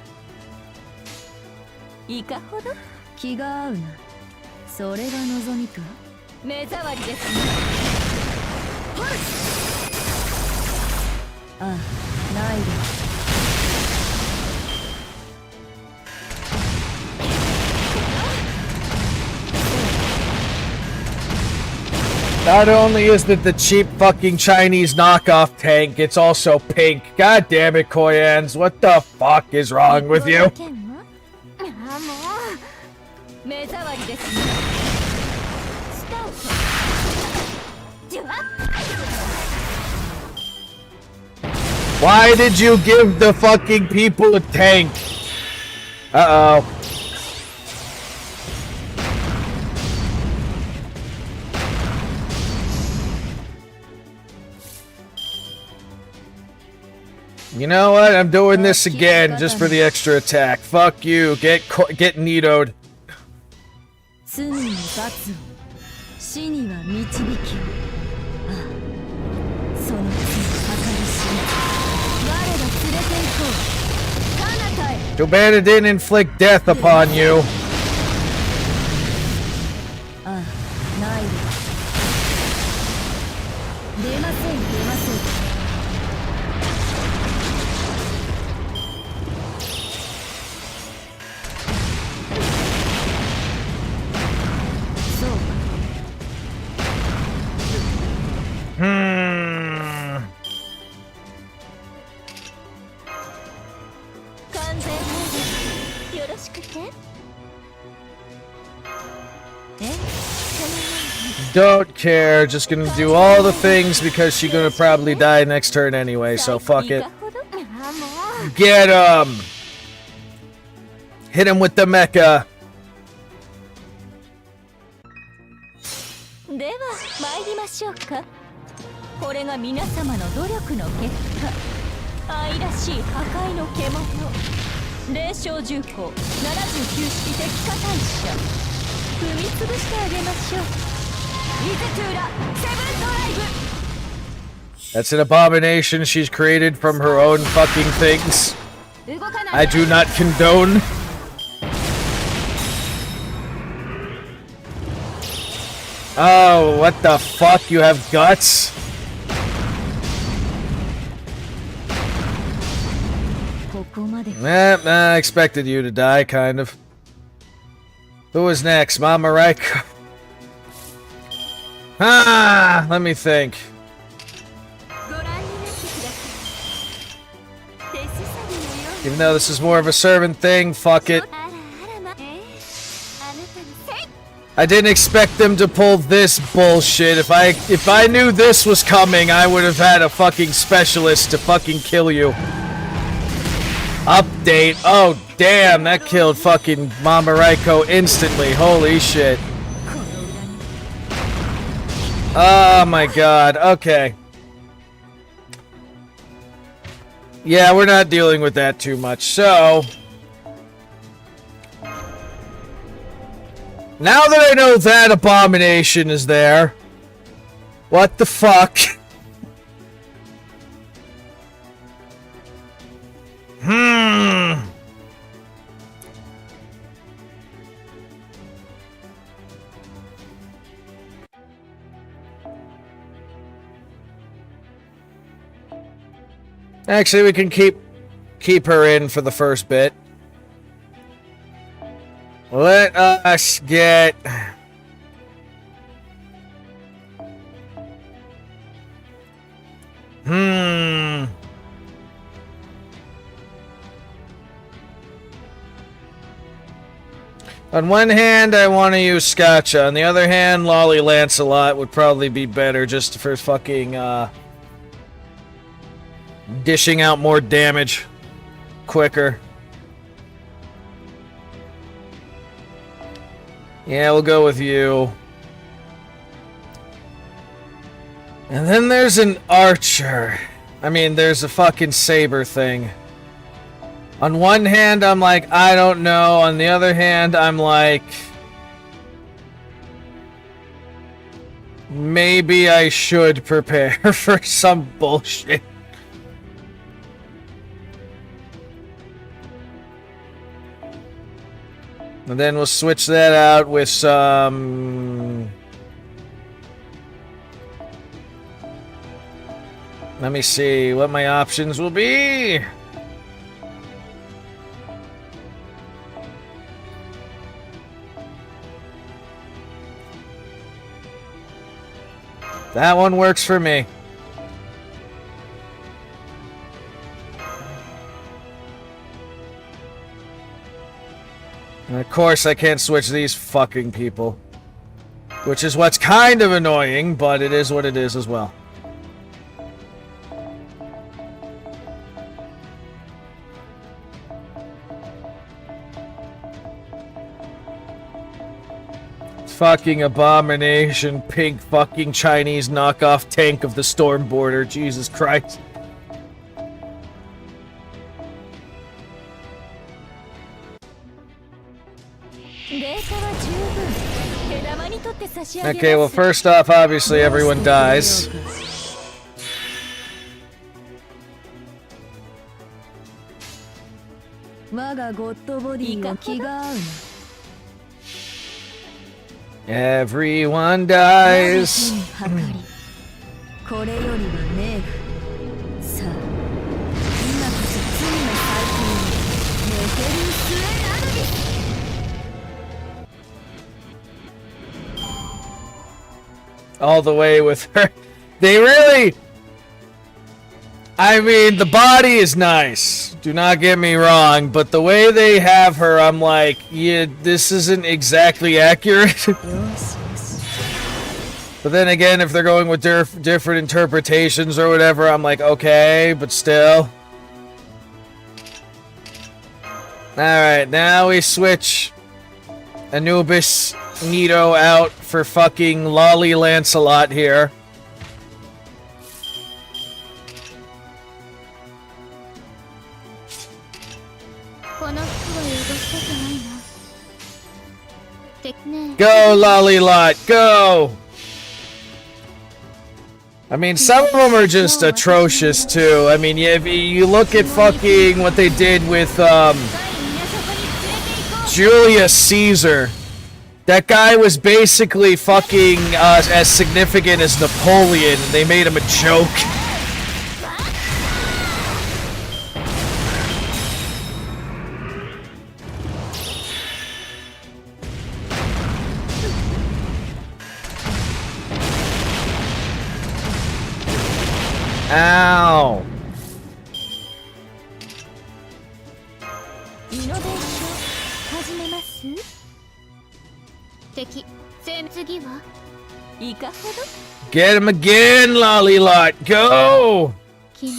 [SPEAKER 4] Not only is it the cheap fucking Chinese knockoff tank, it's also pink. God damn it, Koyans. What the fuck is wrong with you? Why did you give the fucking people a tank? Uh-oh. You know what? I'm doing this again just for the extra attack. Fuck you. Get Nito'd. Too bad it didn't inflict death upon you. Don't care, just gonna do all the things because she's gonna probably die next turn anyway, so fuck it. Get him! Hit him with the mecha! That's an abomination she's created from her own fucking things. I do not condone. Oh, what the fuck? You have guts? I expected you to die, kind of. Who is next? Mama Raiko? Let me think. Even though this is more of a servant thing, fuck it.
[SPEAKER 1] I didn't expect them to pull this bullshit. If I knew this was coming, I would have had a fucking specialist to fucking kill you. Update. Oh, damn, that killed fucking Mama Raiko instantly. Holy shit. Oh my god. Okay. Yeah, we're not dealing with that too much. So, now that I know that abomination is there, what the fuck? Actually, we can keep her in for the first bit. Let us get... On one hand, I want to use Scotcha. On the other hand, Lolly Lancelot would probably be better just for fucking, dishing out more damage quicker. Yeah, we'll go with you. And then there's an archer. I mean, there's a fucking saber thing. On one hand, I'm like, I don't know. On the other hand, I'm like... maybe I should prepare for some bullshit. And then we'll switch that out with some... let me see what my options will be. That one works for me. And of course, I can't switch these fucking people. Which is what's kind of annoying, but it is what it is as well. Fucking abomination, pink fucking Chinese knockoff tank of the storm border. Jesus Christ. Okay, well, first off, obviously everyone dies. Everyone dies. All the way with her. They really... I mean, the body is nice. Do not get me wrong, but the way they have her, I'm like, yeah, this isn't exactly accurate. But then again, if they're going with different interpretations or whatever, I'm like, okay, but still. Alright, now we switch Anubis Nito out for fucking Lolly Lancelot here. Go, Lollylot, go! I mean, some of them are just atrocious, too. I mean, if you look at fucking what they did with, Julius Caesar. That guy was basically fucking, as significant as Napoleon. They made him a joke. Ow.
[SPEAKER 5] 次はいかほど
[SPEAKER 1] Get him again, Lollylot. Go!
[SPEAKER 5] 君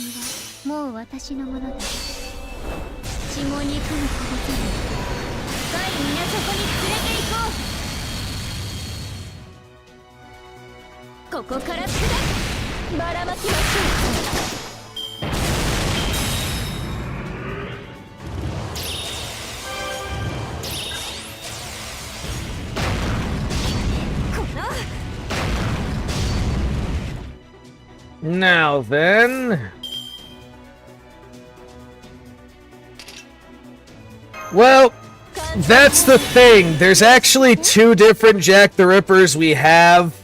[SPEAKER 5] はもう私のものだ。血も肉もこぼさない深い港に連れて行こう。ここから砕くばらまきましょう。この
[SPEAKER 1] Now then... Well, that's the thing. There's actually 2 different Jack the Rippers we have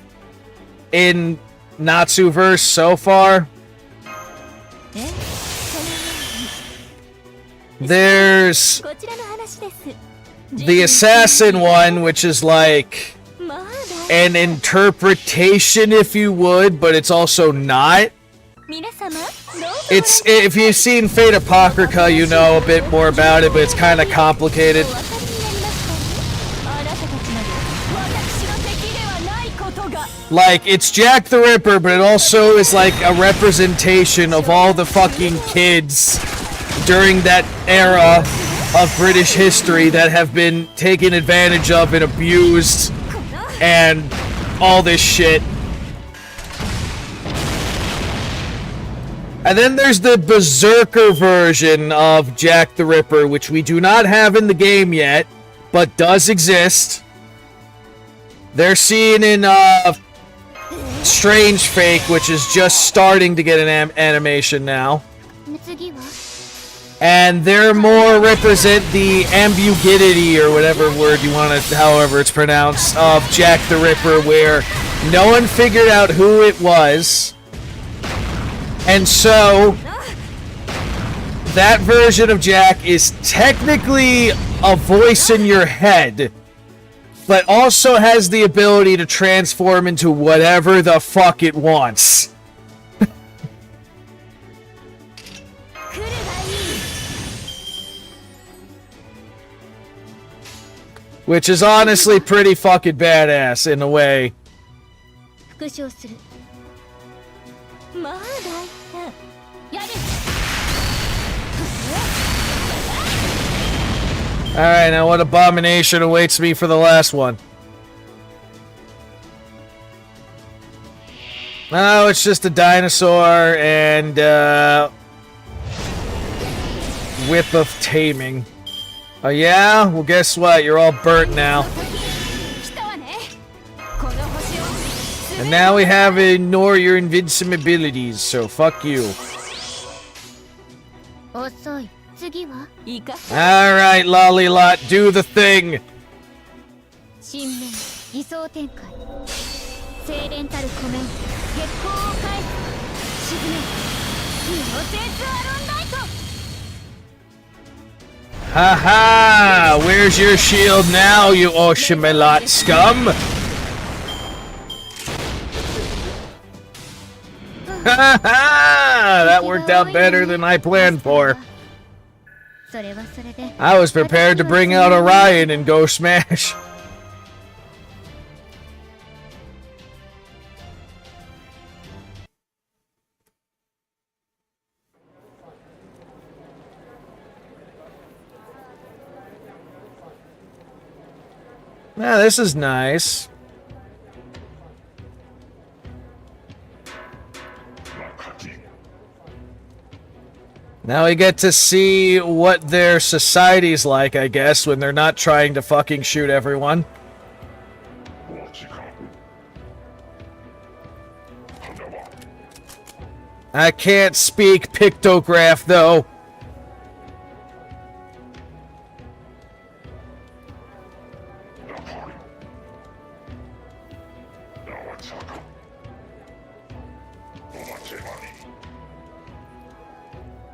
[SPEAKER 1] in Natsuverse so far. There's
[SPEAKER 5] こちらの話です。
[SPEAKER 1] the assassin one, which is like
[SPEAKER 5] まだ
[SPEAKER 1] an interpretation, if you would, but it's also not.
[SPEAKER 5] 皆様どうぞ
[SPEAKER 1] It's, if you've seen Fate Apocrypha, you know a bit more about it, but it's kind of complicated.
[SPEAKER 5] お分かりになりましたね。あなたたちなど私の敵ではないことが。
[SPEAKER 1] Like, it's Jack the Ripper, but it also is like a representation of all the fucking kids during that era of British history that have been taken advantage of and abused and all this shit. And then there's the Berserker version of Jack the Ripper, which we do not have in the game yet, but does exist. They're seen in Strange Fake, which is just starting to get an animation now.
[SPEAKER 5] 次は
[SPEAKER 1] And they're more represent the ambiguity, or whatever word you want to, however it's pronounced, of Jack the Ripper, where no one figured out who it was. And so, that version of Jack is technically a voice in your head, but also has the ability to transform into whatever the fuck it wants.
[SPEAKER 5] 来るがいい。
[SPEAKER 1] Which is honestly pretty fucking badass in a way.
[SPEAKER 5] 復唱する。まあ大胆。やる。
[SPEAKER 1] Alright, now what abomination awaits me for the last one? Oh, it's just a dinosaur and, Whip of Taming. Oh yeah? Well, guess what? You're all burnt now.
[SPEAKER 5] 来たわね。この星を。
[SPEAKER 1] And now we have ignore your invincibilities, so fuck you.
[SPEAKER 5] 遅い。次はいか。
[SPEAKER 1] Alright, Lollylot, do the thing!
[SPEAKER 5] 新面偽装展開。精錬たる湖面月光を返す。沈め。イノセンスアロンライト。
[SPEAKER 1] Haha! Where's your shield now, you Oshimelot scum? Haha! That worked out better than I planned for.
[SPEAKER 5] それはそれで。
[SPEAKER 1] I was prepared to bring out Orion and go smash. Yeah, this is nice. Now we get to see what their society's like, I guess, when they're not trying to fucking shoot everyone. I can't speak pictograph, though.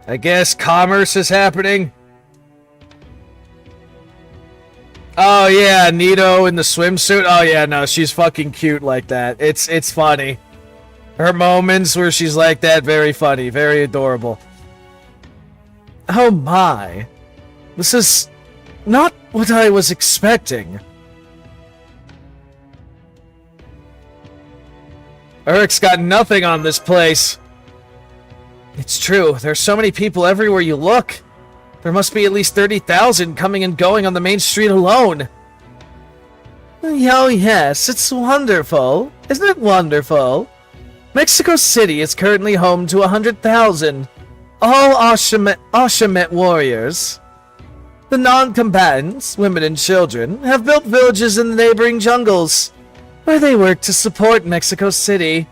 [SPEAKER 1] I guess commerce is happening. Oh yeah, Nito in the swimsuit. Oh yeah, no, she's fucking cute like that. It's funny. Her moments where she's like that, very funny, very adorable. Oh my. This is not what I was expecting. Eric's got nothing on this place. It's true. There's so many people everywhere you look. There must be at least 30,000 coming and going on the main street alone. Oh yes, it's wonderful. Isn't it wonderful? Mexico City is currently home to 100,000. All Oshamet warriors. The non-combatants, women and children, have built villages in the neighboring jungles, where they work to support Mexico City.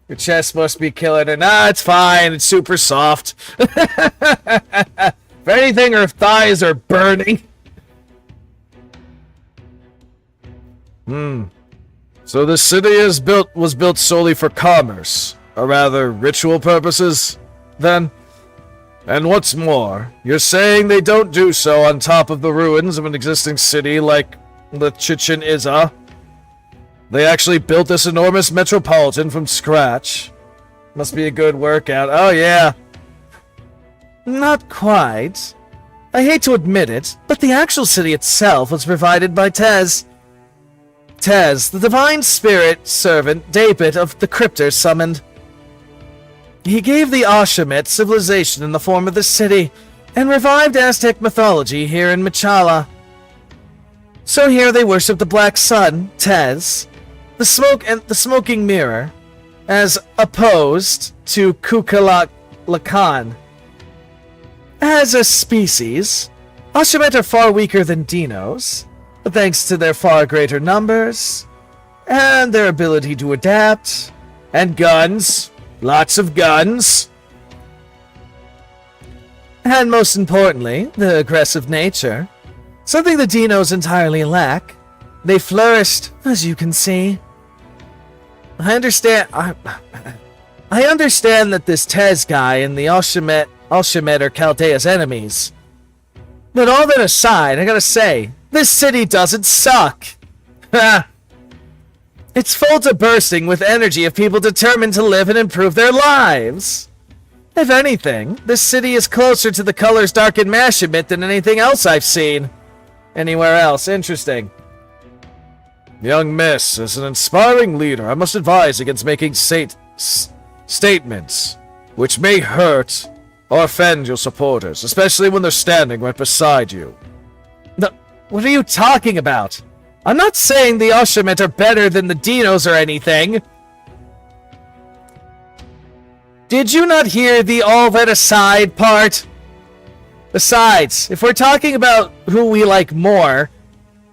[SPEAKER 1] Your chest must be killing her. Nah, it's fine. It's super soft. If anything, her thighs are burning.
[SPEAKER 4] So this city was built solely for commerce, or rather ritual purposes, then? And what's more, you're saying they don't do so on top of the ruins of an existing city like the Chichen Itza? They actually built this enormous metropolitan from scratch. Must be a good workout. Oh yeah.
[SPEAKER 1] Not quite. I hate to admit it, but the actual city itself was provided by Tez. Tez, the divine spirit servant David of the Cryptors summoned. He gave the Oshamet civilization in the form of the city, and revived Aztec mythology here in Machala. So here they worship the Black Sun, Tez, the smoke and the smoking mirror, as opposed to Kukulkan. As a species, Oshamet are far weaker than Dinos, but thanks to their far greater numbers, and their ability to adapt, and guns, lots of guns, and most importantly, the aggressive nature, something the Dinos entirely lack. They flourished, as you can see. I understand that this Tez guy and the Oshamet are Chaldea's enemies. But all that aside, I gotta say, this city doesn't suck. Ha! It's full to bursting with energy of people determined to live and improve their lives. If anything, this city is closer to the colors dark in Mashamit than anything else I've seen. Anywhere else. Interesting.
[SPEAKER 4] Young miss, as an inspiring leader, I must advise against making statements which may hurt or offend your supporters, especially when they're standing right beside you.
[SPEAKER 1] No, what are you talking about? I'm not saying the Oshamet are better than the Dinos or anything. Did you not hear the all that aside part? Besides, if we're talking about who we like more,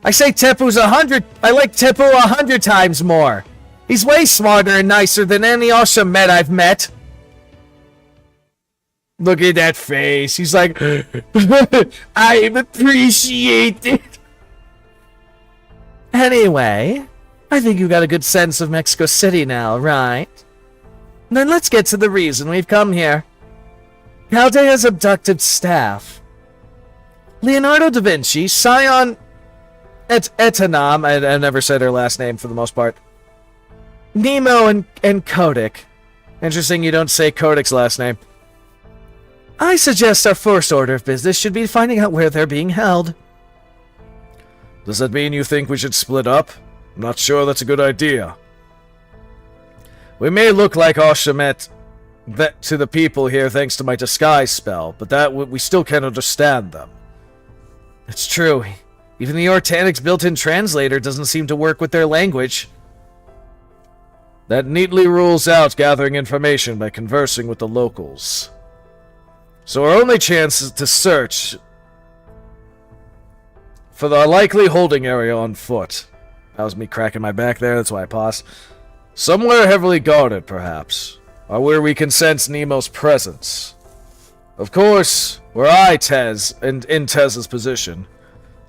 [SPEAKER 1] I like Tepu 100 times more. He's way smarter and nicer than any Oshamet I've met. Look at that face. He's like, I'm appreciated. Anyway, I think you got a good sense of Mexico City now, right? Then let's get to the reason we've come here. Chaldea's abducted staff. Leonardo da Vinci, Scion Etanam, I never said her last name for the most part. Nemo and Kodak. Interesting you don't say Kodak's last name. I suggest our first order of business should be finding out where they're being held.
[SPEAKER 4] Does that mean you think we should split up? I'm not sure that's a good idea. We may look like Oshamet to the people here thanks to my disguise spell, but that we still can't understand them.
[SPEAKER 1] It's true. Even the Ortanic's built-in translator doesn't seem to work with their language.
[SPEAKER 4] That neatly rules out gathering information by conversing with the locals. So our only chance is to search for the likely holding area on foot.
[SPEAKER 1] That was me cracking my back there, that's why I paused.
[SPEAKER 4] Somewhere heavily guarded, perhaps, or where we can sense Nemo's presence. Of course, were I Tez, and in Tez's position,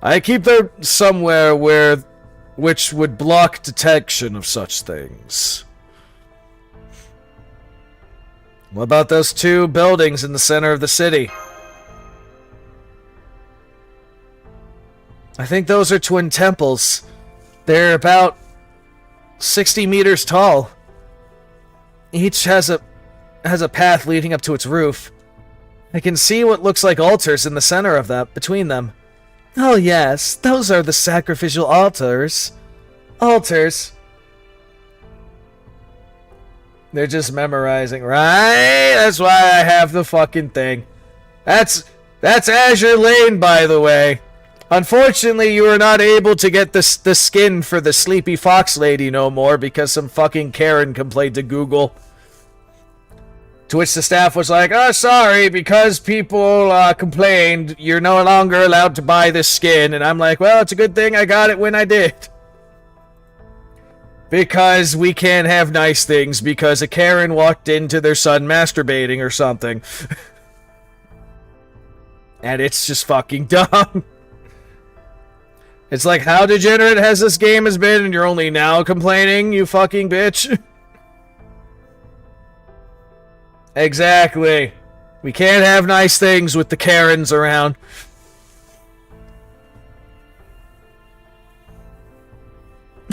[SPEAKER 4] I keep there somewhere which would block detection of such things.
[SPEAKER 1] What about those two buildings in the center of the city? I think those are twin temples. They're about 60 meters tall. Each has a path leading up to its roof. I can see what looks like altars in the center of that, between them. Oh yes, those are the sacrificial altars. Altars. They're just memorizing, right? That's why I have the fucking thing. That's Azure Lane, by the way. Unfortunately, you are not able to get the skin for the Sleepy Fox Lady no more because some fucking Karen complained to Google. To which the staff was like, oh, sorry, because people complained, you're no longer allowed to buy this skin. And I'm like, well, it's a good thing I got it when I did. Because we can't have nice things because a Karen walked into their son masturbating or something. And it's just fucking dumb. It's like, how degenerate has this game has been and you're only now complaining, you fucking bitch? Exactly. We can't have nice things with the Karens around.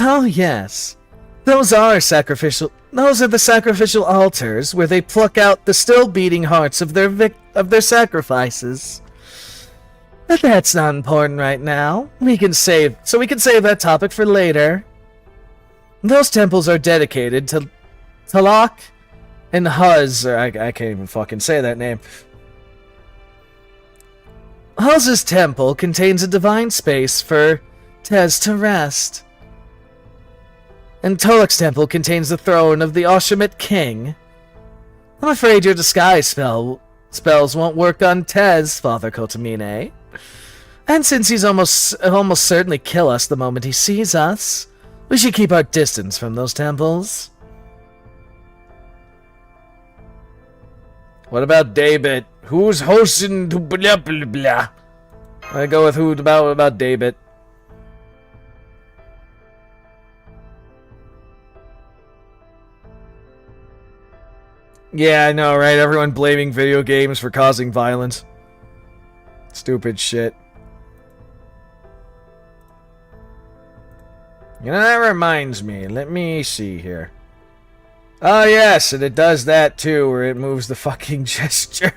[SPEAKER 1] Oh, yes. Those are the sacrificial altars where they pluck out the still beating hearts of their sacrifices. But that's not important right now. We can save that topic for later. Those temples are dedicated to Talak and Huz, or I can't even fucking say that name. Huz's temple contains a divine space for Tez to rest. And Tolak's temple contains the throne of the Oshamit king. I'm afraid your disguise spells won't work on Tez, Father Kotamine. And since he's almost certainly kill us the moment he sees us, we should keep our distance from those temples. What about David? Who's hosting blah blah blah? I go with who about David. Yeah, I know, right? Everyone blaming video games for causing violence. Stupid shit. You know, that reminds me. Let me see here. Oh, yes, and it does that too, where it moves the fucking gesture.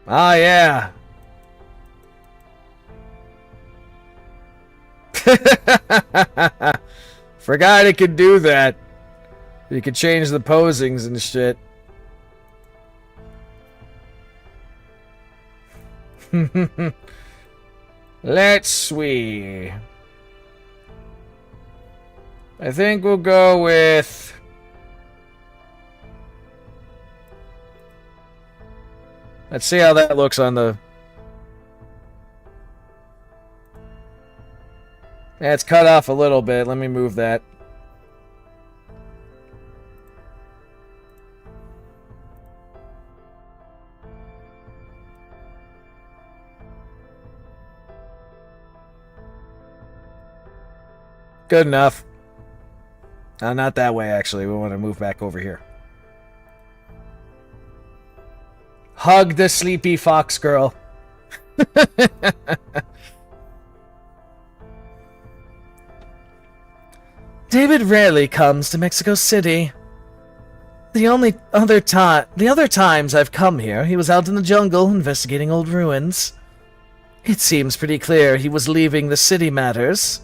[SPEAKER 1] Ah, yeah. Forgot it could do that. You could change the posings and shit. Let's see. I think we'll go with... Let's see how that looks on the... Yeah, it's cut off a little bit. Let me move that. Good enough. Not that way, actually. We want to move back over here. Hug the sleepy fox girl. David rarely comes to Mexico City. The other times I've come here, he was out in the jungle investigating old ruins. It seems pretty clear he was leaving the city matters.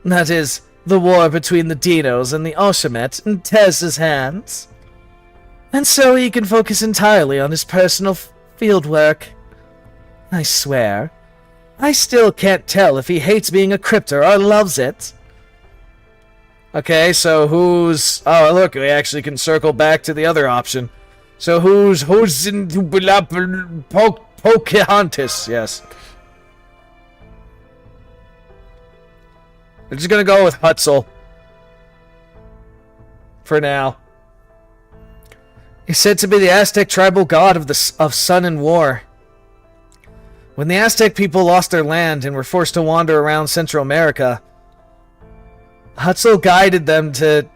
[SPEAKER 1] That is, the war between the Dinos and the Oshamet in Tez's hands. And so he can focus entirely on his personal field work. I swear, I still can't tell if he hates being a crypter or loves it. Okay, so who's... Oh, look, we actually can circle back to the other option. So who's in Pocahontas? Yes. We're just gonna go with Hutzel. For now. He's said to be the Aztec tribal god of sun and war. When the Aztec people lost their land and were forced to wander around Central America, Hutzel guided them to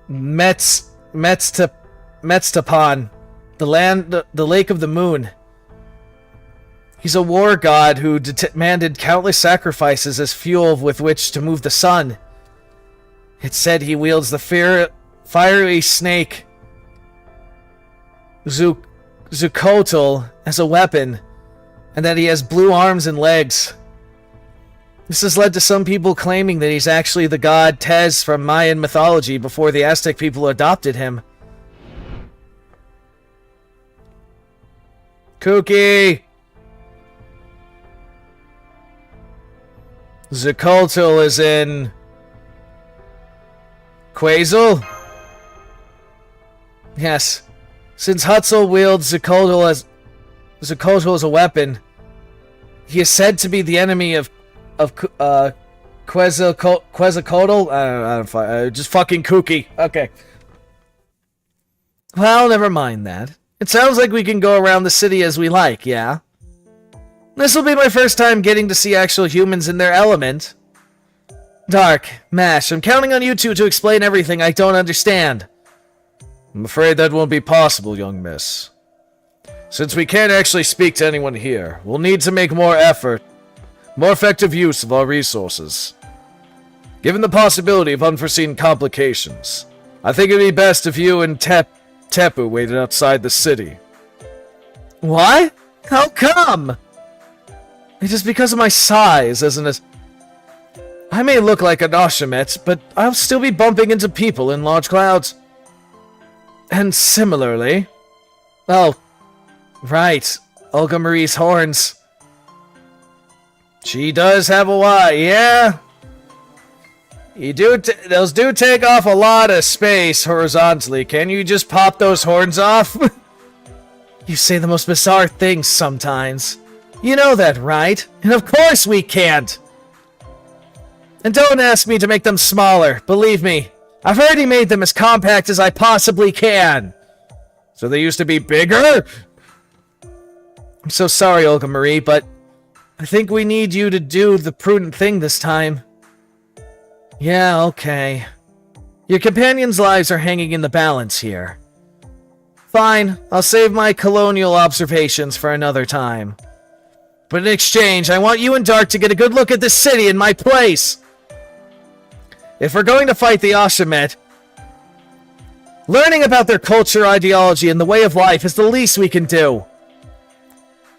[SPEAKER 1] Metztapan, the Lake of the Moon. He's a war god who demanded countless sacrifices as fuel with which to move the sun. It's said he wields the fiery snake Zucotl as a weapon, and that he has blue arms and legs. This has led to some people claiming that he's actually the god Tez from Mayan mythology before the Aztec people adopted him. Kooky! Zakultul is in... Quasel? Yes. Since Hutzel wields Zakultul as a weapon, he is said to be the enemy of Quetzalcoatl? I don't just fucking kooky. Okay. Well, never mind that. It sounds like we can go around the city as we like, yeah? This will be my first time getting to see actual humans in their element. Dark, Mash, I'm counting on you two to explain everything I don't understand.
[SPEAKER 4] I'm afraid that won't be possible, young miss. Since we can't actually speak to anyone here, we'll need to make more effective use of our resources. Given the possibility of unforeseen complications, I think it'd be best if you and Tepu waited outside the city.
[SPEAKER 1] What? How come? It is because of my size, isn't it? I may look like an Oshamet, but I'll still be bumping into people in large crowds. And similarly... Oh, right. Olga Marie's horns. She does have a Y, yeah? Those do take off a lot of space horizontally. Can you just pop those horns off? You say the most bizarre things sometimes. You know that, right? And of course we can't! And don't ask me to make them smaller, believe me. I've already made them as compact as I possibly can.
[SPEAKER 4] So they used to be bigger?
[SPEAKER 1] I'm so sorry, Olga Marie, but I think we need you to do the prudent thing this time. Yeah, okay. Your companions' lives are hanging in the balance here. Fine, I'll save my colonial observations for another time. But in exchange, I want you and Dark to get a good look at the city in my place! If we're going to fight the Ashamet, learning about their culture, ideology, and the way of life is the least we can do.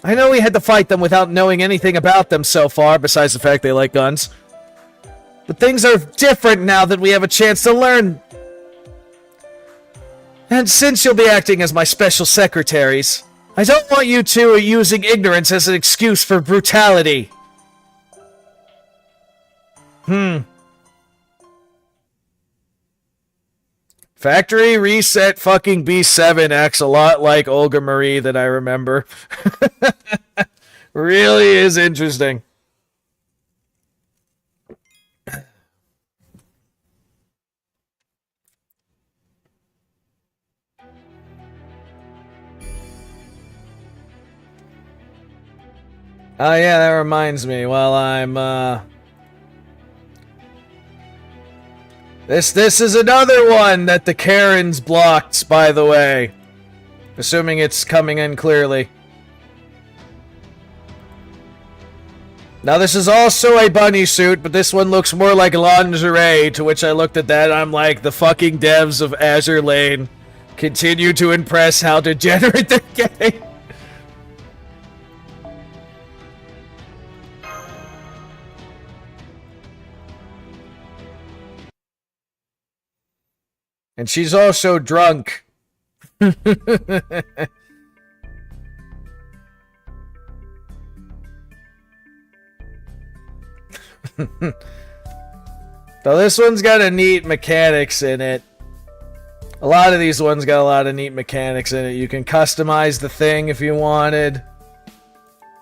[SPEAKER 1] I know we had to fight them without knowing anything about them so far, besides the fact they like guns. But things are different now that we have a chance to learn. And since you'll be acting as my special secretaries, I don't want you two using ignorance as an excuse for brutality.
[SPEAKER 4] Factory Reset fucking B7 acts a lot like Olga Marie that I remember. Really is interesting.
[SPEAKER 1] Oh yeah, that reminds me. While I'm This is another one that the Karens blocked, by the way. Assuming it's coming in clearly. Now this is also a bunny suit, but this one looks more like lingerie, to which I looked at that, I'm like, the fucking devs of Azure Lane continue to impress how degenerate they're getting. And she's also drunk. So this one's got a neat mechanics in it. A lot of these ones got a lot of neat mechanics in it. You can customize the thing if you wanted.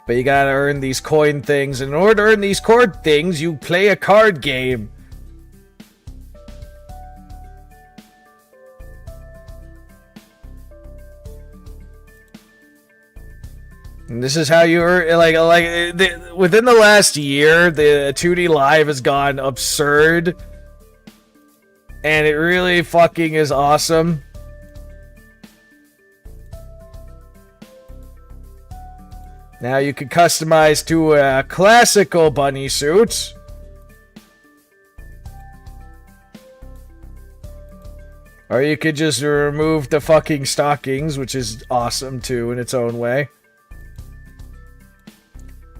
[SPEAKER 1] But you gotta earn these coin things. In order to earn these card things, you play a card game. And this is how you earn, within the last year, the 2D Live has gone absurd. And it really fucking is awesome. Now you can customize to a classical bunny suit. Or you could just remove the fucking stockings, which is awesome too in its own way.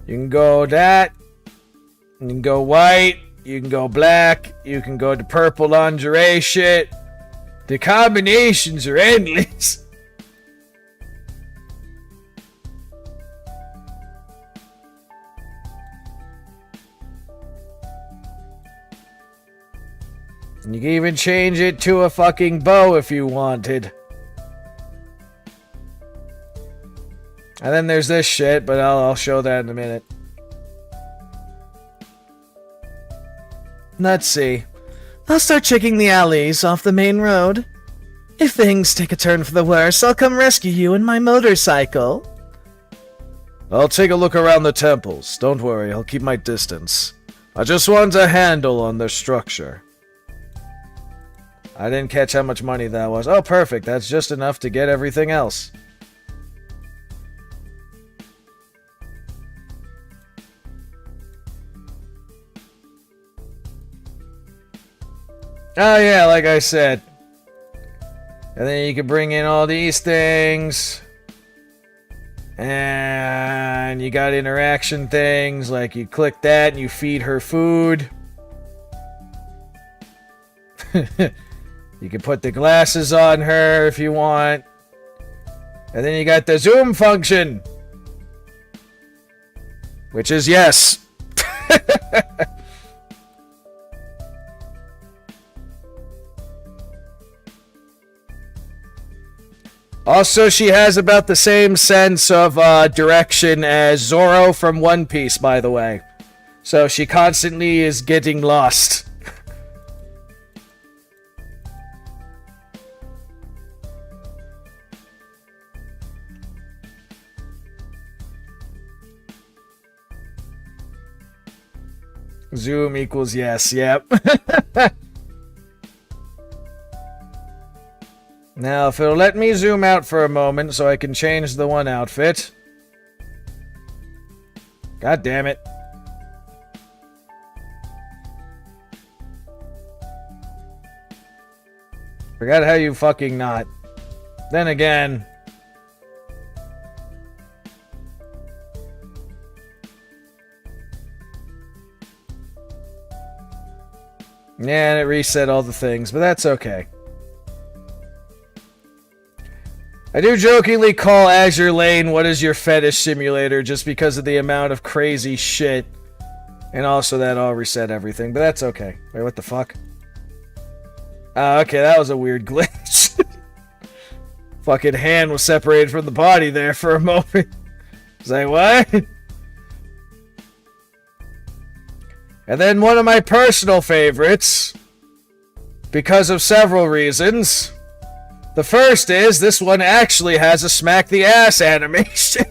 [SPEAKER 1] You can go that. You can go white, you can go black, you can go to purple lingerie shit. The combinations are endless. And you can even change it to a fucking bow if you wanted. And then there's this shit, but I'll show that in a minute. Let's see. I'll start checking the alleys off the main road. If things take a turn for the worse, I'll come rescue you in my motorcycle.
[SPEAKER 4] I'll take a look around the temples. Don't worry, I'll keep my distance. I just want a handle on their structure.
[SPEAKER 1] I didn't catch how much money that was. Oh, perfect. That's just enough to get everything else. Oh, yeah, like I said. And then you can bring in all these things. And you got interaction things, like you click that and you feed her food. You can put the glasses on her if you want. And then you got the zoom function. Which is yes. Also, she has about the same sense of direction as Zoro from One Piece, by the way. So she constantly is getting lost. Zoom equals yes, yep. Now, if it'll let me zoom out for a moment so I can change the one outfit. God damn it. Forgot how you fucking not. Then again. Yeah, and it reset all the things, but that's okay. I do jokingly call Azure Lane what is your fetish simulator just because of the amount of crazy shit. And also that I'll reset everything, but that's okay. Wait, what the fuck? Okay, that was a weird glitch. Fucking hand was separated from the body there for a moment. Was like, what? And then one of my personal favorites, because of several reasons. The first is, this one actually has a smack the ass animation.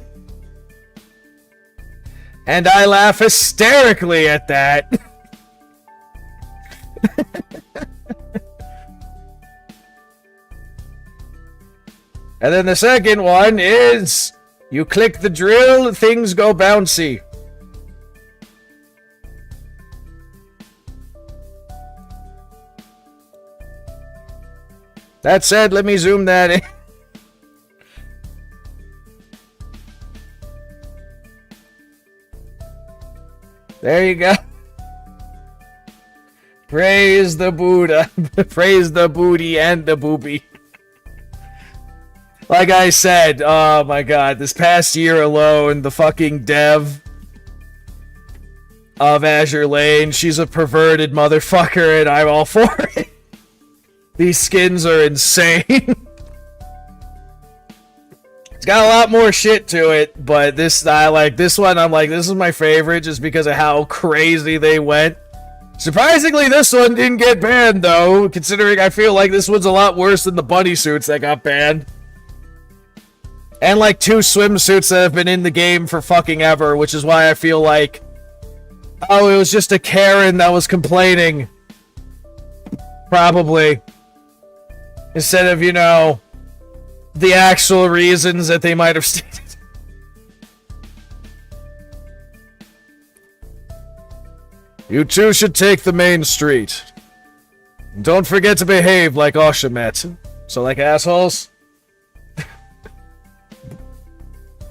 [SPEAKER 1] And I laugh hysterically at that. And then the second one is, you click the drill, things go bouncy. That said, let me zoom that in. There you go. Praise the Buddha. Praise the booty and the booby. Like I said, oh my god, this past year alone, the fucking dev of Azure Lane, she's a perverted motherfucker and I'm all for it. These skins are insane. It's got a lot more shit to it, but this, I like this one. I'm like, this is my favorite just because of how crazy they went. Surprisingly, this one didn't get banned though, considering I feel like this one's a lot worse than the bunny suits that got banned. And like 2 swimsuits that have been in the game for fucking ever, which is why I feel like, oh, it was just a Karen that was complaining. Probably. Instead of, you know, the actual reasons that they might have stated.
[SPEAKER 4] You two should take the main street. Don't forget to behave like Oshamet.
[SPEAKER 1] So like assholes?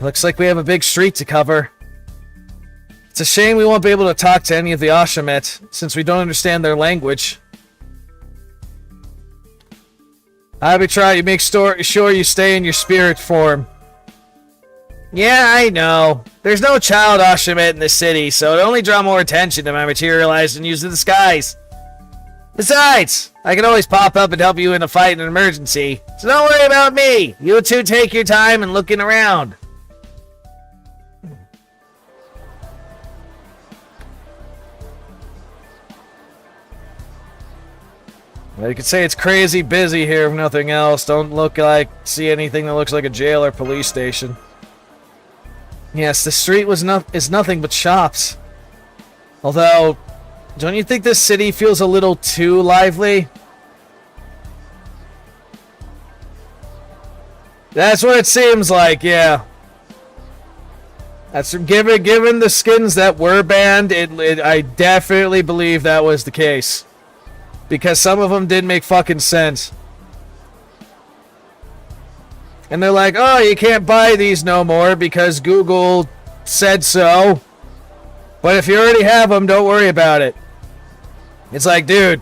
[SPEAKER 1] Looks like we have a big street to cover. It's a shame we won't be able to talk to any of the Ashamet, since we don't understand their language. I try to make sure you stay in your spirit form. Yeah, I know. There's no child Ashamet in the city, so it'll only draw more attention if I materialize and use the disguise. Besides, I can always pop up and help you in a fight in an emergency, so don't worry about me. You two take your time and looking around. Well, you could say it's crazy busy here if nothing else. Don't see anything that looks like a jail or police station. Yes, the street is nothing but shops. Although, don't you think this city feels a little too lively? That's what it seems like, yeah. That's given the skins that were banned, I definitely believe that was the case. Because some of them didn't make fucking sense. And they're like, oh, you can't buy these no more because Google said so. But if you already have them, don't worry about it. It's like, dude.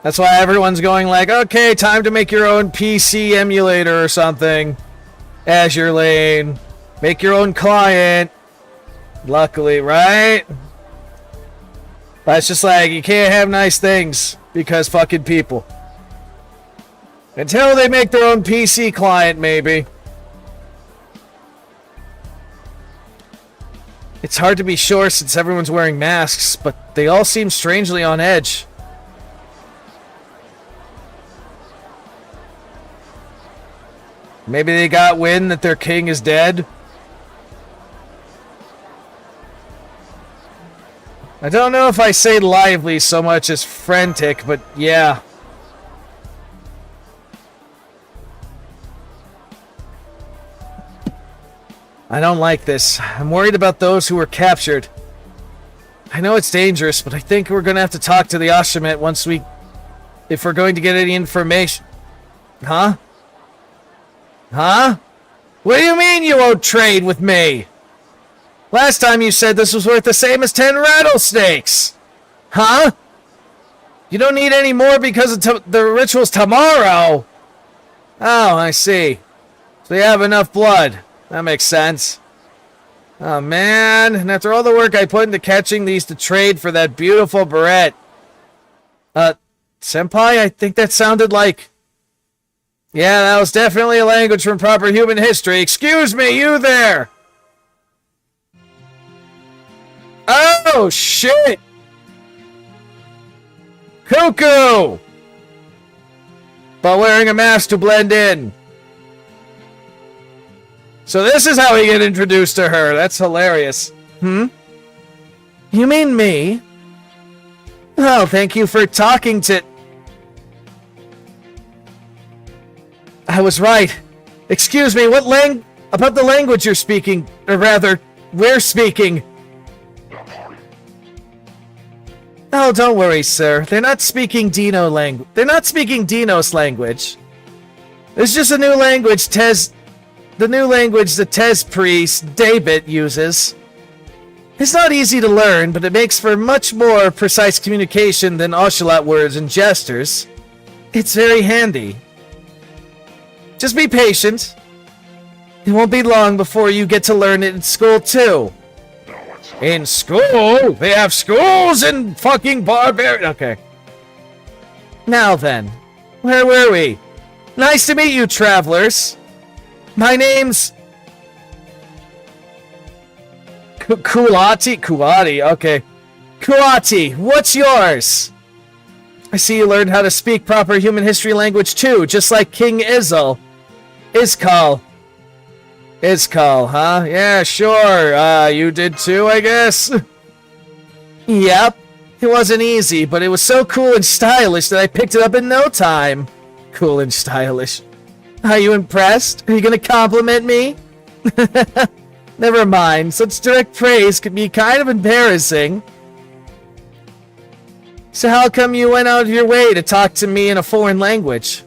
[SPEAKER 1] That's why everyone's going like, okay, time to make your own PC emulator or something. Azure Lane. Make your own client. Luckily, right? But it's just like, you can't have nice things because fucking people. Until they make their own PC client, maybe. It's hard to be sure since everyone's wearing masks, but they all seem strangely on edge. Maybe they got wind that their king is dead. I don't know if I say lively so much as frantic, but yeah. I don't like this. I'm worried about those who were captured. I know it's dangerous, but I think we're gonna have to talk to the Ashamet if we're going to get any information. Huh? Huh? What do you mean you won't trade with me? Last time you said this was worth the same as 10 rattlesnakes. Huh? You don't need any more because of the ritual's tomorrow. Oh, I see. So you have enough blood. That makes sense. Oh, man. And after all the work I put into catching these to trade for that beautiful beret. Senpai, I think that sounded like... Yeah, that was definitely a language from proper human history. Excuse me, you there! Oh, shit! Cuckoo! But wearing a mask to blend in. So this is how we get introduced to her. That's hilarious. You mean me? Oh, thank you for talking to... I was right. Excuse me, about the language you're speaking, or rather, we're speaking. Oh, don't worry, sir. They're not speaking Dino language. They're not speaking Dinos language. It's just a new language the new language the Tez priest, David, uses. It's not easy to learn, but it makes for much more precise communication than Oshawott words and gestures. It's very handy. Just be patient. It won't be long before you get to learn it in school, too. In school? They have schools in fucking Barbarian. Okay. Now then, where were we? Nice to meet you, travelers. My name's... Kuati, okay. Kuati, what's yours? I see you learned how to speak proper human history language too, just like King Izzle. Iskal, huh? Yeah, sure. You did too, I guess? Yep. It wasn't easy, but it was so cool and stylish that I picked it up in no time. Cool and stylish. Are you impressed? Are you gonna compliment me? Never mind. Such direct praise could be kind of embarrassing. So how come you went out of your way to talk to me in a foreign language?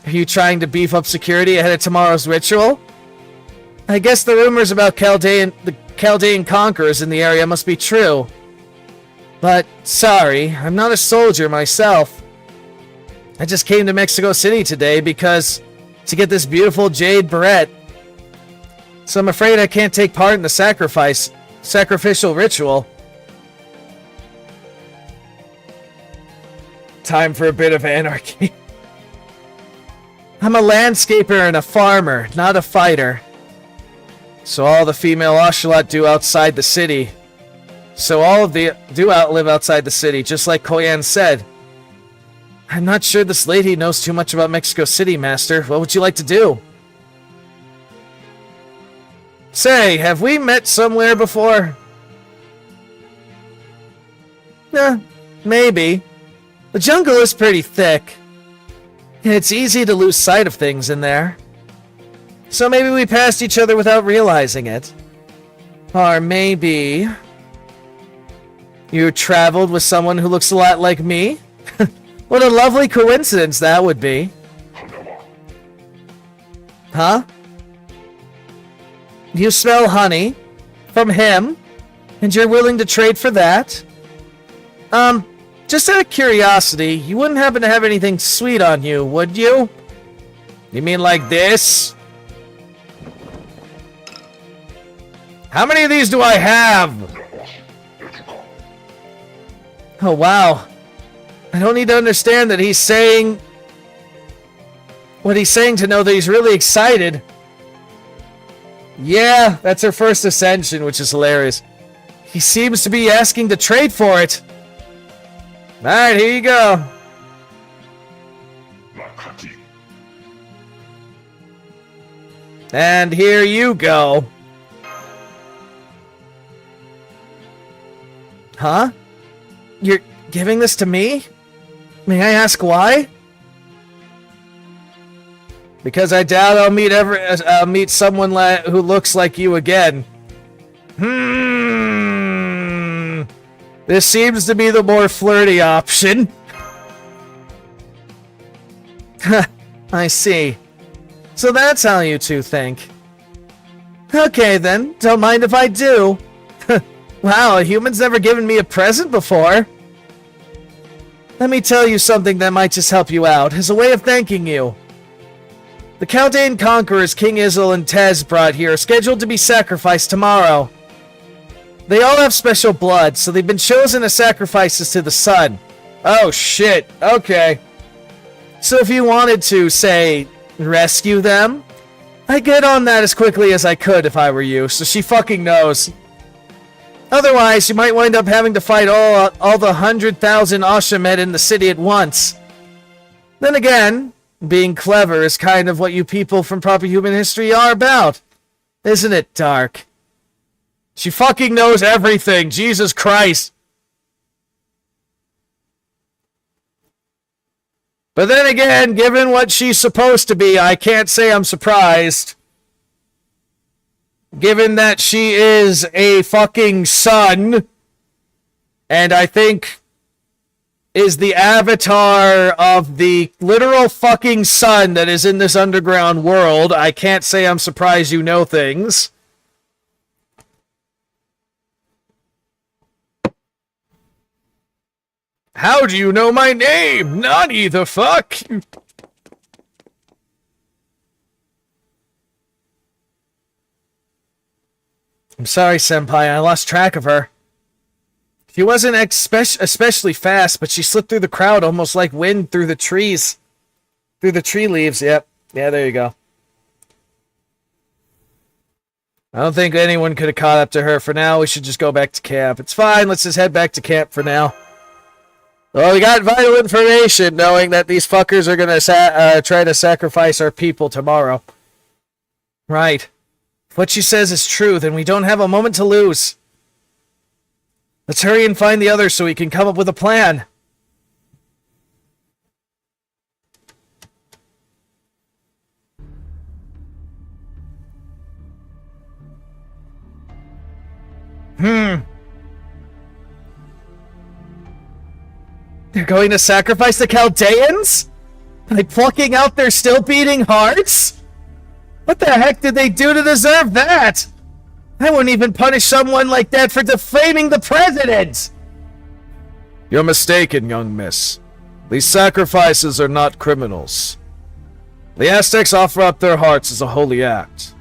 [SPEAKER 1] Are you trying to beef up security ahead of tomorrow's ritual? I guess the rumors about Chaldean conquerors in the area must be true. But, sorry, I'm not a soldier myself. I just came to Mexico City today to get this beautiful jade barrette. So I'm afraid I can't take part in the sacrificial ritual. Time for a bit of anarchy. I'm a landscaper and a farmer, not a fighter. So all the female Ocelot do outside the city. So all of the do outlive outside the city, just like Koyan said. I'm not sure this lady knows too much about Mexico City, Master. What would you like to do? Say, have we met somewhere before? Maybe. The jungle is pretty thick. And it's easy to lose sight of things in there. So maybe we passed each other without realizing it. Or maybe you traveled with someone who looks a lot like me? What a lovely coincidence that would be. Huh? You smell honey from him, and you're willing to trade for that? Just out of curiosity, you wouldn't happen to have anything sweet on you, would you? You mean like this? How many of these do I have? Oh, wow. I don't need to understand that he's saying what he's saying to know that he's really excited. Yeah, that's her first ascension, which is hilarious. He seems to be asking to trade for it. Alright, here you go. And here you go. Huh? You're giving this to me? May I ask why? Because I doubt I'll meet someone who looks like you again. This seems to be the more flirty option. I see. So that's how you two think. Okay then, don't mind if I do. Wow, a human's never given me a present before. Let me tell you something that might just help you out, as a way of thanking you. The Chaldean conquerors King Isil and Tez brought here are scheduled to be sacrificed tomorrow. They all have special blood, so they've been chosen as sacrifices to the sun. Oh shit, okay. So if you wanted to, say, rescue them, I'd get on that as quickly as I could if I were you, so she fucking knows. Otherwise, you might wind up having to fight all the 100,000 Ashamed in the city at once. Then again, being clever is kind of what you people from proper human history are about. Isn't it, Dark? She fucking knows everything, Jesus Christ. But then again, given what she's supposed to be, I can't say I'm surprised. Given that she is a fucking sun, and I think is the avatar of the literal fucking sun that is in this underground world, I can't say I'm surprised you know things. How do you know my name? Nani the fuck? I'm sorry, Senpai, I lost track of her. She wasn't especially fast, but she slipped through the crowd almost like wind through the trees. Through the tree leaves, yep. Yeah, there you go. I don't think anyone could have caught up to her. For now, we should just go back to camp. It's fine, let's just head back to camp for now. Well, we got vital information knowing that these fuckers are gonna try to sacrifice our people tomorrow. Right. If what she says is true, then we don't have a moment to lose. Let's hurry and find the others so we can come up with a plan. They're going to sacrifice the Chaldeans? By plucking out their still beating hearts? What the heck did they do to deserve that? I wouldn't even punish someone like that for defaming the president!
[SPEAKER 4] You're mistaken, young miss. These sacrifices are not criminals. The Aztecs offer up their hearts as a holy act.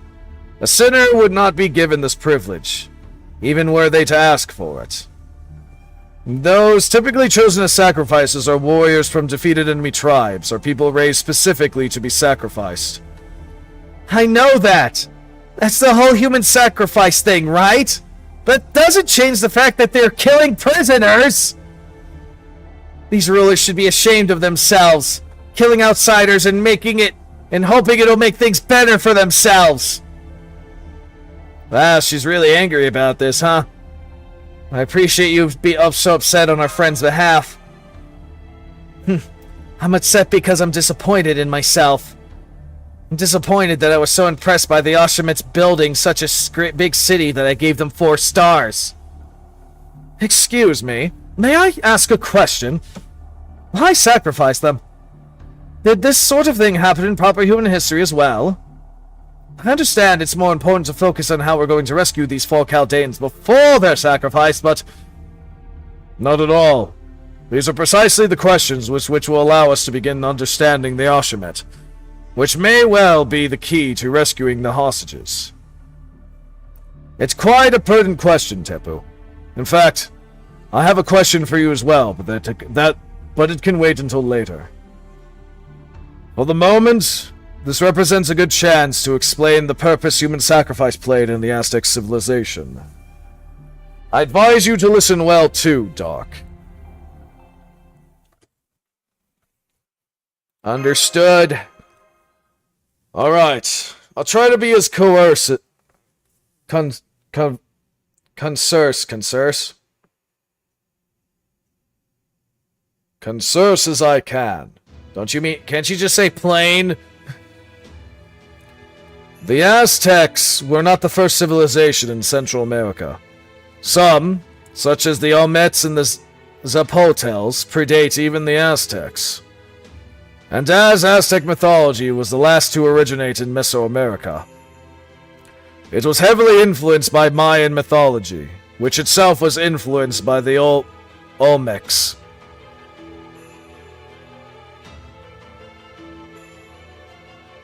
[SPEAKER 4] A sinner would not be given this privilege, even were they to ask for it. Those typically chosen as sacrifices are warriors from defeated enemy tribes, or people raised specifically to be sacrificed.
[SPEAKER 1] I know that! That's the whole human sacrifice thing, right? But doesn't change the fact that they're killing prisoners! These rulers should be ashamed of themselves, killing outsiders and hoping it'll make things better for themselves.
[SPEAKER 4] Ah, she's really angry about this, huh?
[SPEAKER 1] I appreciate you being so upset on our friend's behalf. I'm upset because I'm disappointed in myself. I'm disappointed that I was so impressed by the Auschwitz building such a big city that I gave them 4 stars.
[SPEAKER 4] Excuse me, may I ask a question? Why sacrifice them? Did this sort of thing happen in proper human history as well? I understand it's more important to focus on how we're going to rescue these 4 Chaldeans before they're sacrificed, but... Not at all. These are precisely the questions which will allow us to begin understanding the Auschwitz, which may well be the key to rescuing the hostages. It's quite a pertinent question, Tepu. In fact, I have a question for you as well, but it can wait until later. For the moment, this represents a good chance to explain the purpose human sacrifice played in the Aztec civilization. I advise you to listen well too, Doc.
[SPEAKER 1] Understood.
[SPEAKER 4] Alright, I'll try to be as coercive... Concise as I can.
[SPEAKER 1] Can't you just say plain?
[SPEAKER 4] The Aztecs were not the first civilization in Central America. Some, such as the Olmecs and the Zapotels, predate even the Aztecs. And as Aztec mythology was the last to originate in Mesoamerica, it was heavily influenced by Mayan mythology, which itself was influenced by the Olmecs.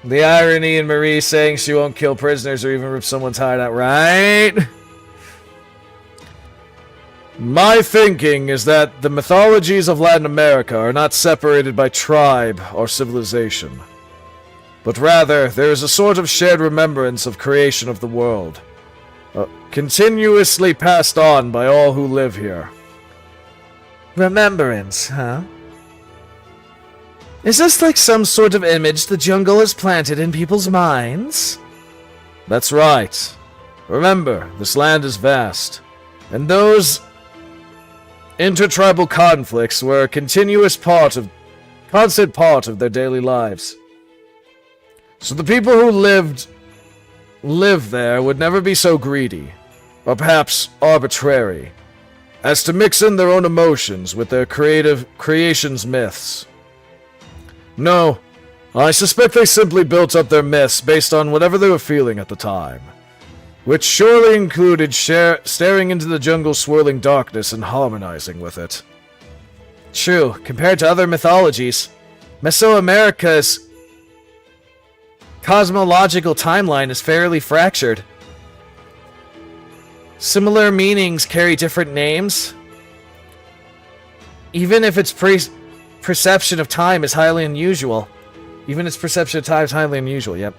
[SPEAKER 1] The irony in Marie saying she won't kill prisoners or even rip someone's heart out, right?
[SPEAKER 4] My thinking is that the mythologies of Latin America are not separated by tribe or civilization, but rather there is a sort of shared remembrance of creation of the world, continuously passed on by all who live here.
[SPEAKER 1] Remembrance, huh? Is this like some sort of image the jungle has planted in people's minds?
[SPEAKER 4] That's right. Remember, this land is vast, and those intertribal conflicts were a constant part of their daily lives. So the people who live there would never be so greedy, or perhaps arbitrary, as to mix in their own emotions with their creation's myths. No, I suspect they simply built up their myths based on whatever they were feeling at the time, which surely included staring into the jungle's swirling darkness and harmonizing with it.
[SPEAKER 1] True, compared to other mythologies, Mesoamerica's cosmological timeline is fairly fractured. Similar meanings carry different names. Even if its perception of time is highly unusual. Yep.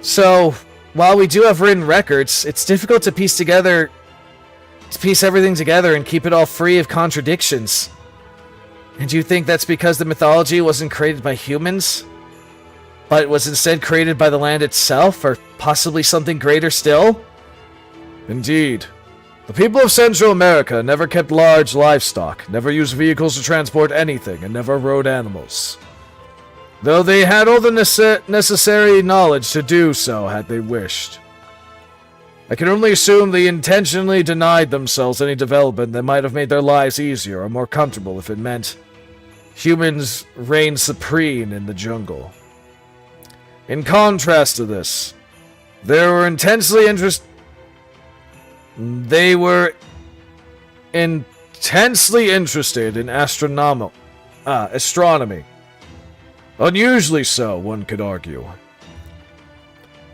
[SPEAKER 1] So, while we do have written records, it's difficult to piece everything together and keep it all free of contradictions. And do you think that's because the mythology wasn't created by humans, but was instead created by the land itself, or possibly something greater still?
[SPEAKER 4] Indeed. The people of Central America never kept large livestock, never used vehicles to transport anything, and never rode animals. Though they had all the necessary knowledge to do so had they wished. I can only assume they intentionally denied themselves any development that might have made their lives easier or more comfortable if it meant humans reigned supreme in the jungle. In contrast to this, they were intensely They were intensely interested in astronomy. Unusually so, one could argue.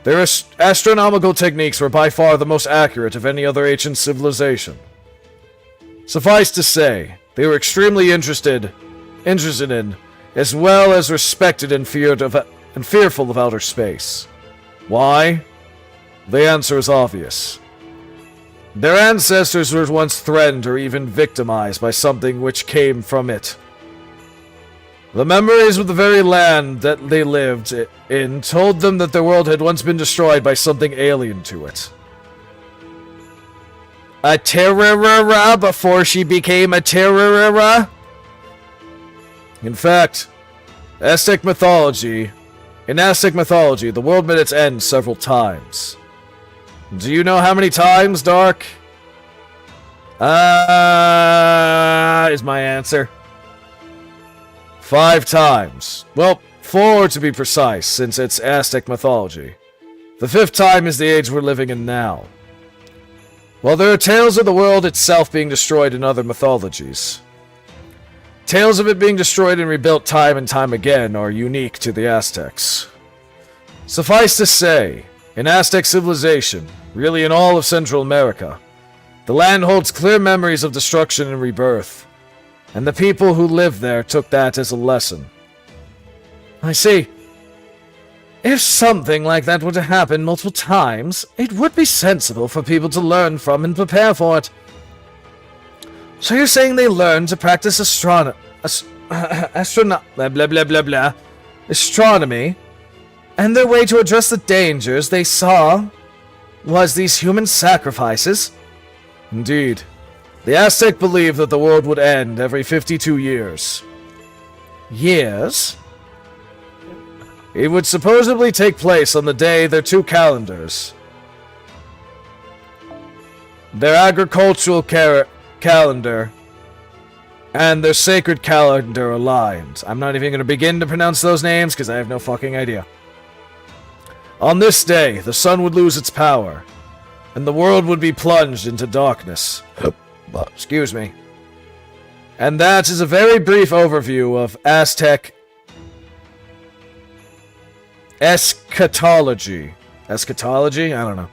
[SPEAKER 4] Their astronomical techniques were by far the most accurate of any other ancient civilization. Suffice to say, they were extremely interested in, as well as respected and fearful of outer space. Why? The answer is obvious. Their ancestors were once threatened or even victimized by something which came from it. The memories of the very land that they lived in told them that their world had once been destroyed by something alien to it. A Terrorera before she became a Terrorera? In fact, in Aztec mythology, the world met its end several times. Do you know how many times, Dark? Is my answer. 5 times. Well, 4 to be precise, since it's Aztec mythology. The 5th time is the age we're living in now. While there are tales of the world itself being destroyed in other mythologies, tales of it being destroyed and rebuilt time and time again are unique to the Aztecs. Suffice to say, in Aztec civilization, really in all of Central America, the land holds clear memories of destruction and rebirth, and the people who live there took that as a lesson. I see. If something like that were to happen multiple times, it would be sensible for people to learn from and prepare for it. So you're saying they learned to practice astronomy, and their way to address the dangers they saw was these human sacrifices? Indeed. The Aztec believed that the world would end every 52 years. Years? It would supposedly take place on the day their 2 calendars, their agricultural calendar and their sacred calendar, aligned. I'm not even going to begin to pronounce those names because I have no fucking idea. On this day, the sun would lose its power, and the world would be plunged into darkness. Excuse me. And that is a very brief overview of Aztec eschatology. Eschatology? I don't know.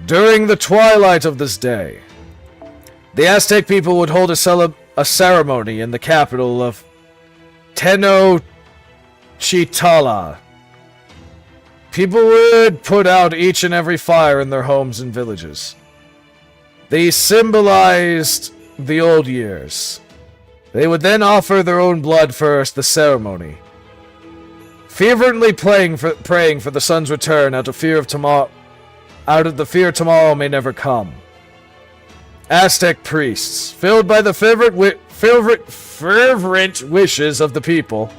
[SPEAKER 4] During the twilight of this day, the Aztec people would hold a ceremony in the capital of Tenochtitlan. People would put out each and every fire in their homes and villages. These symbolized the old years. They would then offer their own blood first the ceremony, fervently praying for the sun's return out of the fear tomorrow may never come. Aztec priests, filled by the fervent wishes of the people.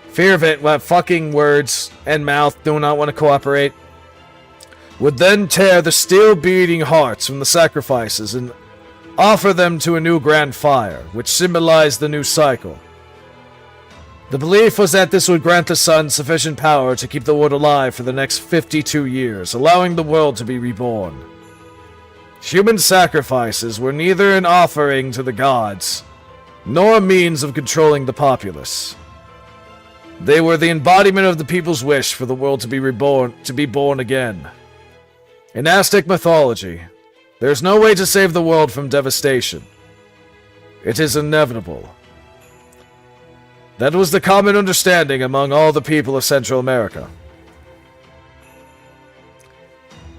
[SPEAKER 4] Fervent, fucking words and mouth do not want to cooperate. Would then tear the still-beating hearts from the sacrifices and offer them to a new grand fire, which symbolized the new cycle. The belief was that this would grant the sun sufficient power to keep the world alive for the next 52 years, allowing the world to be reborn. Human sacrifices were neither an offering to the gods, nor a means of controlling the populace. They were the embodiment of the people's wish for the world to be born again. In Aztec mythology, there is no way to save the world from devastation. It is inevitable. That was the common understanding among all the people of Central America.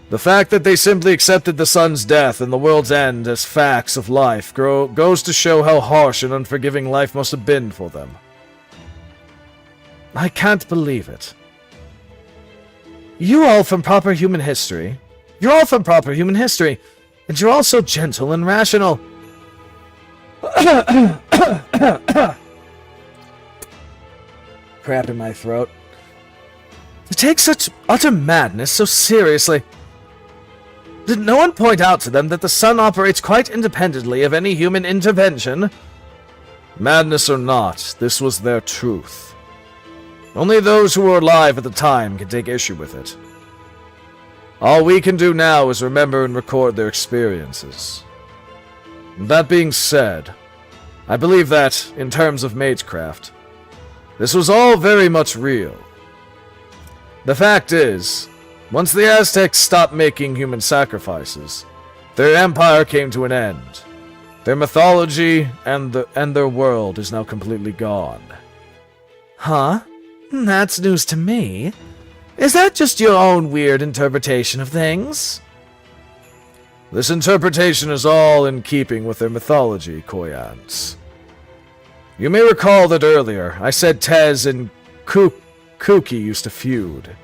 [SPEAKER 4] The fact that they simply accepted the sun's death and the world's end as facts of life goes to show how harsh and unforgiving life must have been for them. I can't believe it. You're all from proper human history, and you're all so gentle and rational. Crap in my throat. To take such utter madness so seriously. Did no one point out to them that the sun operates quite independently of any human intervention? Madness or not, this was their truth. Only those who were alive at the time could take issue with it. All we can do now is remember and record their experiences. That being said, I believe that, in terms of magecraft, this was all very much real. The fact is, once the Aztecs stopped making human sacrifices, their empire came to an end. Their mythology and their world is now completely gone.
[SPEAKER 1] Huh? That's news to me. Is that just your own weird interpretation of things?
[SPEAKER 4] This interpretation is all in keeping with their mythology, Koyans. You may recall that earlier I said Tez and Kuki used to feud.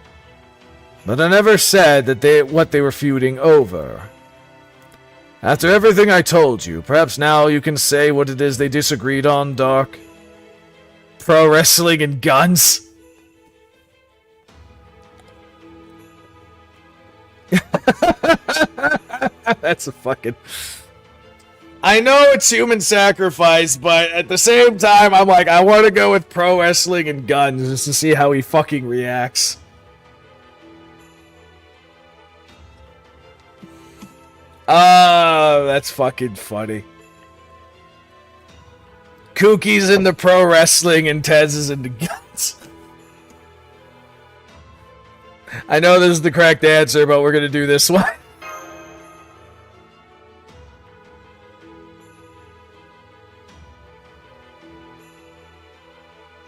[SPEAKER 4] But I never said that what they were feuding over. After everything I told you, perhaps now you can say what it is they disagreed on, Dark?
[SPEAKER 1] Pro wrestling and guns? That's a fucking... I know it's human sacrifice, but at the same time, I'm like, I want to go with pro wrestling and guns just to see how he fucking reacts. That's fucking funny. Kuki's into pro wrestling and Tez is into guns. I know this is the correct answer, but we're gonna do this one.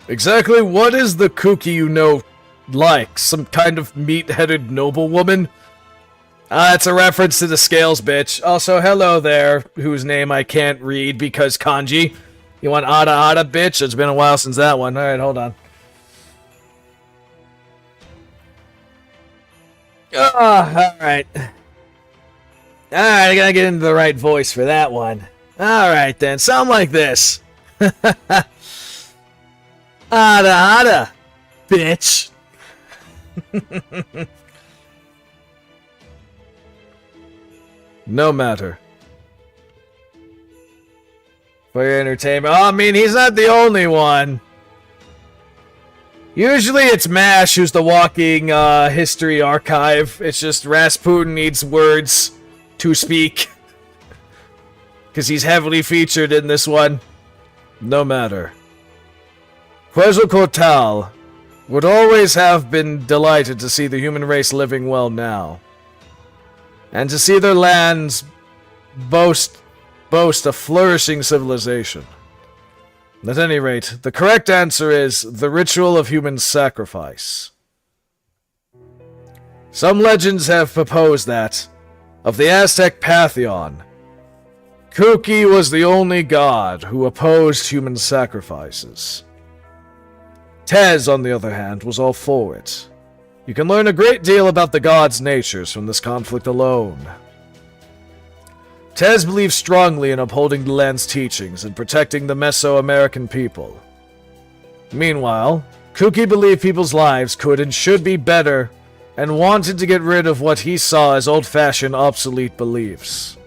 [SPEAKER 4] Exactly what is the Kuki you know like? Some kind of meat-headed noblewoman?
[SPEAKER 1] It's a reference to the Scales bitch. Also, hello there, whose name I can't read because kanji. You want Ada bitch? It's been a while since that one. Alright, hold on. Alright. Alright, I gotta get into the right voice for that one. Alright then, something like this. Ada, bitch.
[SPEAKER 4] No matter.
[SPEAKER 1] For your entertainment. Oh, I mean, he's not the only one. Usually it's MASH who's the walking history archive. It's just Rasputin needs words to speak. Because he's heavily featured in this one.
[SPEAKER 4] No matter. Quetzalcoatl would always have been delighted to see the human race living well now. And to see their lands boast a flourishing civilization. At any rate, the correct answer is the ritual of human sacrifice. Some legends have proposed that, of the Aztec pantheon, Kuki was the only god who opposed human sacrifices. Tez, on the other hand, was all for it. You can learn a great deal about the gods' natures from this conflict alone. Tez believes strongly in upholding the land's teachings and protecting the Mesoamerican people. Meanwhile, Kuki believed people's lives could and should be better and wanted to get rid of what he saw as old-fashioned, obsolete beliefs.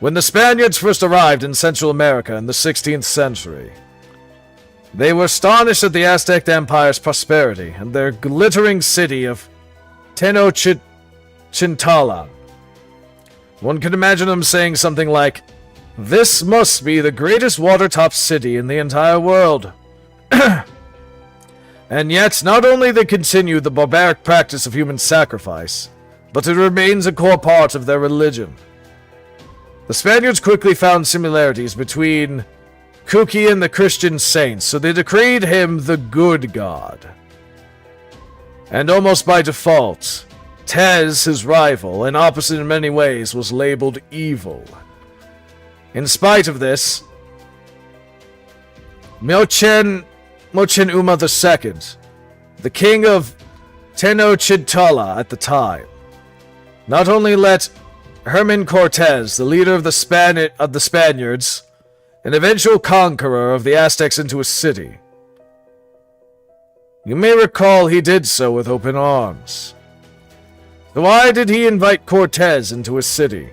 [SPEAKER 4] When the Spaniards first arrived in Central America in the 16th century, they were astonished at the Aztec Empire's prosperity and their glittering city of Tenochtitlan. One can imagine them saying something like, "This must be the greatest water-top city in the entire world." And yet, not only they continue the barbaric practice of human sacrifice, but it remains a core part of their religion. The Spaniards quickly found similarities between Kuki and the Christian saints, so they decreed him the good god. And almost by default, Tez, his rival, and opposite in many ways, was labeled evil. In spite of this, Mochen Uma II, the king of Tenochtitlan at the time, not only let Herman Cortez, the leader of the Spaniards, an eventual conqueror of the Aztecs, into a city. You may recall he did so with open arms. So why did he invite Cortez into his city?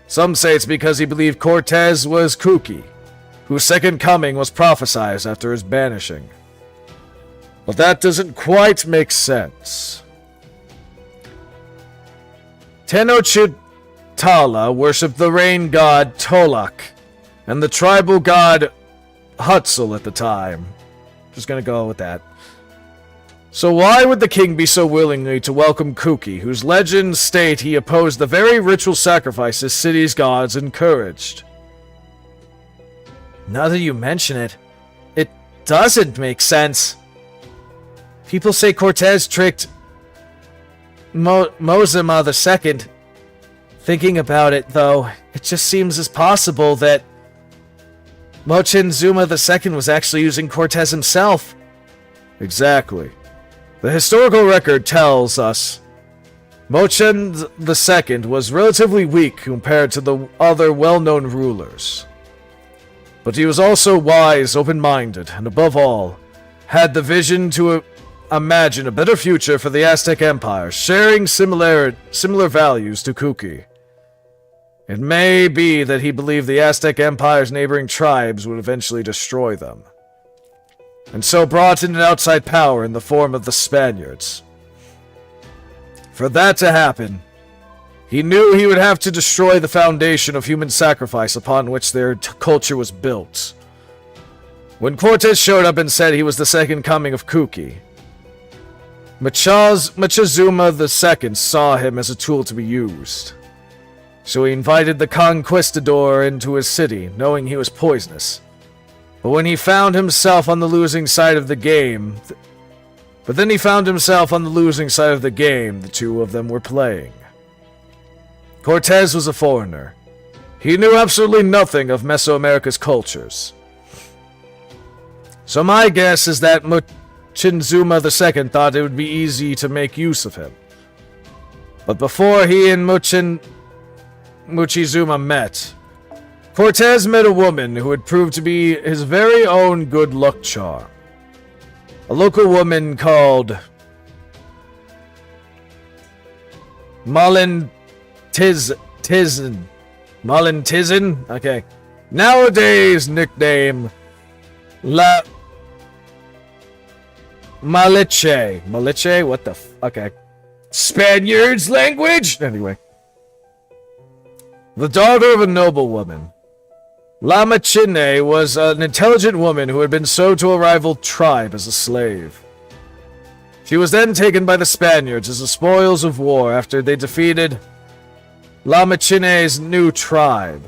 [SPEAKER 4] Some say it's because he believed Cortez was Kuki, whose second coming was prophesied after his banishing. But that doesn't quite make sense. Tenochtitlan worshipped the rain god Tolak and the tribal god Hutzal at the time. Just gonna go with that. So why would the king be so willingly to welcome Kuki, whose legends state he opposed the very ritual sacrifices city's gods encouraged? Now that you mention it, it doesn't make sense. People say Cortez tricked Mozama II. Thinking about it, though, it just seems as possible that Mochenzuma II was actually using Cortez himself. Exactly. The historical record tells us Mochen II was relatively weak compared to the other well-known rulers. But he was also wise, open-minded, and above all, had the vision to imagine a better future for the Aztec Empire, sharing similar values to Kuki. It may be that he believed the Aztec Empire's neighboring tribes would eventually destroy them, and so brought in an outside power in the form of the Spaniards. For that to happen, he knew he would have to destroy the foundation of human sacrifice upon which their culture was built. When Cortez showed up and said he was the second coming of Kuki, Mochenzuma II saw him as a tool to be used. So he invited the conquistador into his city, knowing he was poisonous. But when he found himself on the losing side of the game, the two of them were playing. Cortez was a foreigner. He knew absolutely nothing of Mesoamerica's cultures. So my guess is that Mochenzuma II thought it would be easy to make use of him. But before he and Mochizuma met, Cortez met a woman who had proved to be his very own good luck charm. A local woman called Malintizin. Okay. Nowadays nickname La Maliche. Maliche? What the okay. Spaniards language? Anyway. The daughter of a noblewoman. La Machine was an intelligent woman who had been sold to a rival tribe as a slave. She was then taken by the Spaniards as the spoils of war after they defeated La Machine's new tribe.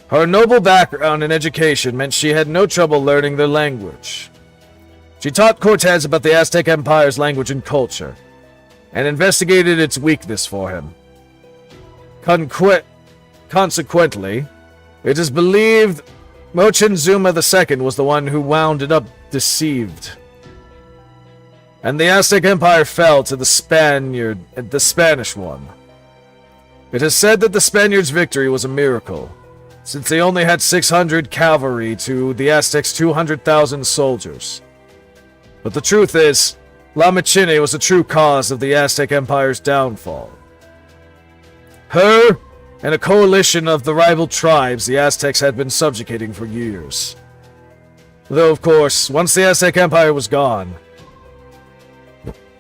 [SPEAKER 4] Her noble background and education meant she had no trouble learning their language. She taught Cortez about the Aztec Empire's language and culture, and investigated its weakness for him. Consequently, it is believed Mochenzuma II was the one who wound up deceived, and the Aztec Empire fell to the Spanish one. It is said that the Spaniards' victory was a miracle, since they only had 600 cavalry to the Aztecs' 200,000 soldiers. But the truth is, La Machine was the true cause of the Aztec Empire's downfall. Her and a coalition of the rival tribes the Aztecs had been subjugating for years. Though, of course, once the Aztec Empire was gone,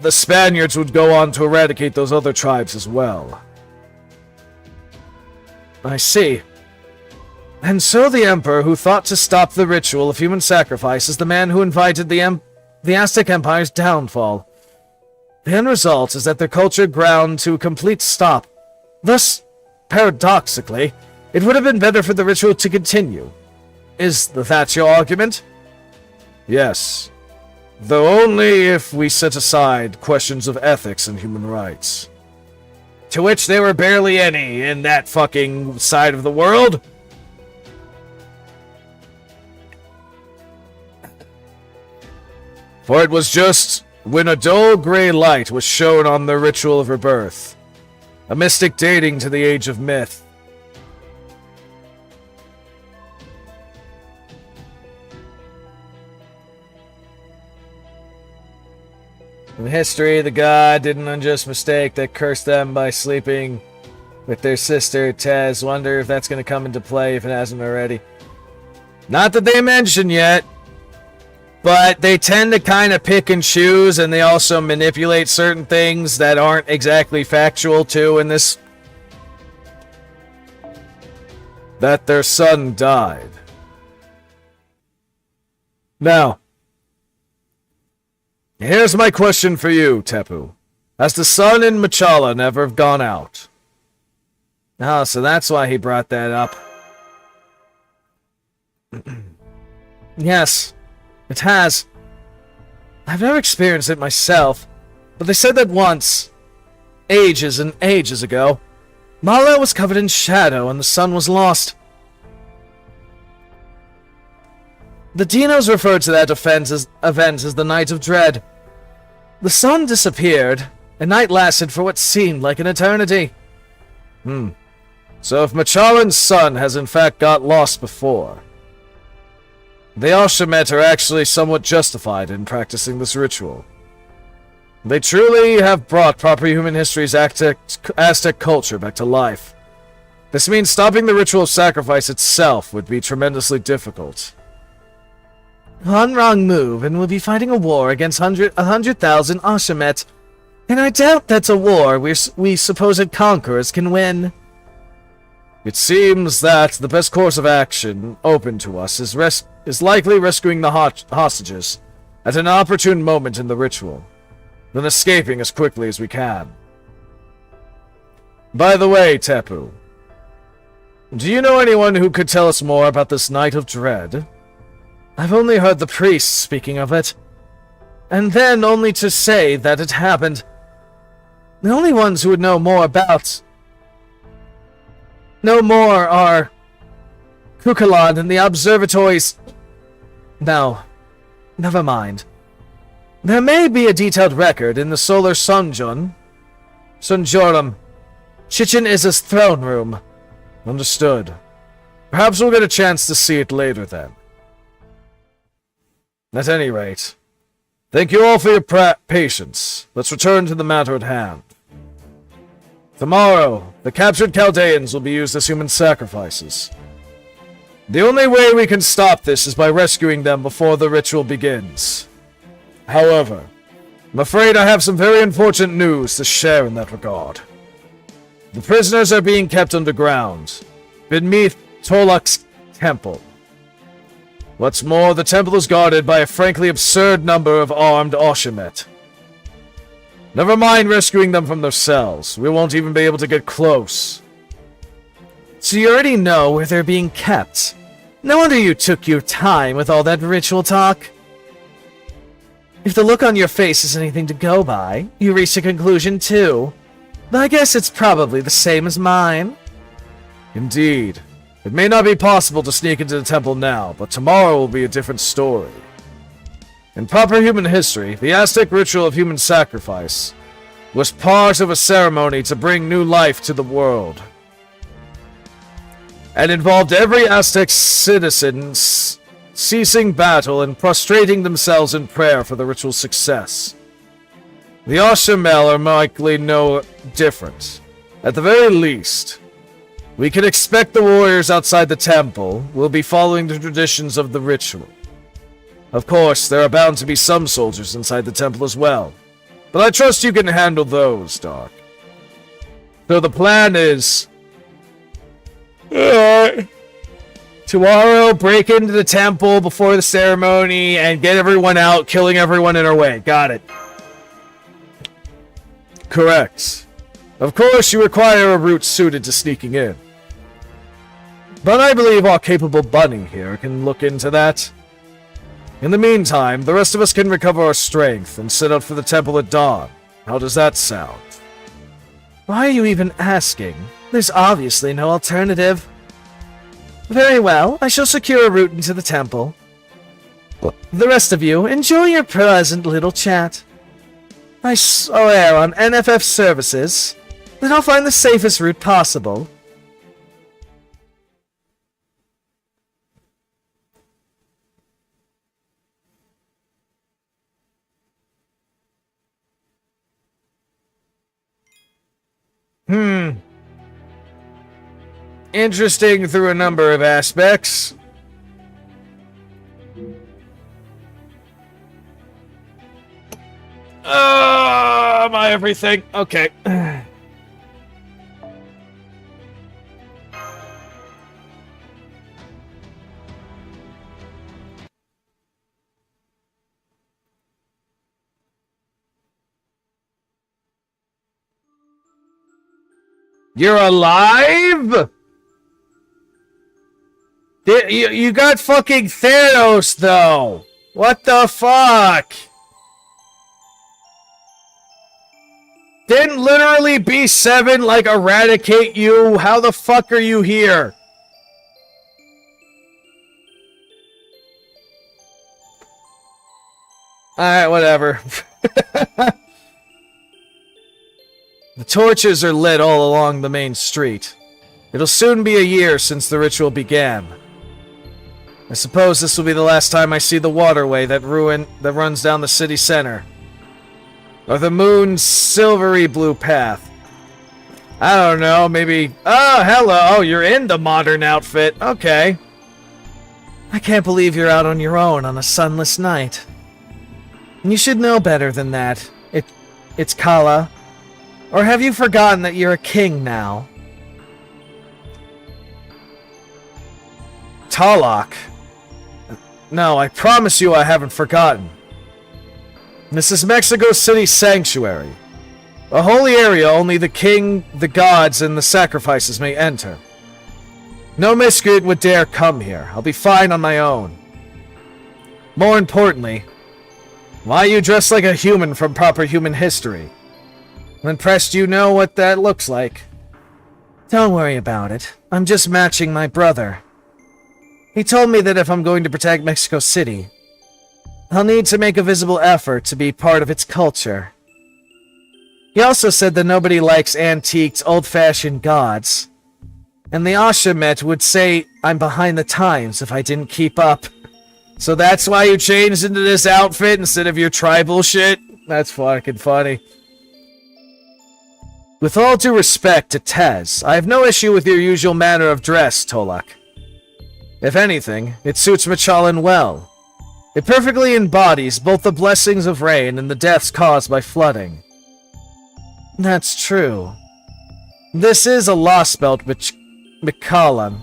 [SPEAKER 4] the Spaniards would go on to eradicate those other tribes as well. I see. And so the Emperor who thought to stop the ritual of human sacrifice is the man who invited the Aztec Empire's downfall. The end result is that their culture ground to a complete stop. Thus, paradoxically, it would have been better for the ritual to continue. Is that your argument? Yes. Though only if we set aside questions of ethics and human rights. To which there were barely any in that fucking side of the world. For it was just when a dull gray light was shown on the ritual of rebirth. A mystic dating to the age of myth. In history, the god did an unjust mistake that cursed them by sleeping with their sister, Tez. Wonder if that's going to come into play if it hasn't already. Not that they mention yet.
[SPEAKER 1] but they tend to kind of pick and choose, and they also manipulate certain things that aren't exactly factual too in this.
[SPEAKER 4] That their son died. Now, here's my question for you, Tepu. Has the sun in Machala never gone out?
[SPEAKER 1] Oh, so that's why he brought that up. Yes, it has. I've never experienced it myself, but they said that once, ages and ages ago, Mala was covered in shadow and the sun was lost. The Dinos referred to that event as the Night of Dread. The sun disappeared, and night lasted for what seemed like an eternity.
[SPEAKER 4] So if Machalan's son has in fact got lost before, the Ashamet are actually somewhat justified in practicing this ritual. They truly have brought proper human history's Aztec culture back to life. This means stopping the ritual of sacrifice itself would be tremendously difficult.
[SPEAKER 1] One wrong move, and we'll be fighting a war against 100,000 Ashamet. And I doubt that's a war we supposed conquerors can win.
[SPEAKER 4] It seems that the best course of action open to us is likely rescuing the hostages at an opportune moment in the ritual, then escaping as quickly as we can. By the way, Tepu, do you know anyone who could tell us more about this Night of Dread?
[SPEAKER 1] I've only heard the priests speaking of it, and then only to say that it happened. The only ones who would know more are Kukalan and the observatories. No, never mind. There may be a detailed record in the Solar Sunjorum, Chichen Itza's throne room.
[SPEAKER 4] Understood. Perhaps we'll get a chance to see it later then. At any rate, thank you all for your patience. Let's return to the matter at hand. Tomorrow, the captured Chaldeans will be used as human sacrifices. The only way we can stop this is by rescuing them before the ritual begins. However, I'm afraid I have some very unfortunate news to share in that regard. The prisoners are being kept underground, beneath Tolak's temple. What's more, the temple is guarded by a frankly absurd number of armed Ashamet. Never mind rescuing them from their cells, we won't even be able to get close.
[SPEAKER 1] So you already know where they're being kept. No wonder you took your time with all that ritual talk. If the look on your face is anything to go by, you reached a conclusion too. But I guess it's probably the same as mine.
[SPEAKER 4] Indeed. It may not be possible to sneak into the temple now, but tomorrow will be a different story. In proper human history, the Aztec ritual of human sacrifice was part of a ceremony to bring new life to the world, and involved every Aztec citizen ceasing battle and prostrating themselves in prayer for the ritual's success. The Ashamel are likely no different. At the very least, we can expect the warriors outside the temple will be following the traditions of the ritual. Of course, there are bound to be some soldiers inside the temple as well, but I trust you can handle those, Dark. So the plan is...
[SPEAKER 1] Tomorrow, break into the temple before the ceremony and get everyone out, killing everyone in our way. Got it.
[SPEAKER 4] Correct. Of course, you require a route suited to sneaking in. But I believe our capable bunny here can look into that. In the meantime, the rest of us can recover our strength and set out for the temple at dawn. How does that sound?
[SPEAKER 1] Why are you even asking? There's obviously no alternative. Very well, I shall secure a route into the temple. The rest of you, enjoy your pleasant little chat. I swear on NFF services that I'll find the safest route possible.
[SPEAKER 4] Interesting through a number of aspects. My everything. Okay. You're alive? You got fucking Thanos, though. What the fuck? Didn't literally B7, like, eradicate you? How the fuck are you here? Alright, whatever. The torches are lit all along the main street. It'll soon be a year since the ritual began. I suppose this will be the last time I see the waterway that runs down the city center. Or the moon's silvery blue path. I don't know, maybe... Oh, hello! Oh, you're in the modern outfit. Okay. I can't believe you're out on your own on a sunless night. You should know better than that. It's Kala. Or have you forgotten that you're a king now? Talak. No, I promise you I haven't forgotten. This is Mexico City Sanctuary. A holy area only the king, the gods, and the sacrifices may enter. No miscreant would dare come here. I'll be fine on my own. More importantly, why you dress like a human from proper human history? I'm impressed you know what that looks like. Don't worry about it. I'm just matching my brother. He told me that if I'm going to protect Mexico City, I'll need to make a visible effort to be part of its culture. He also said that nobody likes antiques, old-fashioned gods. And the Ashamet would say I'm behind the times if I didn't keep up. So that's why you changed into this outfit instead of your tribal shit? That's fucking funny. With all due respect to Tez, I have no issue with your usual manner of dress, Tolak. If anything, it suits Machallan well. It perfectly embodies both the blessings of rain and the deaths caused by flooding. That's true. This is a lost belt, Machallan.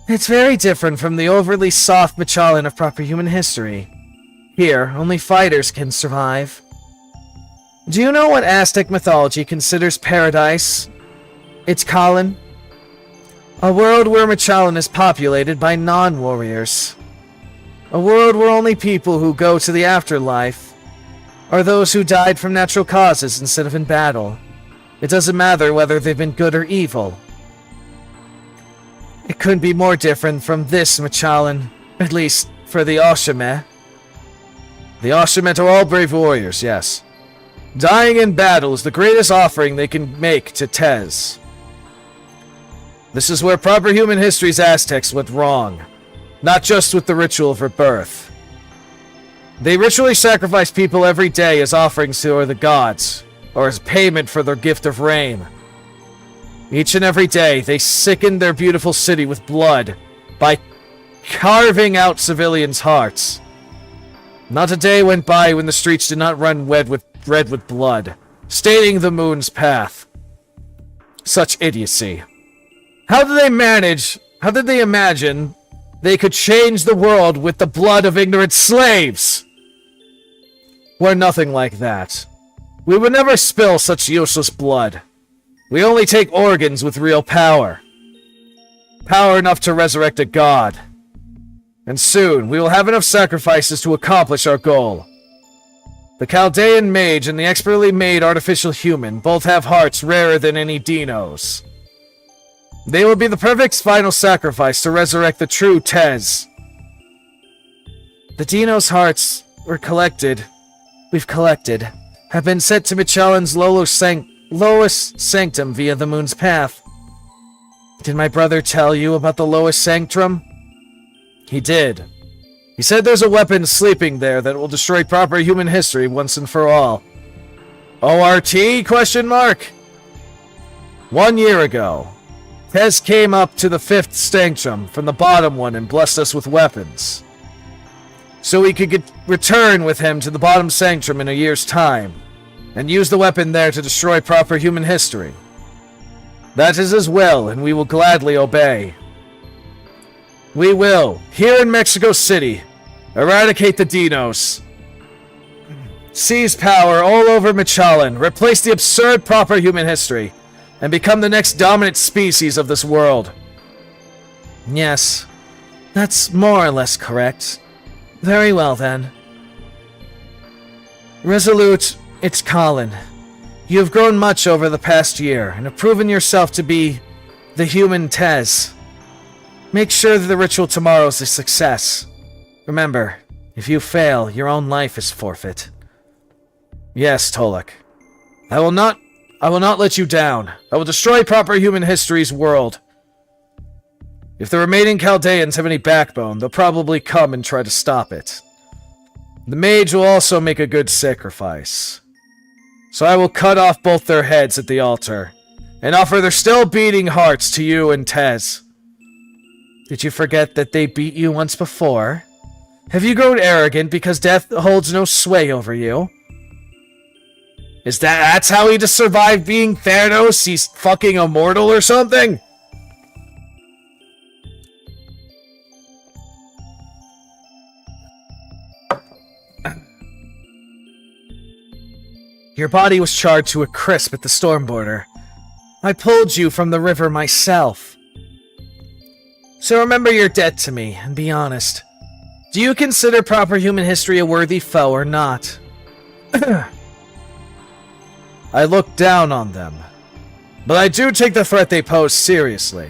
[SPEAKER 4] It's very different from the overly soft Machallan of proper human history. Here, only fighters can survive. Do you know what Aztec mythology considers paradise? It's Kalin. A world where Machallan is populated by non-warriors. A world where only people who go to the afterlife are those who died from natural causes instead of in battle. It doesn't matter whether they've been good or evil. It couldn't be more different from this Machallan, at least for the Ashamet. The Ashamet are all brave warriors, yes. Dying in battle is the greatest offering they can make to Tez. This is where proper human history's Aztecs went wrong. Not just with the ritual of rebirth. They ritually sacrifice people every day as offerings to the gods, or as payment for their gift of rain. Each and every day, they sickened their beautiful city with blood by carving out civilians' hearts. Not a day went by when the streets did not run red with blood, staining the moon's path. Such idiocy. How did they imagine they could change the world with the blood of ignorant slaves? We're nothing like that. We would never spill such useless blood. We only take organs with real power. Power enough to resurrect a god. And soon, we will have enough sacrifices to accomplish our goal. The Chaldean mage and the expertly made artificial human both have hearts rarer than any Dinos. They will be the perfect final sacrifice to resurrect the true Tez. The Dinos' hearts we've collected, have been sent to Machallan's lowest sanctum via the moon's path. Did my brother tell you about the lowest sanctum? He did. He said there's a weapon sleeping there that will destroy proper human history once and for all. ORT? Question mark? 1 year ago, Tez came up to the 5th sanctum from the bottom one and blessed us with weapons. so we could return with him to the bottom sanctum in a year's time, and use the weapon there to destroy proper human history. That is his will, and we will gladly obey. We will, here in Mexico City, eradicate the Dinos, seize power all over Michalan, replace the absurd proper human history, and become the next dominant species of this world. Yes, that's more or less correct. Very well, then. Resolute, it's Colin. You have grown much over the past year, and have proven yourself to be the human Tez. Make sure that the ritual tomorrow is a success. Remember, if you fail, your own life is forfeit. Yes, Tolek. I will not let you down. I will destroy proper human history's world. If the remaining Chaldeans have any backbone, they'll probably come and try to stop it. The mage will also make a good sacrifice. So I will cut off both their heads at the altar, and offer their still beating hearts to you and Tez. Did you forget that they beat you once before? Have you grown arrogant because death holds no sway over you? That's how he just survived being Theranos? He's fucking immortal or something? Your body was charred to a crisp at the storm border. I pulled you from the river myself. So remember your debt to me, and be honest. Do you consider proper human history a worthy foe or not? I look down on them, but I do take the threat they pose seriously.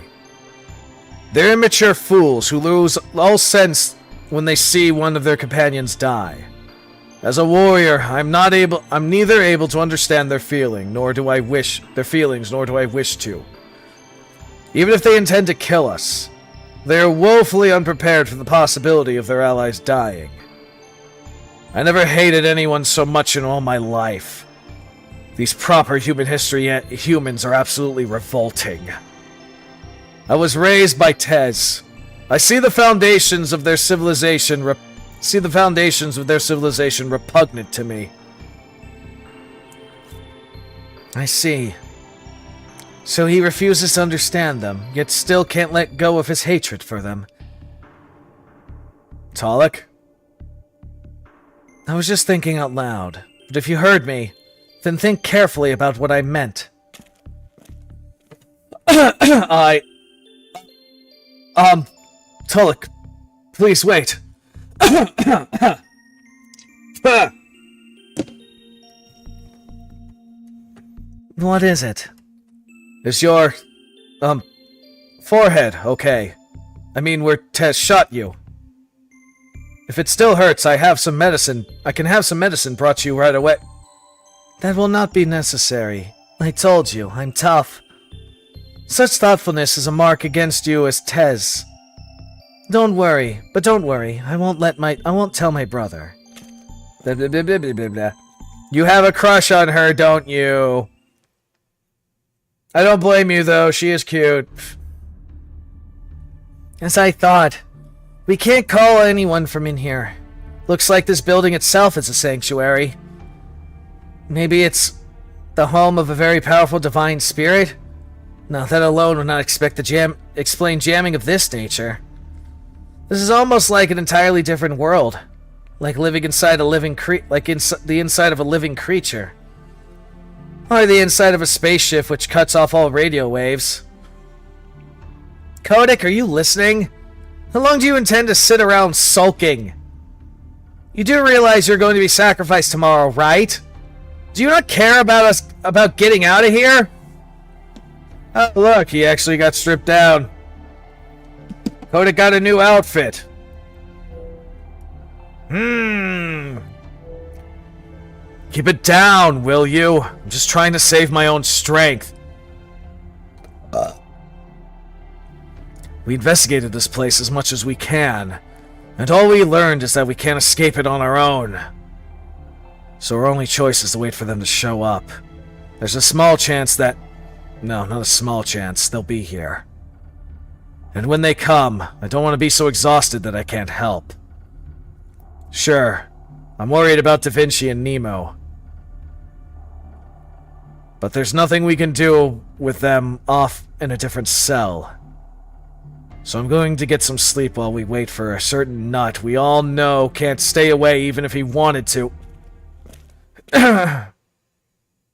[SPEAKER 4] They're immature fools who lose all sense when they see one of their companions die. As a warrior, I'm neither able to understand their feelings, nor do I wish to. Even if they intend to kill us, they are woefully unprepared for the possibility of their allies dying. I never hated anyone so much in all my life. These proper human history humans are absolutely revolting. I was raised by Tez. I see the foundations of their civilization repugnant to me. I see. So he refuses to understand them, yet still can't let go of his hatred for them. Tolek? I was just thinking out loud, but if you heard me, then think carefully about what I meant. Tolek, please wait. What is it? Is your, forehead okay? I mean, where Tez shot you. If it still hurts, I have some medicine. I can have some medicine brought to you right away. That will not be necessary. I told you, I'm tough. Such thoughtfulness is a mark against you as Tez. Don't worry, I won't tell my brother. Blah, blah, blah, blah, blah, blah. You have a crush on her, don't you? I don't blame you, though. She is cute. As I thought. We can't call anyone from in here. Looks like this building itself is a sanctuary. Maybe it's the home of a very powerful divine spirit? No, that alone would not explain jamming of this nature. This is almost like an entirely different world. Like living inside a living the inside of a living creature. Or the inside of a spaceship which cuts off all radio waves. Kodak, are you listening? How long do you intend to sit around sulking? You do realize you're going to be sacrificed tomorrow, right? Do you not care about getting out of here? Oh, look, he actually got stripped down. Kodak got a new outfit. Keep it down, will you? I'm just trying to save my own strength. We investigated this place as much as we can, and all we learned is that we can't escape it on our own. So our only choice is to wait for them to show up. There's a small chance that... No, not a small chance. They'll be here. And when they come, I don't want to be so exhausted that I can't help. Sure, I'm worried about Da Vinci and Nemo. But there's nothing we can do with them off in a different cell. So I'm going to get some sleep while we wait for a certain nut we all know can't stay away even if he wanted to.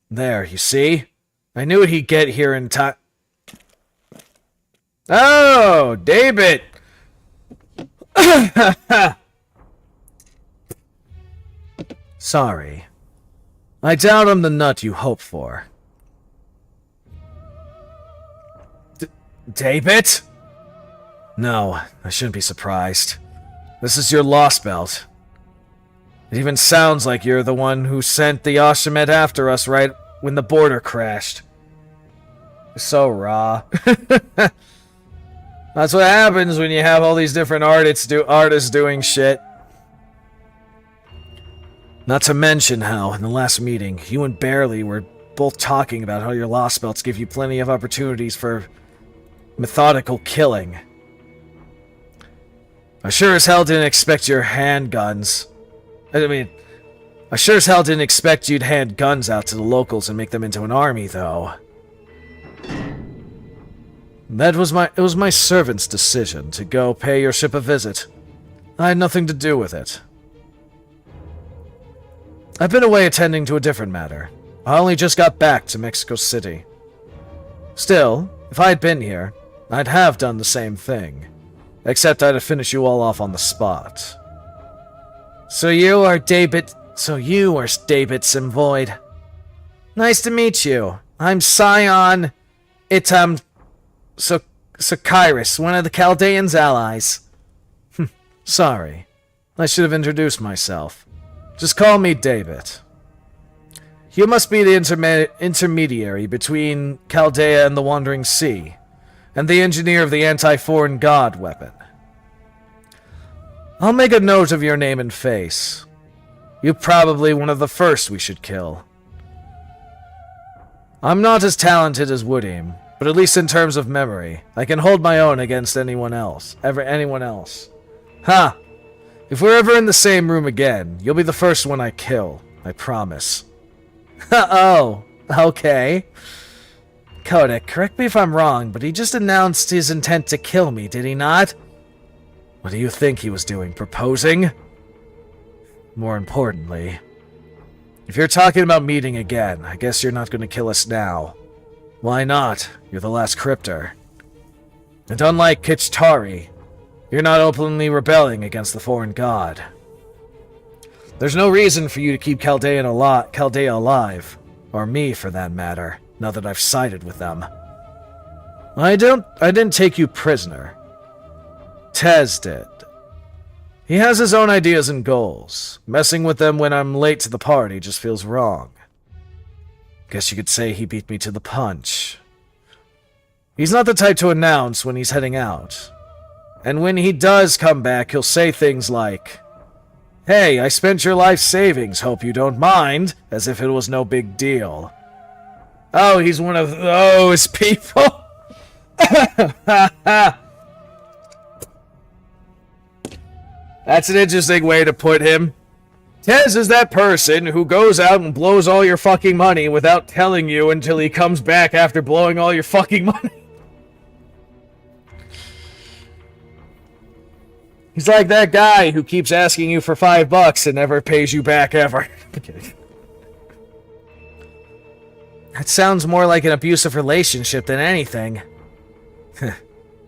[SPEAKER 4] There, you see? I knew he'd get here in time. Oh, David! Sorry. I doubt I'm the nut you hope for. David? No, I shouldn't be surprised. This is your lost belt. It even sounds like you're the one who sent the Oshamet after us right when the border crashed. You're so raw. That's what happens when you have all these different artists doing shit. Not to mention how, in the last meeting, you and Barely were both talking about how your lost belts give you plenty of opportunities for methodical killing. I sure as hell didn't expect your handguns. I sure as hell didn't expect you'd hand guns out to the locals and make them into an army, though. It was my servant's decision to go pay your ship a visit. I had nothing to do with it. I've been away attending to a different matter. I only just got back to Mexico City. Still, if I had been here, I'd have done the same thing. Except I'd have finished you all off on the spot. So you are David Simvoid. Nice to meet you. I'm Scion Sokyrus, one of the Chaldeans' allies. Sorry. I should have introduced myself. Just call me David. You must be the intermediary between Chaldea and the Wandering Sea, and the engineer of the anti-foreign god weapon. I'll make a note of your name and face. You're probably one of the first we should kill. I'm not as talented as Woodim, but at least in terms of memory, I can hold my own against anyone else. Ha! If we're ever in the same room again, you'll be the first one I kill. I promise. Oh, okay. Kodak, correct me if I'm wrong, but he just announced his intent to kill me, did he not? What do you think he was doing, proposing? More importantly, if you're talking about meeting again, I guess you're not going to kill us now. Why not? You're the last Cryptor. And unlike Kichtari, you're not openly rebelling against the foreign god. There's no reason for you to keep Chaldea alive, or me for that matter, now that I've sided with them. I didn't take you prisoner. Tez did. He has his own ideas and goals. Messing with them when I'm late to the party just feels wrong. Guess you could say he beat me to the punch. He's not the type to announce when he's heading out. And when he does come back, he'll say things like, "Hey, I spent your life savings, hope you don't mind," as if it was no big deal. Oh, he's one of those people? That's an interesting way to put him. Tez is that person who goes out and blows all your fucking money without telling you until he comes back after blowing all your fucking money. He's like that guy who keeps asking you for $5 and never pays you back ever. Okay. That sounds more like an abusive relationship than anything.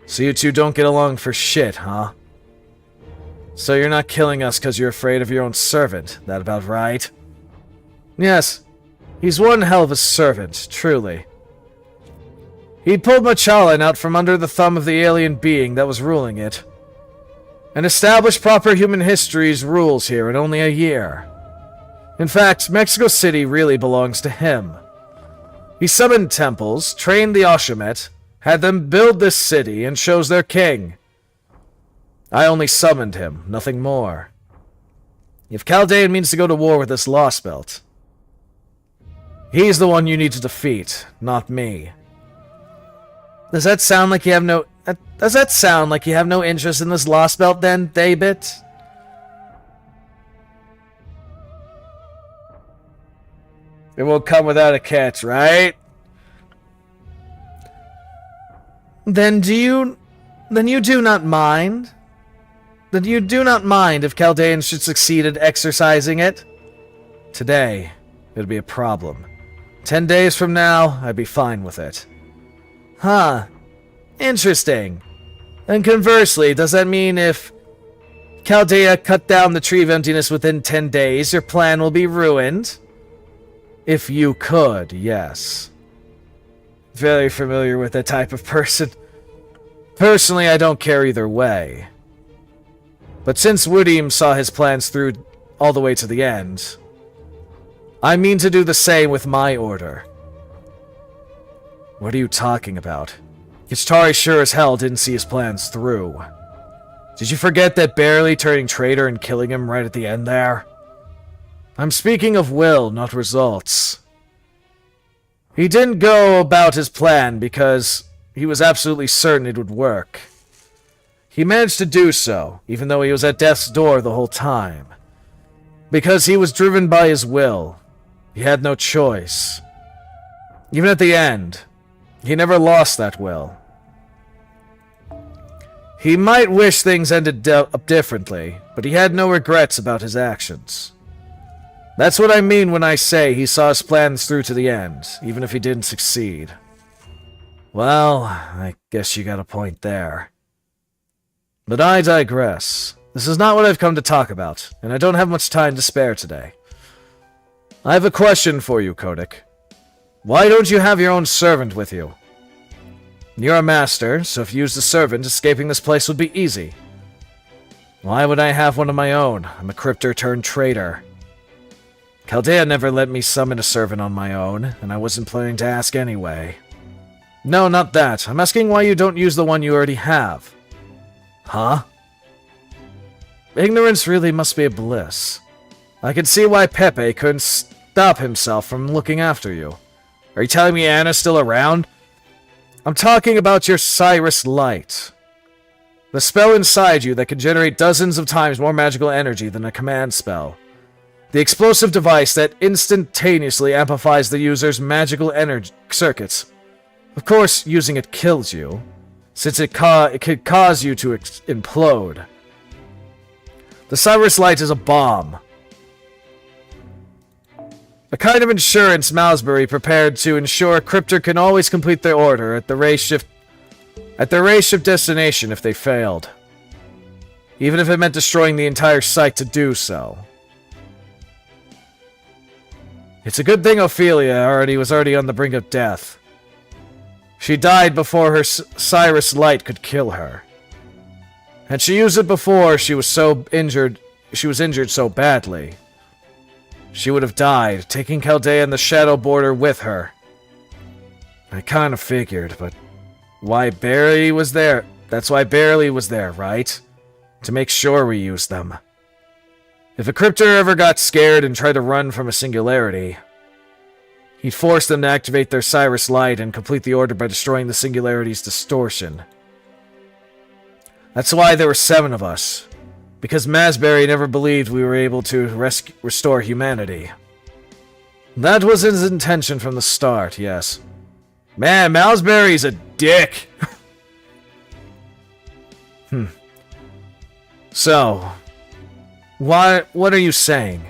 [SPEAKER 4] So you two don't get along for shit, huh? So you're not killing us because you're afraid of your own servant, that about right? Yes, he's one hell of a servant, truly. He pulled Machalan out from under the thumb of the alien being that was ruling it, and established proper human history's rules here in only a year. In fact, Mexico City really belongs to him. He summoned temples, trained the Oshamet, had them build this city, and chose their king. I only summoned him, nothing more. If Chaldean means to go to war with this lost belt, he's the one you need to defeat, not me. Does that sound like you have no interest in this lost belt then, David?
[SPEAKER 1] It won't come without a catch, right? Then you do not mind? Then you do not mind if Chaldeans should succeed at exercising it? Today, it'd be a problem. 10 days from now, I'd be fine with it. Huh. Interesting. And conversely, does that mean if Chaldea cut down the tree of emptiness within 10 days, your plan will be ruined? If you could, yes. Very familiar with that type of person. Personally, I don't care either way. But since Woodim saw his plans through all the way to the end, I mean to do the same with my order. What are you talking about? Kishtari sure as hell didn't see his plans through. Did you forget that barely turning traitor and killing him right at the end there? I'm speaking of will, not results. He didn't go about his plan because he was absolutely certain it would work. He managed to do so, even though he was at death's door the whole time. Because he was driven by his will. He had no choice. Even at the end, he never lost that will. He might wish things ended up differently, but he had no regrets about his actions. That's what I mean when I say he saw his plans through to the end, even if he didn't succeed. Well, I guess you got a point there. But I digress. This is not what I've come to talk about, and I don't have much time to spare today. I have a question for you, Kodik. Why don't you have your own servant with you? You're a master, so if you used a servant, escaping this place would be easy. Why would I have one of my own? I'm a cryptor turned traitor. Chaldea never let me summon a servant on my own, and I wasn't planning to ask anyway. No, not that. I'm asking why you don't use the one you already have. Huh? Ignorance really must be a bliss. I can see why Pepe couldn't stop himself from looking after you. Are you telling me Anna's still around? I'm talking about your Cyrus Light. The spell inside you that can generate dozens of times more magical energy than a command spell. The explosive device that instantaneously amplifies the user's magical energy circuits. Of course, using it kills you, since it could cause you to implode. The Cyrus Light is a bomb. A kind of insurance Malsbury prepared to ensure a cryptor can always complete their order at their race shift destination if they failed. Even if it meant destroying the entire site to do so. It's a good thing Ophelia was already on the brink of death. She died before her Cyrus Light could kill her. Had she used it before she was injured so badly, she would have died, taking Chaldea and the Shadow Border with her. I kind of figured, but why Barely was there? That's why Barely was there, right? To make sure we used them. If a cryptor ever got scared and tried to run from a singularity, he'd force them to activate their Cyrus Light and complete the order by destroying the singularity's distortion. That's why there were 7 of us. Because Masbury never believed we were able to restore humanity. That was his intention from the start, yes. Man, Malsbury's a dick! So, what are you saying?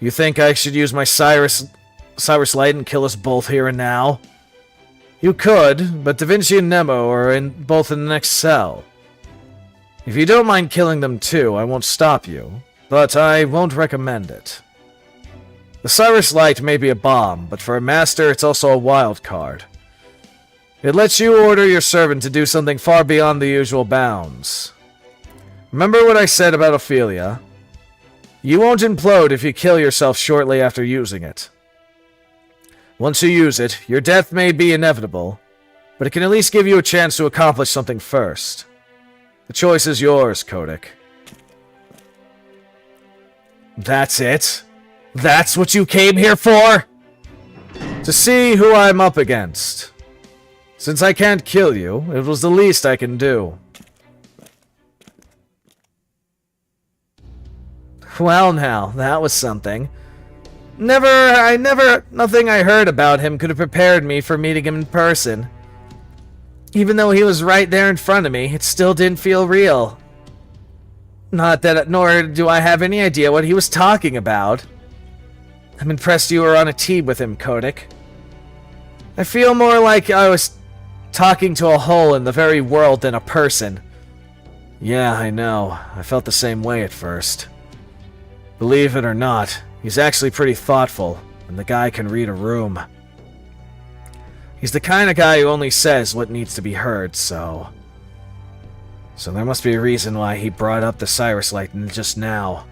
[SPEAKER 1] You think I should use my Cyrus Light and kill us both here and now? You could, but Da Vinci and Nemo are both in the next cell. If you don't mind killing them too, I won't stop you, but I won't recommend it. The Cyrus Light may be a bomb, but for a master it's also a wild card. It lets you order your servant to do something far beyond the usual bounds. Remember what I said about Ophelia? You won't implode if you kill yourself shortly after using it. Once you use it, your death may be inevitable, but it can at least give you a chance to accomplish something first. The choice is yours, Kodik. That's it? That's what you came here for? To see who I'm up against. Since I can't kill you, it was the least I can do. Well now, that was something. Nothing I heard about him could have prepared me for meeting him in person. Even though he was right there in front of me, it still didn't feel real. Nor do I have any idea what he was talking about. I'm impressed you were on a team with him, Kotick. I feel more like I was talking to a hole in the very world than a person. Yeah, I know. I felt the same way at first. Believe it or not, he's actually pretty thoughtful, and the guy can read a room. He's the kind of guy who only says what needs to be heard, so there must be a reason why he brought up the Cyrus Light just now.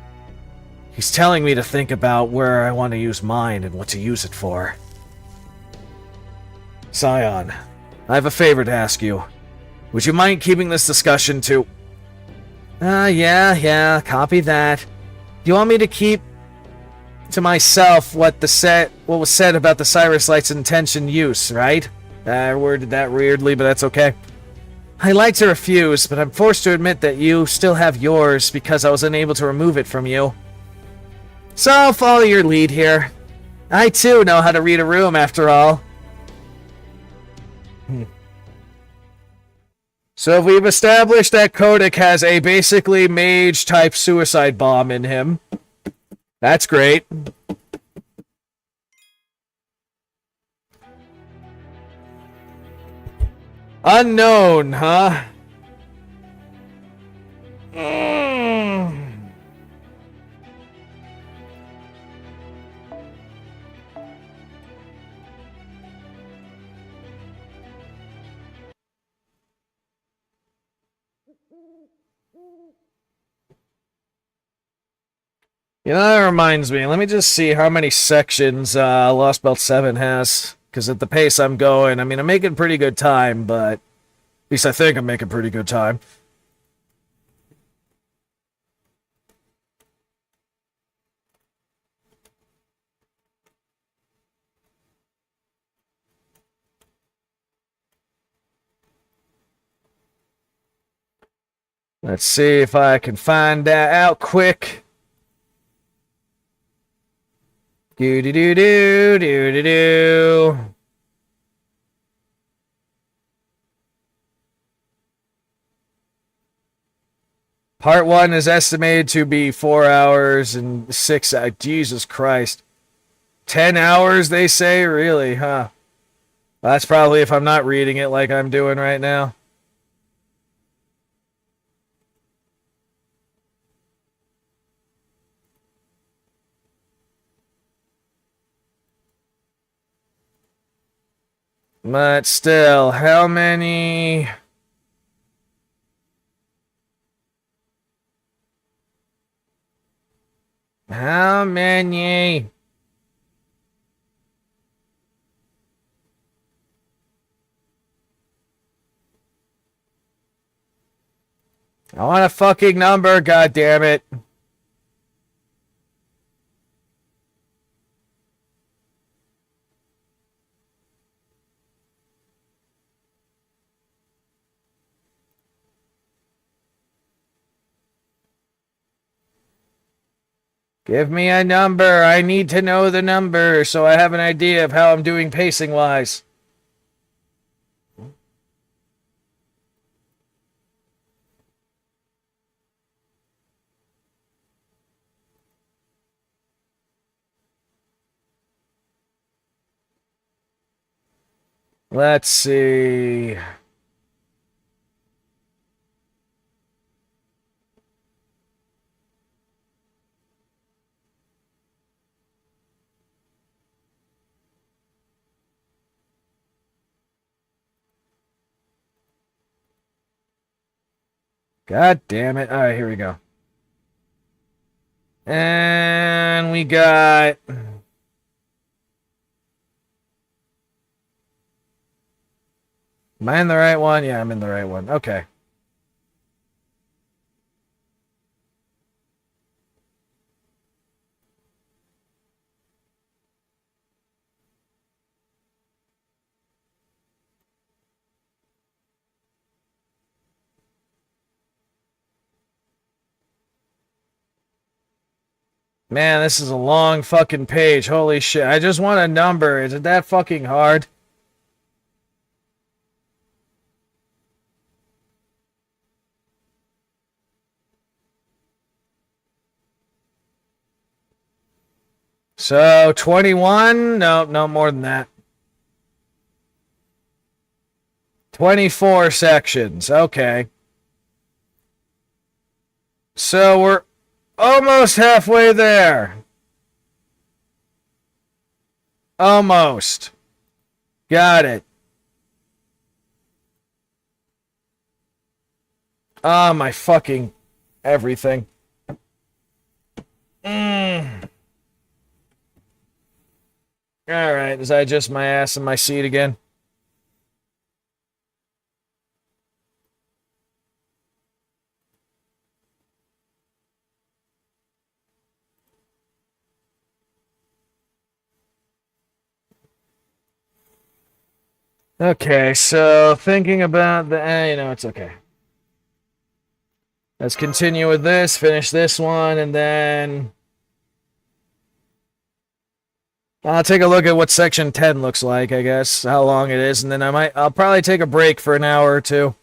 [SPEAKER 1] He's telling me to think about where I want to use mine and what to use it for. Scion, I have a favor to ask you. Would you mind keeping this discussion to... yeah, copy that. Do you want me to keep to myself what was said about the Cyrus Light's intention use, right? I worded that weirdly, but that's okay. I like to refuse, but I'm forced to admit that you still have yours because I was unable to remove it from you. So I'll follow your lead here. I too know how to read a room after all. So we've established that Kotick has a basically mage-type suicide bomb in him. That's great. Unknown, huh? You know, that reminds me. Let me just see how many sections Lost Belt 7 has. Because at the pace I'm going, I mean, I'm making pretty good time, but... At least I think I'm making pretty good time. Let's see if I can find that out quick. Do-do-do-do. Part 1 is estimated to be 4 hours and 6... Jesus Christ. 10 hours, they say? Really, huh? That's probably if I'm not reading it like I'm doing right now. But still, how many... How many... I want a fucking number, goddammit. Give me a number. I need to know the number so I have an idea of how I'm doing pacing-wise. Let's see. God damn it. Alright, here we go. And we got... Am I in the right one? Yeah, I'm in the right one. Okay. Man, this is a long fucking page. Holy shit. I just want a number. Is it that fucking hard? So, 21? No, no more than that. 24 sections. Okay. So, we're almost halfway there. Almost. Got it. Ah, my fucking everything. Alright, as I adjust my ass in my seat again. Okay, so thinking about the... it's okay. Let's continue with this, finish this one, and then... I'll take a look at what section 10 looks like, I guess, how long it is, and then I'll probably take a break for an hour or two.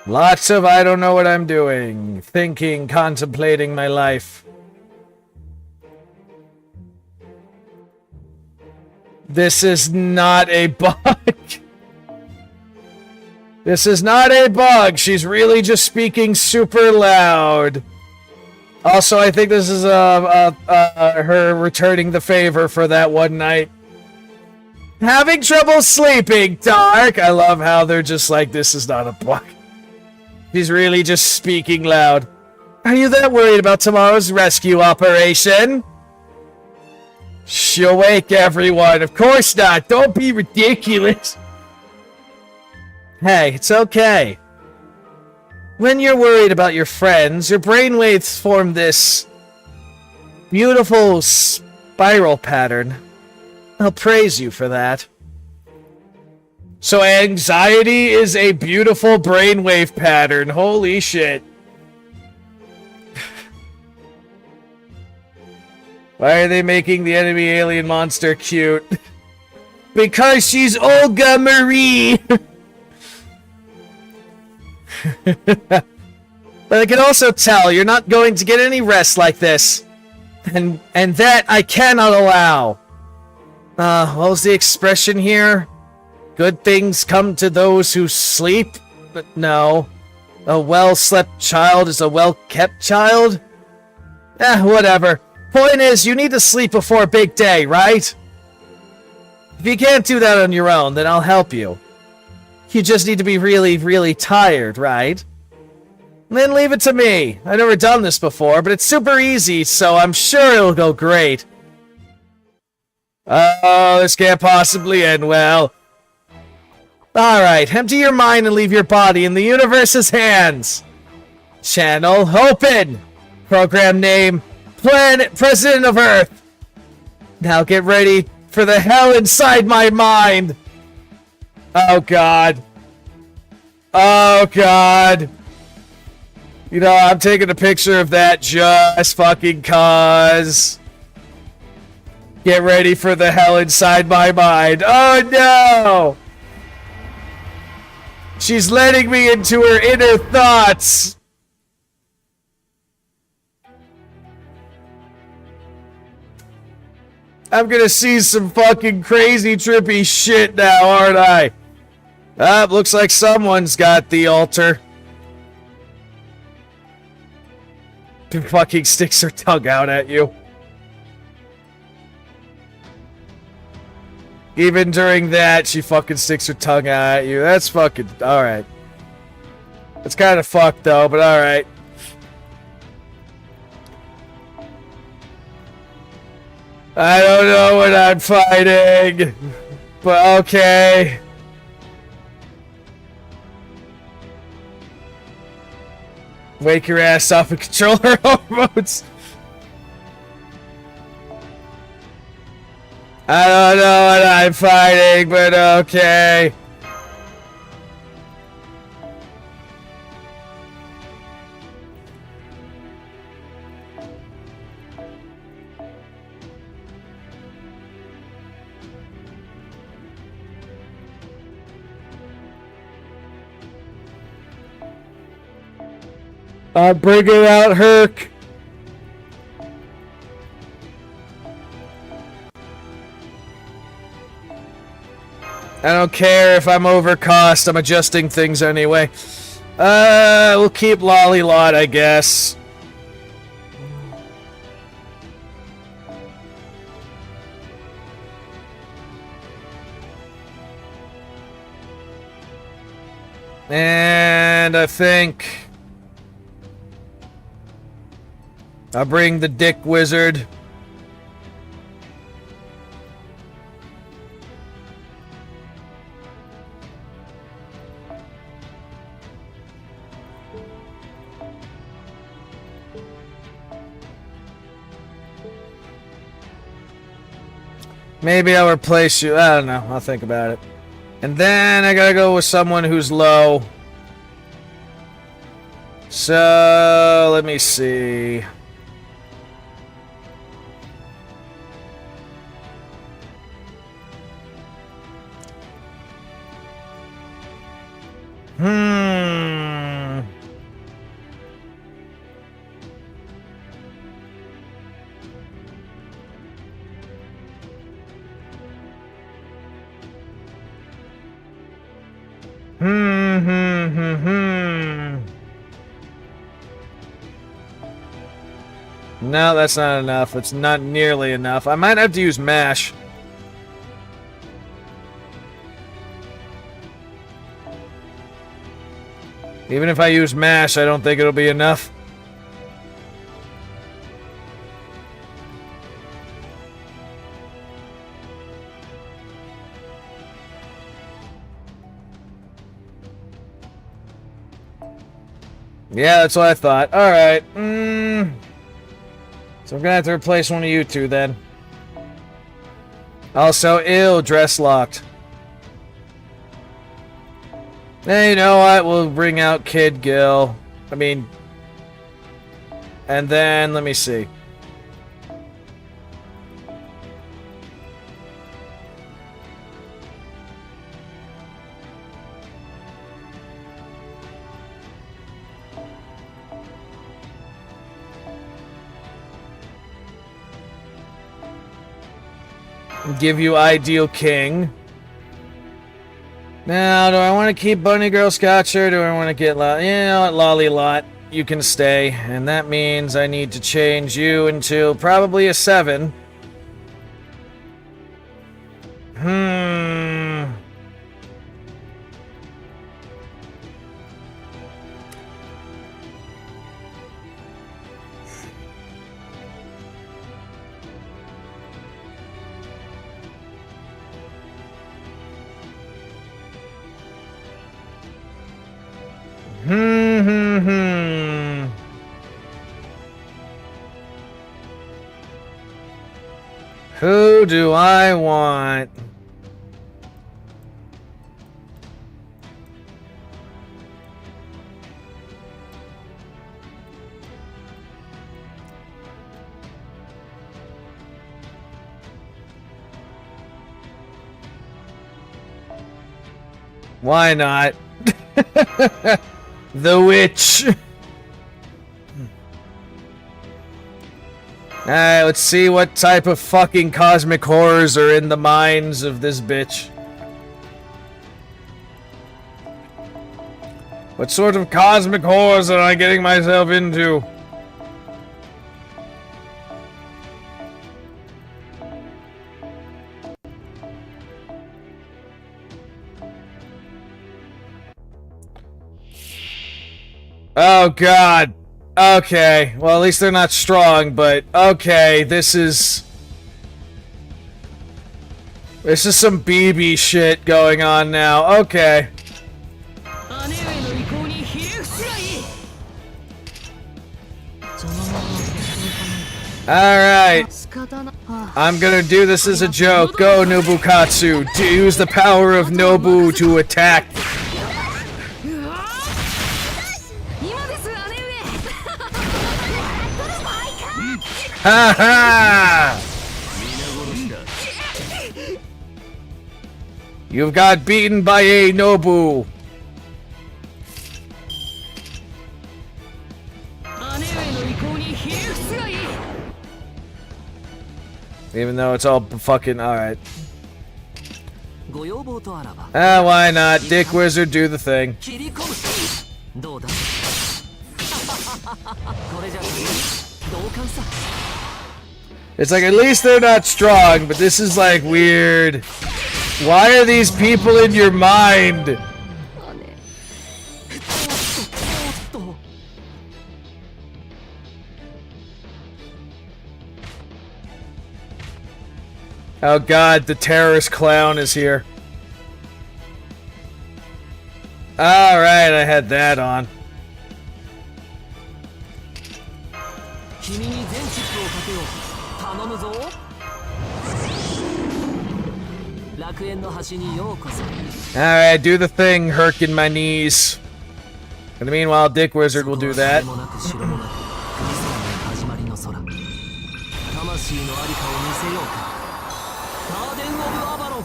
[SPEAKER 1] Lots of I don't know what I'm doing, thinking, contemplating my life. This is not a bug. This is not a bug. She's really just speaking super loud. Also, I think this is her returning the favor for that one night. Having trouble sleeping, Dark. I love how they're just like, this is not a bug. She's really just speaking loud. Are you that worried about tomorrow's rescue operation? She'll wake everyone. Of course not. Don't be ridiculous. Hey, it's okay. When you're worried about your friends, your brainwaves form this beautiful spiral pattern. I'll praise you for that. So anxiety is a beautiful brainwave pattern. Holy shit. Why are they making the enemy alien monster cute? Because she's Olga Marie! But I can also tell you're not going to get any rest like this. And that I cannot allow. What was the expression here? Good things come to those who sleep? But no. A well-slept child is a well-kept child? Whatever. Point is, you need to sleep before a big day, right? If you can't do that on your own, then I'll help you. You just need to be really, really tired, right? Then leave it to me. I've never done this before, but it's super easy, so I'm sure it'll go great. Oh, this can't possibly end well. Alright, empty your mind and leave your body in the universe's hands. Channel open. Program name, Planet President of Earth. Now get ready for the hell inside my mind. Oh god. Oh god. You know, I'm taking a picture of that just fucking cause. Get ready for the hell inside my mind. Oh no! She's letting me into her inner thoughts. I'm gonna see some fucking crazy trippy shit now, aren't I? Looks like someone's got the altar. Fucking sticks her tongue out at you. Even during that, she fucking sticks her tongue out at you. That's fucking... Alright. It's kind of fucked, though, but alright. I don't know what I'm fighting. But okay. Wake your ass up and control her hormones. I don't know what I'm fighting, but okay. I'm bringing out Herc. I don't care if I'm overcost. I'm adjusting things anyway. We'll keep Lollylot, I guess. And I think I'll bring the Dick Wizard. Maybe I'll replace you. I don't know. I'll think about it. And then I gotta go with someone who's low. So, let me see. No, that's not enough. It's not nearly enough. I might have to use MASH. Even if I use MASH, I don't think it'll be enough. Yeah, that's what I thought. Alright. So I'm gonna have to replace one of you two then. Also, dress locked. Hey, you know what? We'll bring out Kid Gil. And then, let me see. Give you Ideal King. Now, do I want to keep Bunny Girl Scotch or do I want to get... You know what, Lollylot, you can stay. And that means I need to change you into probably a 7. Who do I want? Why not? The Witch. Alright, let's see what type of fucking cosmic horrors are in the minds of this bitch. What sort of cosmic horrors am I getting myself into? Oh god. Okay. Well, at least they're not strong, but okay, this is some BB shit going on now. Okay. Alright. I'm gonna do this as a joke. Go, Nobukatsu. To use the power of Nobu to attack. Ha ha! You've got beaten by a Nobu.
[SPEAKER 4] Even though it's all fucking alright.
[SPEAKER 7] ご要望とあらば
[SPEAKER 4] Why not? Dick Wizard, do the thing.
[SPEAKER 7] 切り込むどうだこれじゃ同感さ
[SPEAKER 4] It's like, at least they're not strong, but this is like weird. Why are these people in your mind? Oh god, the terrorist clown is here. Alright, I had that on.
[SPEAKER 7] 君に全チップをかけよう頼むぞ楽園の端にようこそ
[SPEAKER 4] Alright, do the thing, Herc in my knees. And meanwhile, Dick Wizard will do that.
[SPEAKER 7] もなく城もなく国空の始まりの空魂のありかを見せようかガーデン・オブ・アバロン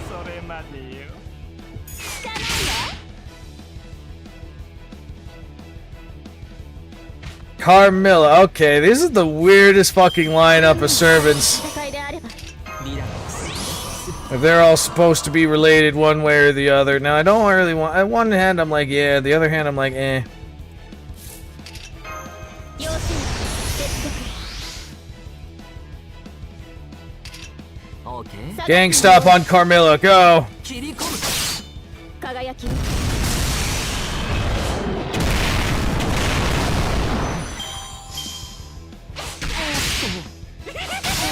[SPEAKER 3] それまでよ
[SPEAKER 4] Carmilla. Okay, this is the weirdest fucking lineup of servants.
[SPEAKER 5] 戦いであれば
[SPEAKER 4] If they're all supposed to be related one way or the other. Now, I don't really want... On one hand, I'm like, yeah. The other hand, I'm like, eh.
[SPEAKER 5] 両親接続
[SPEAKER 7] オーケー
[SPEAKER 4] Gang stop on Carmilla. Go.
[SPEAKER 7] 切り込む
[SPEAKER 5] 輝き
[SPEAKER 7] お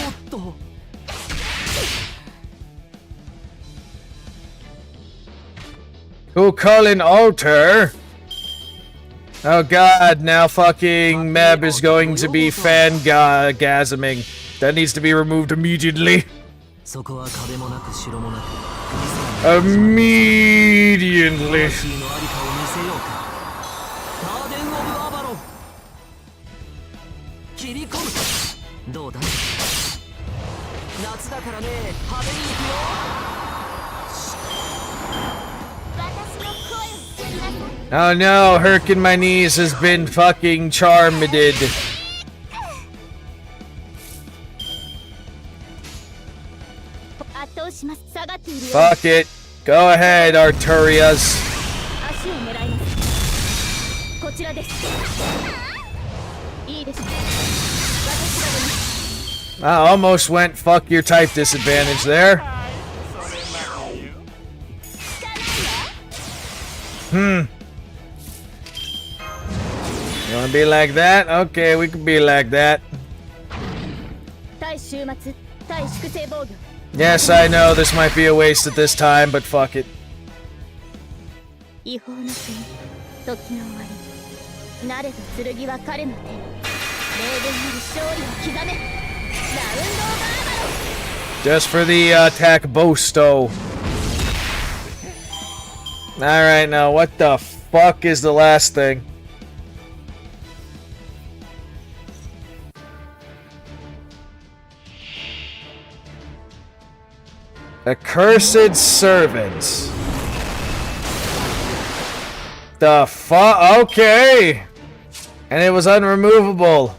[SPEAKER 7] っと
[SPEAKER 4] Who calling altar? Oh god, now fucking Meb is going to be fangasming. That needs to be removed immediately.
[SPEAKER 7] そこは壁もなく城もなく
[SPEAKER 4] Immediately.
[SPEAKER 7] 魂のありかを見せようかガーデン・オブ・アバロン切り込むどうだ夏だからね派手に行くよ
[SPEAKER 5] 私の声を聞きなさい
[SPEAKER 4] Oh no, Herc in my knees has been fucking charmed.
[SPEAKER 5] 圧倒します下がっているよ
[SPEAKER 4] Fuck it. Go ahead, Arturias.
[SPEAKER 5] 足を狙いますこちらですいいです私らの
[SPEAKER 4] I almost went fuck your type disadvantage there.
[SPEAKER 3] それまでよ
[SPEAKER 4] Hmm. You wanna be like that? Okay, we can be like that.
[SPEAKER 5] 対終末対粛清防御
[SPEAKER 4] Yes, I know this might be a waste at this time, but fuck it.
[SPEAKER 5] 違法の国時の終わり慣れた剣は彼の手に霊言なる勝利を刻めラウンドオブアーバロン
[SPEAKER 4] Just for the attack Bosto. Alright, now what the fuck is the last thing? Accursed servants. The fuck? Okay. And it was unremovable.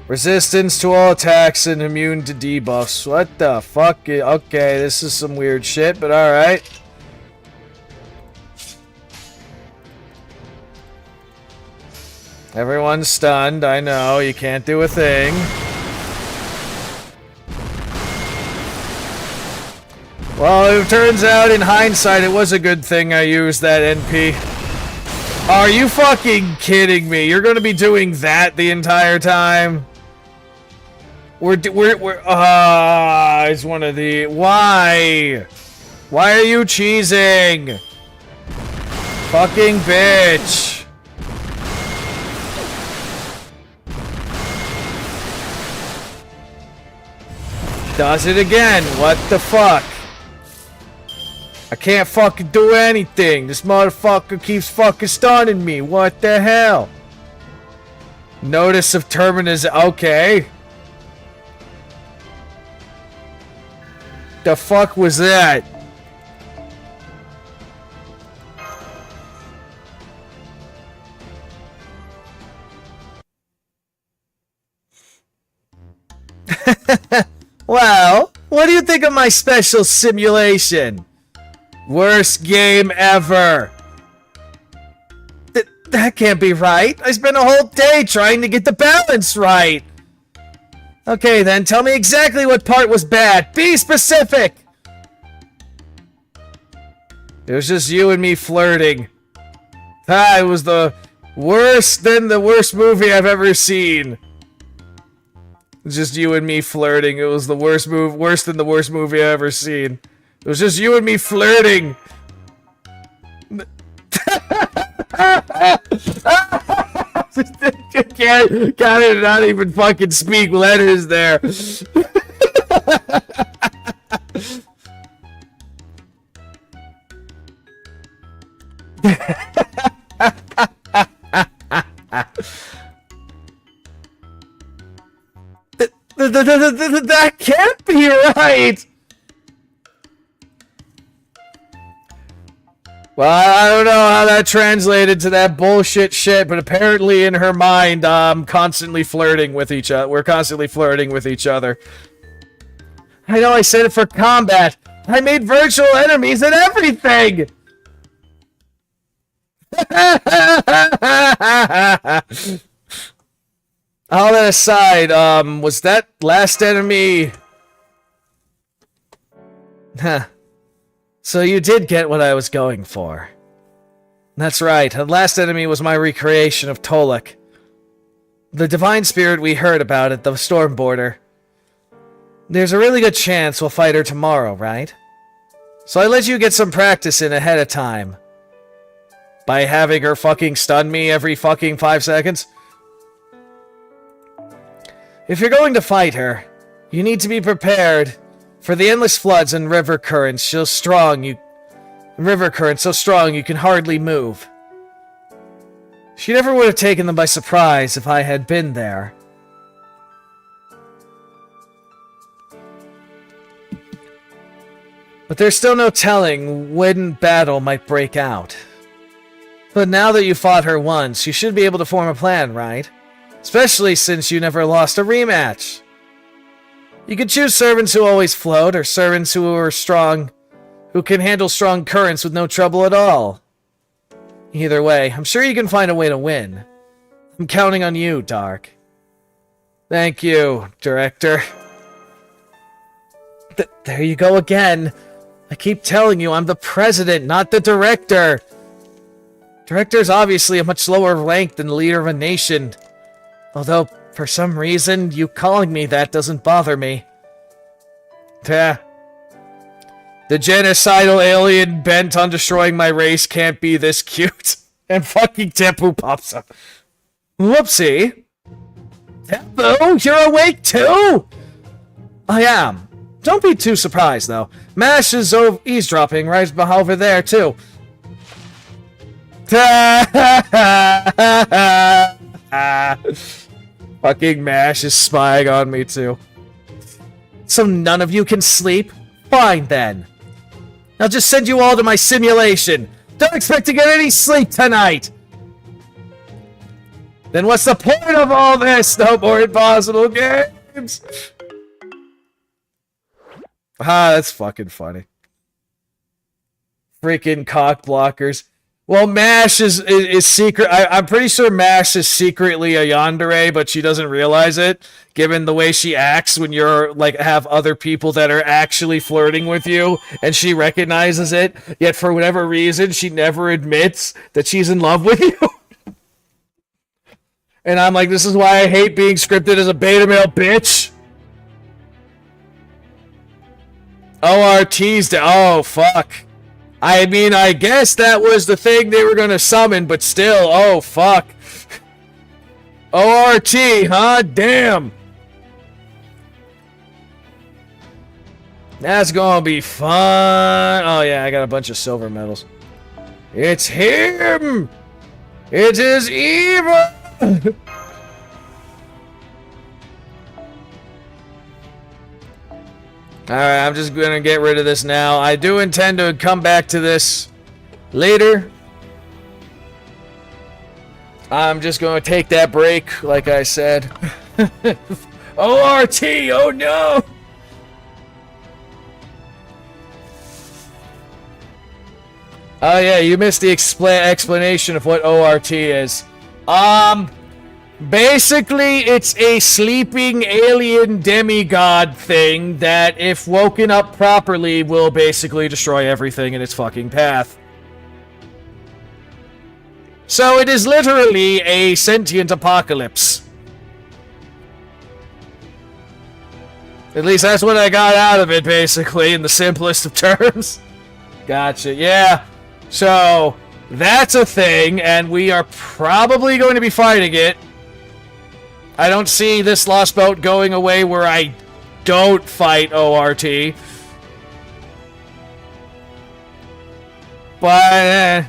[SPEAKER 4] Resistance to all attacks and immune to debuffs. What the fuck? Okay, this is some weird shit, but alright. Everyone's stunned, I know, you can't do a thing. Well, it turns out in hindsight it was a good thing I used that NP. Are you fucking kidding me? You're gonna be doing that the entire time? It's one of the... Why? Why are you cheesing? Fucking bitch. Does it again. What the fuck? I can't fucking do anything. This motherfucker keeps fucking stunning me. What the hell? Notice of Terminus. Okay. The fuck was that?
[SPEAKER 1] Well, what do you think of my special simulation? Worst game ever. That can't be right. I spent a whole day trying to get the balance right. Okay then, tell me exactly what part was bad. Be specific! It was just you and me flirting. It was the worst movie I've ever seen. Just you and me flirting. It was the worse than the worst movie I've ever seen. It was just you and me flirting. Can't not even fucking speak letters there. That can't be right. Well, I don't know how that translated to that bullshit shit, but apparently in her mind, constantly flirting with each other. We're constantly flirting with each other. I know I said it for combat. I made virtual enemies and everything! All that aside, was that last enemy... Huh. So you did get what I was going for. That's right, the last enemy was my recreation of Tolek. The divine spirit we heard about at the storm border. There's a really good chance we'll fight her tomorrow, right? So I let you get some practice in ahead of time. By having her fucking stun me every fucking 5 seconds. If you're going to fight her, you need to be prepared for the endless floods and river currents so strong you can hardly move. She never would have taken them by surprise if I had been there. But there's still no telling when battle might break out. But now that you fought her once, you should be able to form a plan, right? Especially since you never lost a rematch. You could choose servants who always float, or servants who are strong, who can handle strong currents with no trouble at all. Either way, I'm sure you can find a way to win. I'm counting on you, Dark. Thank you, Director. There you go again. I keep telling you, I'm the President, not the Director. Director's obviously a much lower rank than the leader of a nation. Although, for some reason, you calling me that doesn't bother me. The genocidal alien bent on destroying my race can't be this cute. And fucking Tempu pops up. Whoopsie. Tempu, you're awake too? I am. Don't be too surprised, though. Mash is eavesdropping right over there, too. Fucking Mash is spying on me, too. So none of you can sleep? Fine, then. I'll just send you all to my simulation. Don't expect to get any sleep tonight! Then what's the point of all this? No more impossible games! That's fucking funny. Freaking cock blockers. Well, Mash is secret. I'm pretty sure Mash is secretly a yandere, but she doesn't realize it, given the way she acts when you're, like, have other people that are actually flirting with you, and she recognizes it, yet for whatever reason, she never admits that she's in love with you. And I'm like, this is why I hate being scripted as a beta male, bitch. ORT's oh, fuck. I mean, I guess that was the thing they were gonna summon, but still, oh, fuck. ORT, huh? Damn. That's gonna be fun. Oh, yeah, I got a bunch of silver medals. It's him! It is evil! Alright, I'm just gonna get rid of this now. I do intend to come back to this later. I'm just gonna take that break, like I said. ORT, oh no! Oh yeah, you missed the explanation of what ORT is. Basically, it's a sleeping alien demigod thing that, if woken up properly, will basically destroy everything in its fucking path. So it is literally a sentient apocalypse. At least that's what I got out of it, basically, in the simplest of terms. Gotcha, yeah. So, that's a thing, and we are probably going to be fighting it. I don't see this Lost Boat going away where I don't fight ORT. But,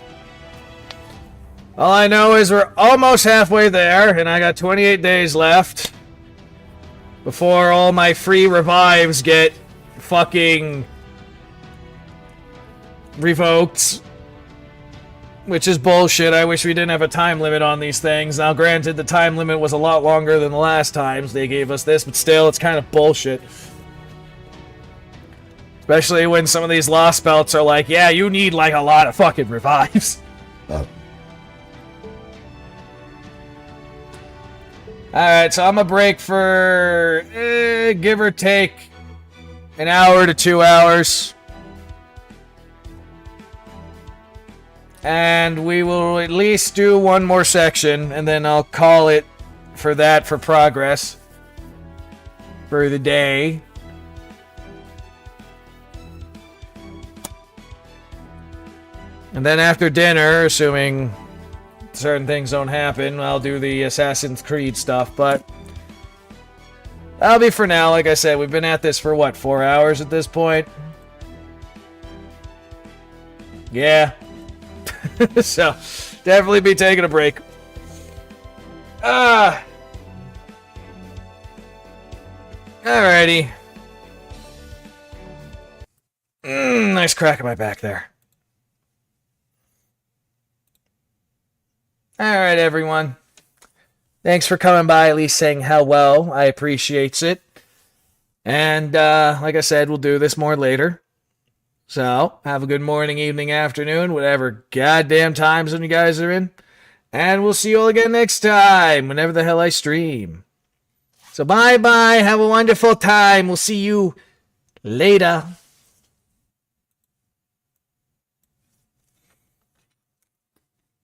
[SPEAKER 1] all I know is we're almost halfway there, and I got 28 days left before all my free revives get fucking revoked. Which is bullshit. I wish we didn't have a time limit on these things. Now, granted, the time limit was a lot longer than the last times they gave us this, but still, it's kind of bullshit. Especially when some of these Lost Belts are like, yeah, you need, like, a lot of fucking revives. Alright, so I'm gonna break for, give or take, an hour to 2 hours. And we will at least do one more section, and then I'll call it for that for progress for the day. And then after dinner, assuming certain things don't happen, I'll do the Assassin's Creed stuff, but that'll be for now. Like I said, we've been at this for, what, 4 hours at this point? Yeah. So, definitely be taking a break. Alrighty. Nice crack in my back there. Alright, everyone. Thanks for coming by, at least saying hello. I appreciate it. And, like I said, we'll do this more later. So, have a good morning, evening, afternoon, whatever goddamn time zone you guys are in. And we'll see you all again next time, whenever the hell I stream. So bye-bye, have a wonderful time, we'll see you later.